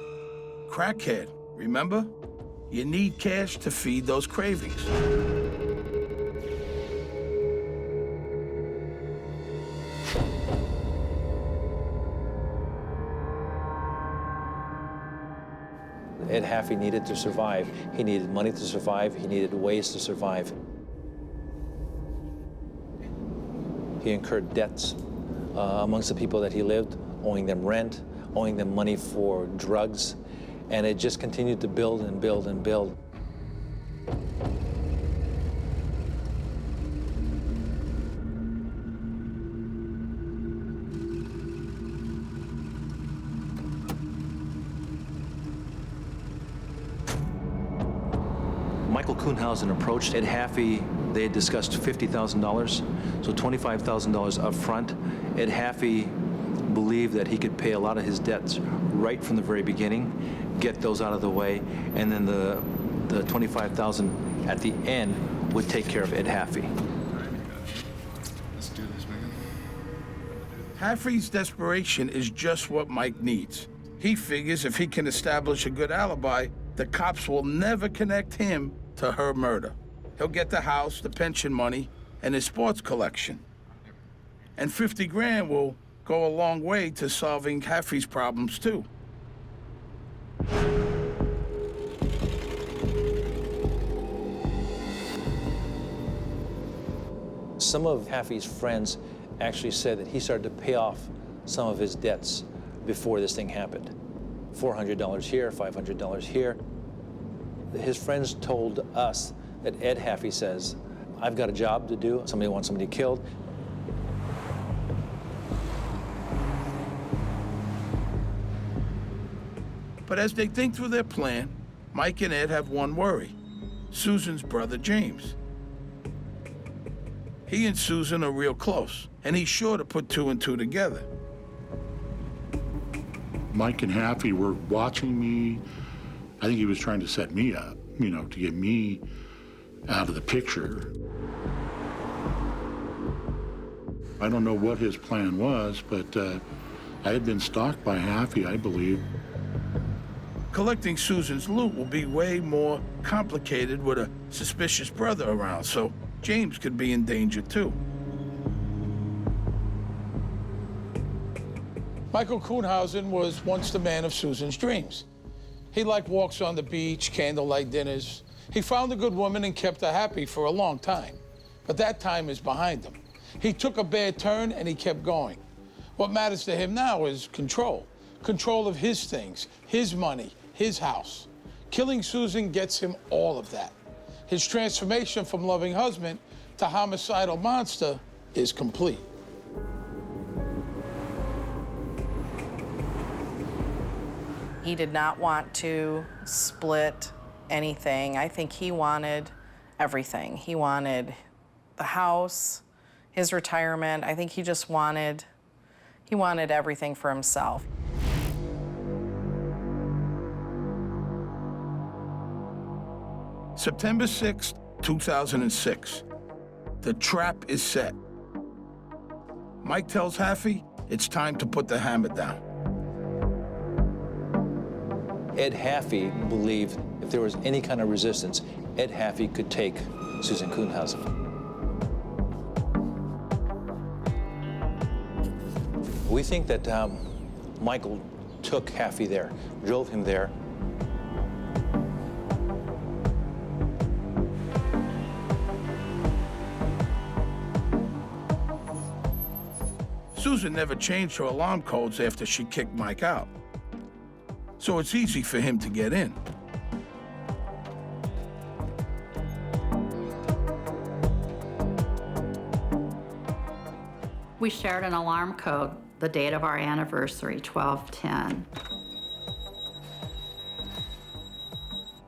A: Crackhead, remember? You need cash to feed those cravings.
X: Ed Haffey needed to survive. He needed money to survive. He needed ways to survive. He incurred debts amongst the people that he lived, owing them rent, owing them money for drugs, and it just continued to build and build and build. Michael Kuhnhausen approached Ed Haffey. They had discussed $50,000, so $25,000 up front. Ed Haffey believed that he could pay a lot of his debts right from the very beginning, get those out of the way, and then the $25,000 at the end would take care of Ed Haffey.
F: Let's do this, man.
A: Haffey's desperation is just what Mike needs. He figures if he can establish a good alibi, the cops will never connect him to her murder. He'll get the house, the pension money, and his sports collection. And 50 grand will go a long way to solving Haffey's problems, too.
X: Some of Haffey's friends actually said that he started to pay off some of his debts before this thing happened. $400 here, $500 here. His friends told us that Ed Haffey says, I've got a job to do. Somebody wants somebody killed.
A: But as they think through their plan, Mike and Ed have one worry: Susan's brother, James. He and Susan are real close, and he's sure to put two and two together.
F: Mike and Haffey were watching me. I think he was trying to set me up, to get me out of the picture. I don't know what his plan was, but I had been stalked by Haffey, I believe.
A: Collecting Susan's loot will be way more complicated with a suspicious brother around, so James could be in danger too. Michael Kuhnhausen was once the man of Susan's dreams. He liked walks on the beach, candlelight dinners. He found a good woman and kept her happy for a long time. But that time is behind him. He took a bad turn and he kept going. What matters to him now is control. Control of his things, his money, his house. Killing Susan gets him all of that. His transformation from loving husband to homicidal monster is complete.
W: He did not want to split anything. I think he wanted everything. He wanted the house, his retirement. I think he just wanted everything for himself.
A: September 6th, 2006. The trap is set. Mike tells Haffey it's time to put the hammer down.
X: Ed Haffey believed if there was any kind of resistance, Ed Haffey could take Susan Kuhnhausen. We think that Michael took Haffey there, drove him there.
A: Susan never changed her alarm codes after she kicked Mike out, so it's easy for him to get in.
V: We shared an alarm code, the date of our anniversary, 12/10.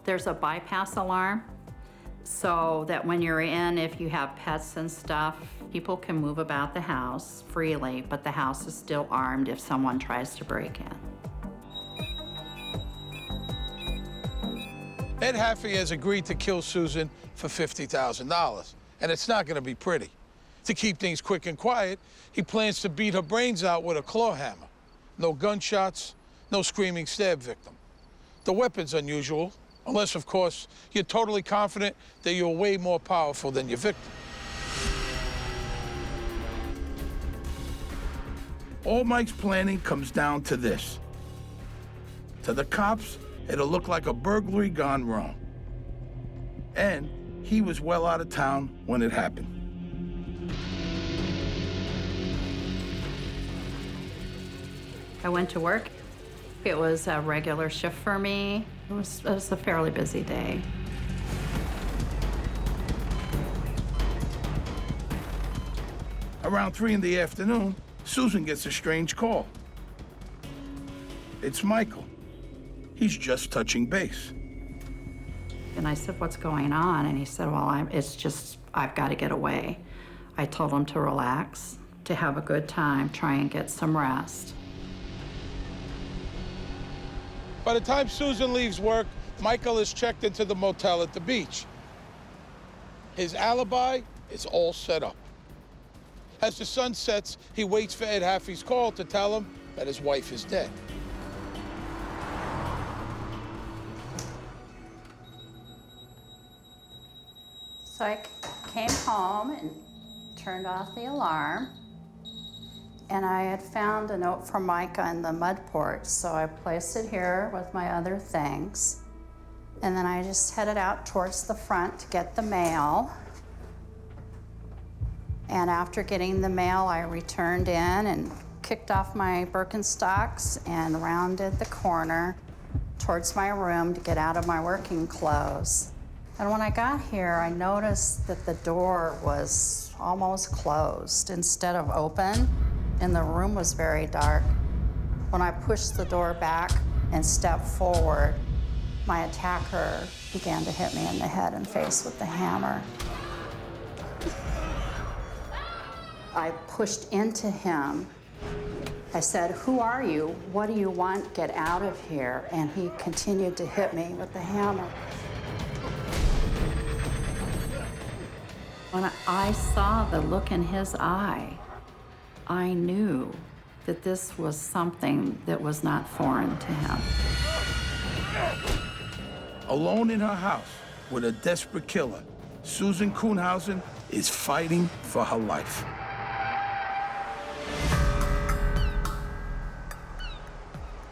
V: There's a bypass alarm, so that when you're in, if you have pets and stuff, people can move about the house freely, but the house is still armed if someone tries to break in.
A: Ed Haffey has agreed to kill Susan for $50,000, and it's not going to be pretty. To keep things quick and quiet, he plans to beat her brains out with a claw hammer. No gunshots, no screaming stab victim. The weapon's unusual, unless, of course, you're totally confident that you're way more powerful than your victim. All Mike's planning comes down to this. To the cops, it'll look like a burglary gone wrong. And he was well out of town when it happened.
V: I went to work. It was a regular shift for me. It was a fairly busy day.
A: Around 3 in the afternoon, Susan gets a strange call. It's Michael. He's just touching base.
V: And I said, "What's going on?" And he said, "Well, I've got to get away." I told him to relax, to have a good time, try and get some rest.
A: By the time Susan leaves work, Michael is checked into the motel at the beach. His alibi is all set up. As the sun sets, he waits for Ed Haffey's call to tell him that his wife is dead.
V: So I came home and turned off the alarm. And I had found a note from Micah in the mud porch, so I placed it here with my other things. And then I just headed out towards the front to get the mail. And after getting the mail, I returned in and kicked off my Birkenstocks and rounded the corner towards my room to get out of my working clothes. And when I got here, I noticed that the door was almost closed instead of open, and the room was very dark. When I pushed the door back and stepped forward, my attacker began to hit me in the head and face with the hammer. I pushed into him. I said, "Who are you? What do you want? Get out of here." And he continued to hit me with the hammer. When I saw the look in his eye, I knew that this was something that was not foreign to him.
A: Alone in her house with a desperate killer, Susan Kuhnhausen is fighting for her life.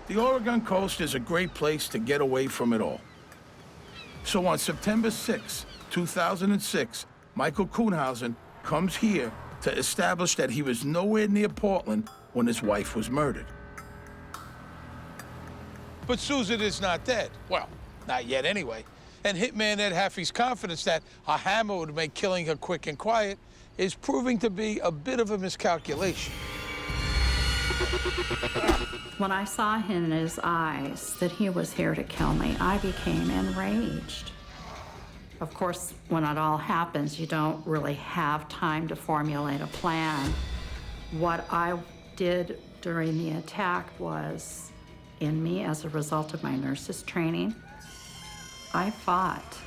A: The Oregon coast is a great place to get away from it all. So on September 6, 2006, Michael Kuhnhausen comes here to establish that he was nowhere near Portland when his wife was murdered. But Susan is not dead. Well, not yet anyway. And hitman Ed Haffey's confidence that a hammer would make killing her quick and quiet is proving to be a bit of a miscalculation.
V: When I saw in his eyes that he was here to kill me, I became enraged. Of course, when it all happens, you don't really have time to formulate a plan. What I did during the attack was, in me as a result of my nurse's training, I fought.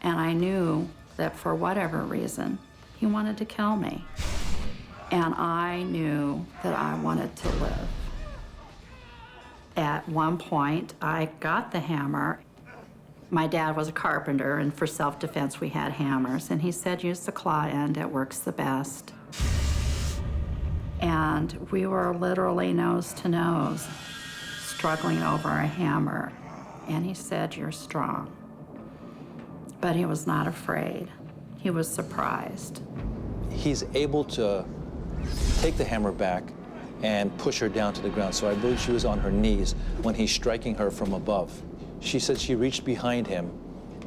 V: And I knew that for whatever reason, he wanted to kill me. And I knew that I wanted to live. At one point, I got the hammer. My dad was a carpenter, and for self-defense, we had hammers. And he said, use the claw end, it works the best. And we were literally nose to nose, struggling over a hammer. And he said, you're strong. But he was not afraid. He was surprised.
X: He's able to take the hammer back and push her down to the ground. So I believe she was on her knees when he's striking her from above. She said she reached behind him,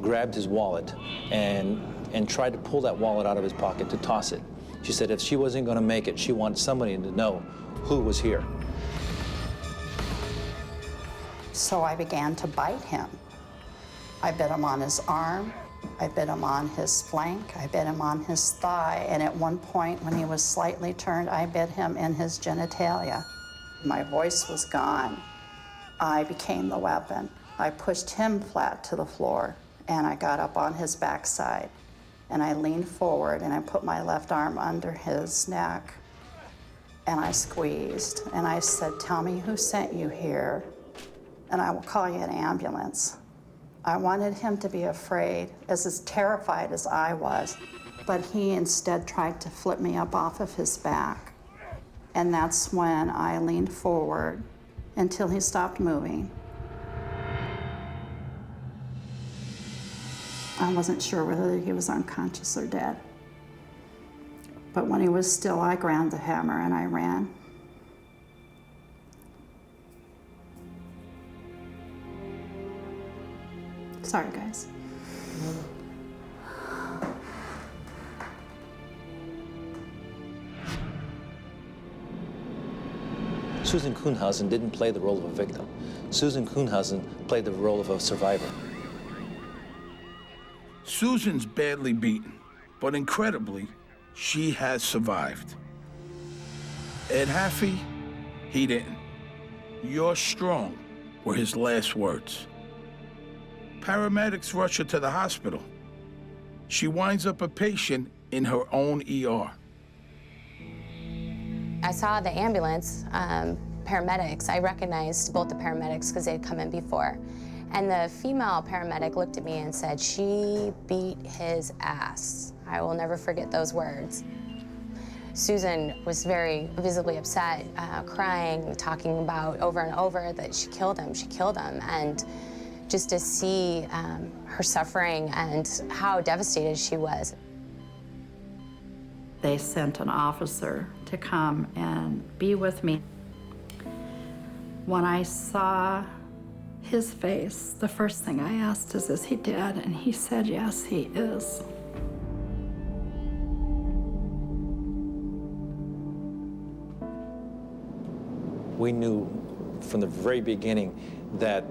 X: grabbed his wallet, and tried to pull that wallet out of his pocket to toss it. She said if she wasn't going to make it, she wanted somebody to know who was here.
U: So I began to bite him. I bit him on his arm, I bit him on his flank, I bit him on his thigh, and at one point when he was slightly turned, I bit him in his genitalia. My voice was gone. I became the weapon. I pushed him flat to the floor, and I got up on his backside, and I leaned forward, and I put my left arm under his neck, and I squeezed, and I said, "Tell me who sent you here, and I will call you an ambulance." I wanted him to be afraid, as terrified as I was, but he instead tried to flip me up off of his back. And that's when I leaned forward until he stopped moving. I wasn't sure whether he was unconscious or dead. But when he was still, I grabbed the hammer and I ran. Sorry, guys.
X: Susan Kuhnhausen didn't play the role of a victim. Susan Kuhnhausen played the role of a survivor.
A: Susan's badly beaten, but incredibly, she has survived. Ed Haffey, he didn't. "You're strong," were his last words. Paramedics rush her to the hospital. She winds up a patient in her own ER.
D: I saw the ambulance, paramedics. I recognized both the paramedics because they'd come in before. And the female paramedic looked at me and said, "She beat his ass." I will never forget those words. Susan was very visibly upset, crying, talking about over and over that she killed him. And just to see her suffering and how devastated she was.
V: They sent an officer to come and be with me. When I saw his face, the first thing I asked is he dead? And he said, yes, he is.
X: We knew from the very beginning that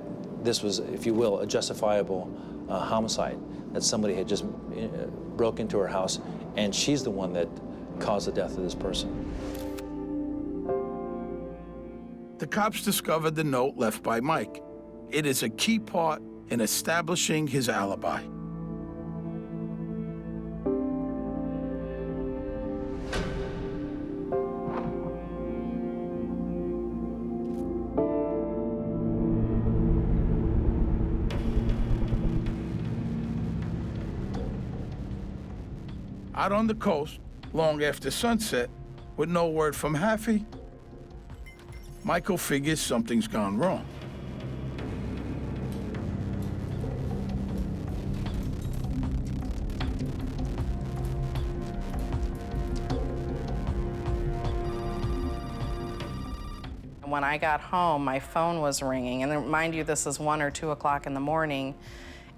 X: this was, if you will, a justifiable homicide, that somebody had just broke into her house, and she's the one that caused the death of this person.
A: The cops discovered the note left by Mike. It is a key part in establishing his alibi. Out on the coast, long after sunset, with no word from Haffey, Michael figures something's gone wrong.
W: When I got home, my phone was ringing, and mind you, this is 1 or 2 o'clock in the morning,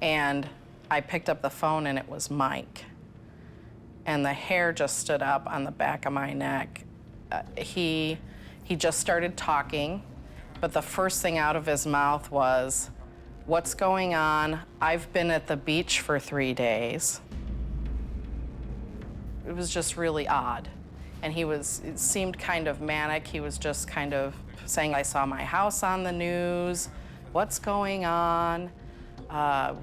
W: and I picked up the phone and it was Mike. And the hair just stood up on the back of my neck. He just started talking, but the first thing out of his mouth was, "What's going on? I've been at the beach for 3 days." It was just really odd. And it seemed kind of manic. He was just kind of saying, "I saw my house on the news. What's going on?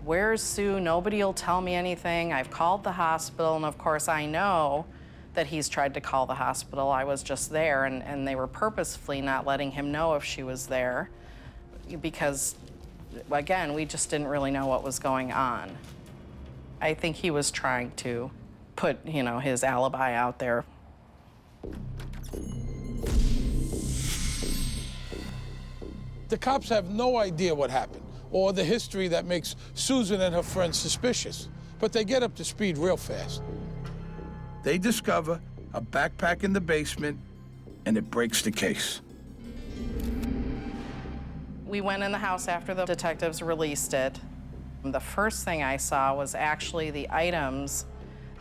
W: Where's Sue? Nobody will tell me anything. I've called the hospital." And of course, I know that he's tried to call the hospital. I was just there, and they were purposefully not letting him know if she was there because, again, we just didn't really know what was going on. I think he was trying to put, his alibi out there.
A: The cops have no idea what happened or the history that makes Susan and her friends suspicious, but they get up to speed real fast. They discover a backpack in the basement, and it breaks the case.
W: We went in the house after the detectives released it. The first thing I saw was actually the items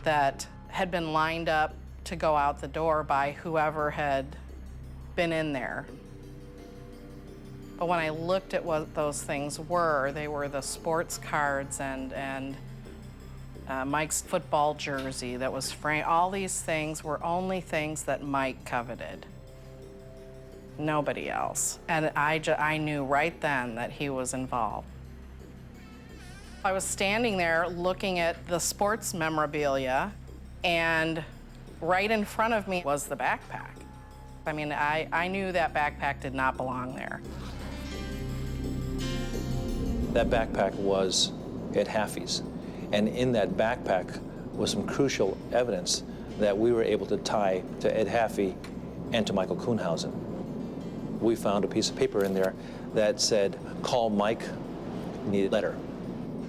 W: that had been lined up to go out the door by whoever had been in there. But when I looked at what those things were, they were the sports cards and Mike's football jersey that was framed. All these things were only things that Mike coveted. Nobody else. And I knew right then that he was involved. I was standing there looking at the sports memorabilia, and right in front of me was the backpack. I mean, I knew that backpack did not belong there.
X: That backpack was Ed Haffey's. And in that backpack was some crucial evidence that we were able to tie to Ed Haffey and to Michael Kuhnhausen. We found a piece of paper in there that said, "Call Mike, need a letter."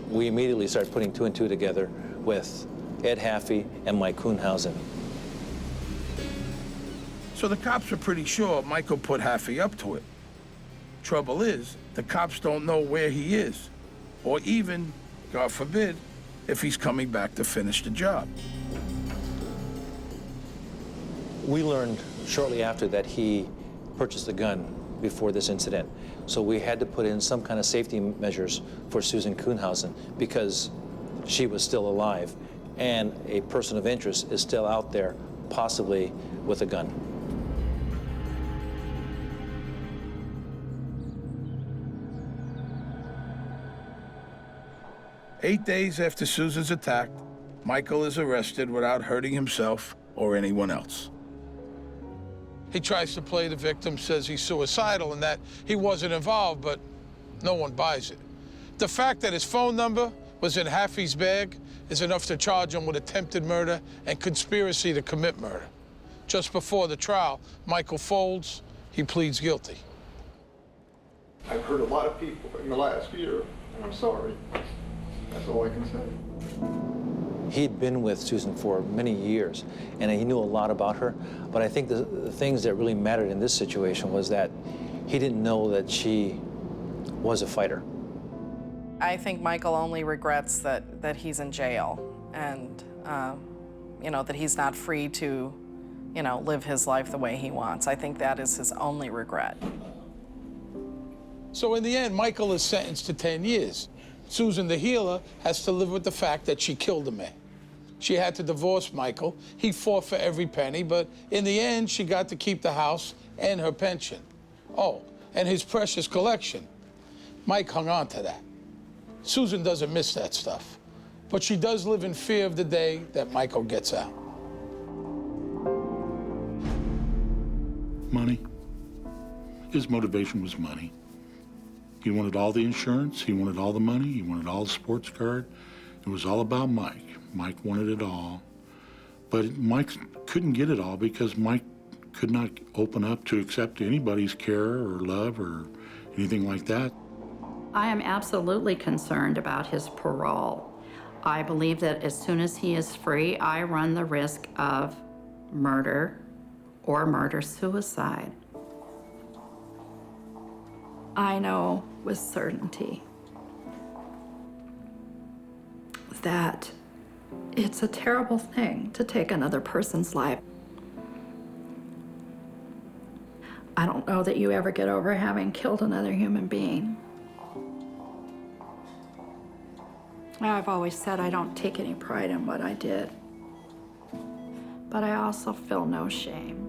X: We immediately started putting two and two together with Ed Haffey and Mike Kuhnhausen.
A: So the cops are pretty sure Michael put Haffey up to it. Trouble is, the cops don't know where he is, or even, God forbid, if he's coming back to finish the job.
X: We learned shortly after that he purchased a gun before this incident. So we had to put in some kind of safety measures for Susan Kuhnhausen because she was still alive and a person of interest is still out there, possibly with a gun.
A: "8 days after Susan's attack, Michael is arrested without hurting himself or anyone else. He tries to play the victim, says he's suicidal and that he wasn't involved, but no one buys it. The fact that his phone number was in Haffey's bag is enough to charge him with attempted murder and conspiracy to commit murder. Just before the trial, Michael folds, he pleads guilty.
K: I've hurt a lot of people in the last year, and I'm sorry. That's all I can say.
X: He'd been with Susan for many years, and he knew a lot about her. But I think the things that really mattered in this situation was that he didn't know that she was a fighter.
W: I think Michael only regrets that he's in jail and, you know, that he's not free to, you know, live his life the way he wants. I think that is his only regret.
A: So in the end, Michael is sentenced to 10 years. Susan, the healer, has to live with the fact that she killed a man. She had to divorce Michael. He fought for every penny, but in the end, she got to keep the house and her pension. Oh, and his precious collection. Mike hung on to that. Susan doesn't miss that stuff, but she does live in fear of the day that Michael gets out.
F: Money. His motivation was money. He wanted all the insurance, he wanted all the money, he wanted all the sports card. It was all about Mike. Mike wanted it all. But Mike couldn't get it all because Mike could not open up to accept anybody's care or love or anything like that.
V: I am absolutely concerned about his parole. I believe that as soon as he is free, I run the risk of murder or murder-suicide. I know with certainty that it's a terrible thing to take another person's life. I don't know that you ever get over having killed another human being. I've always said I don't take any pride in what I did, but I also feel no shame.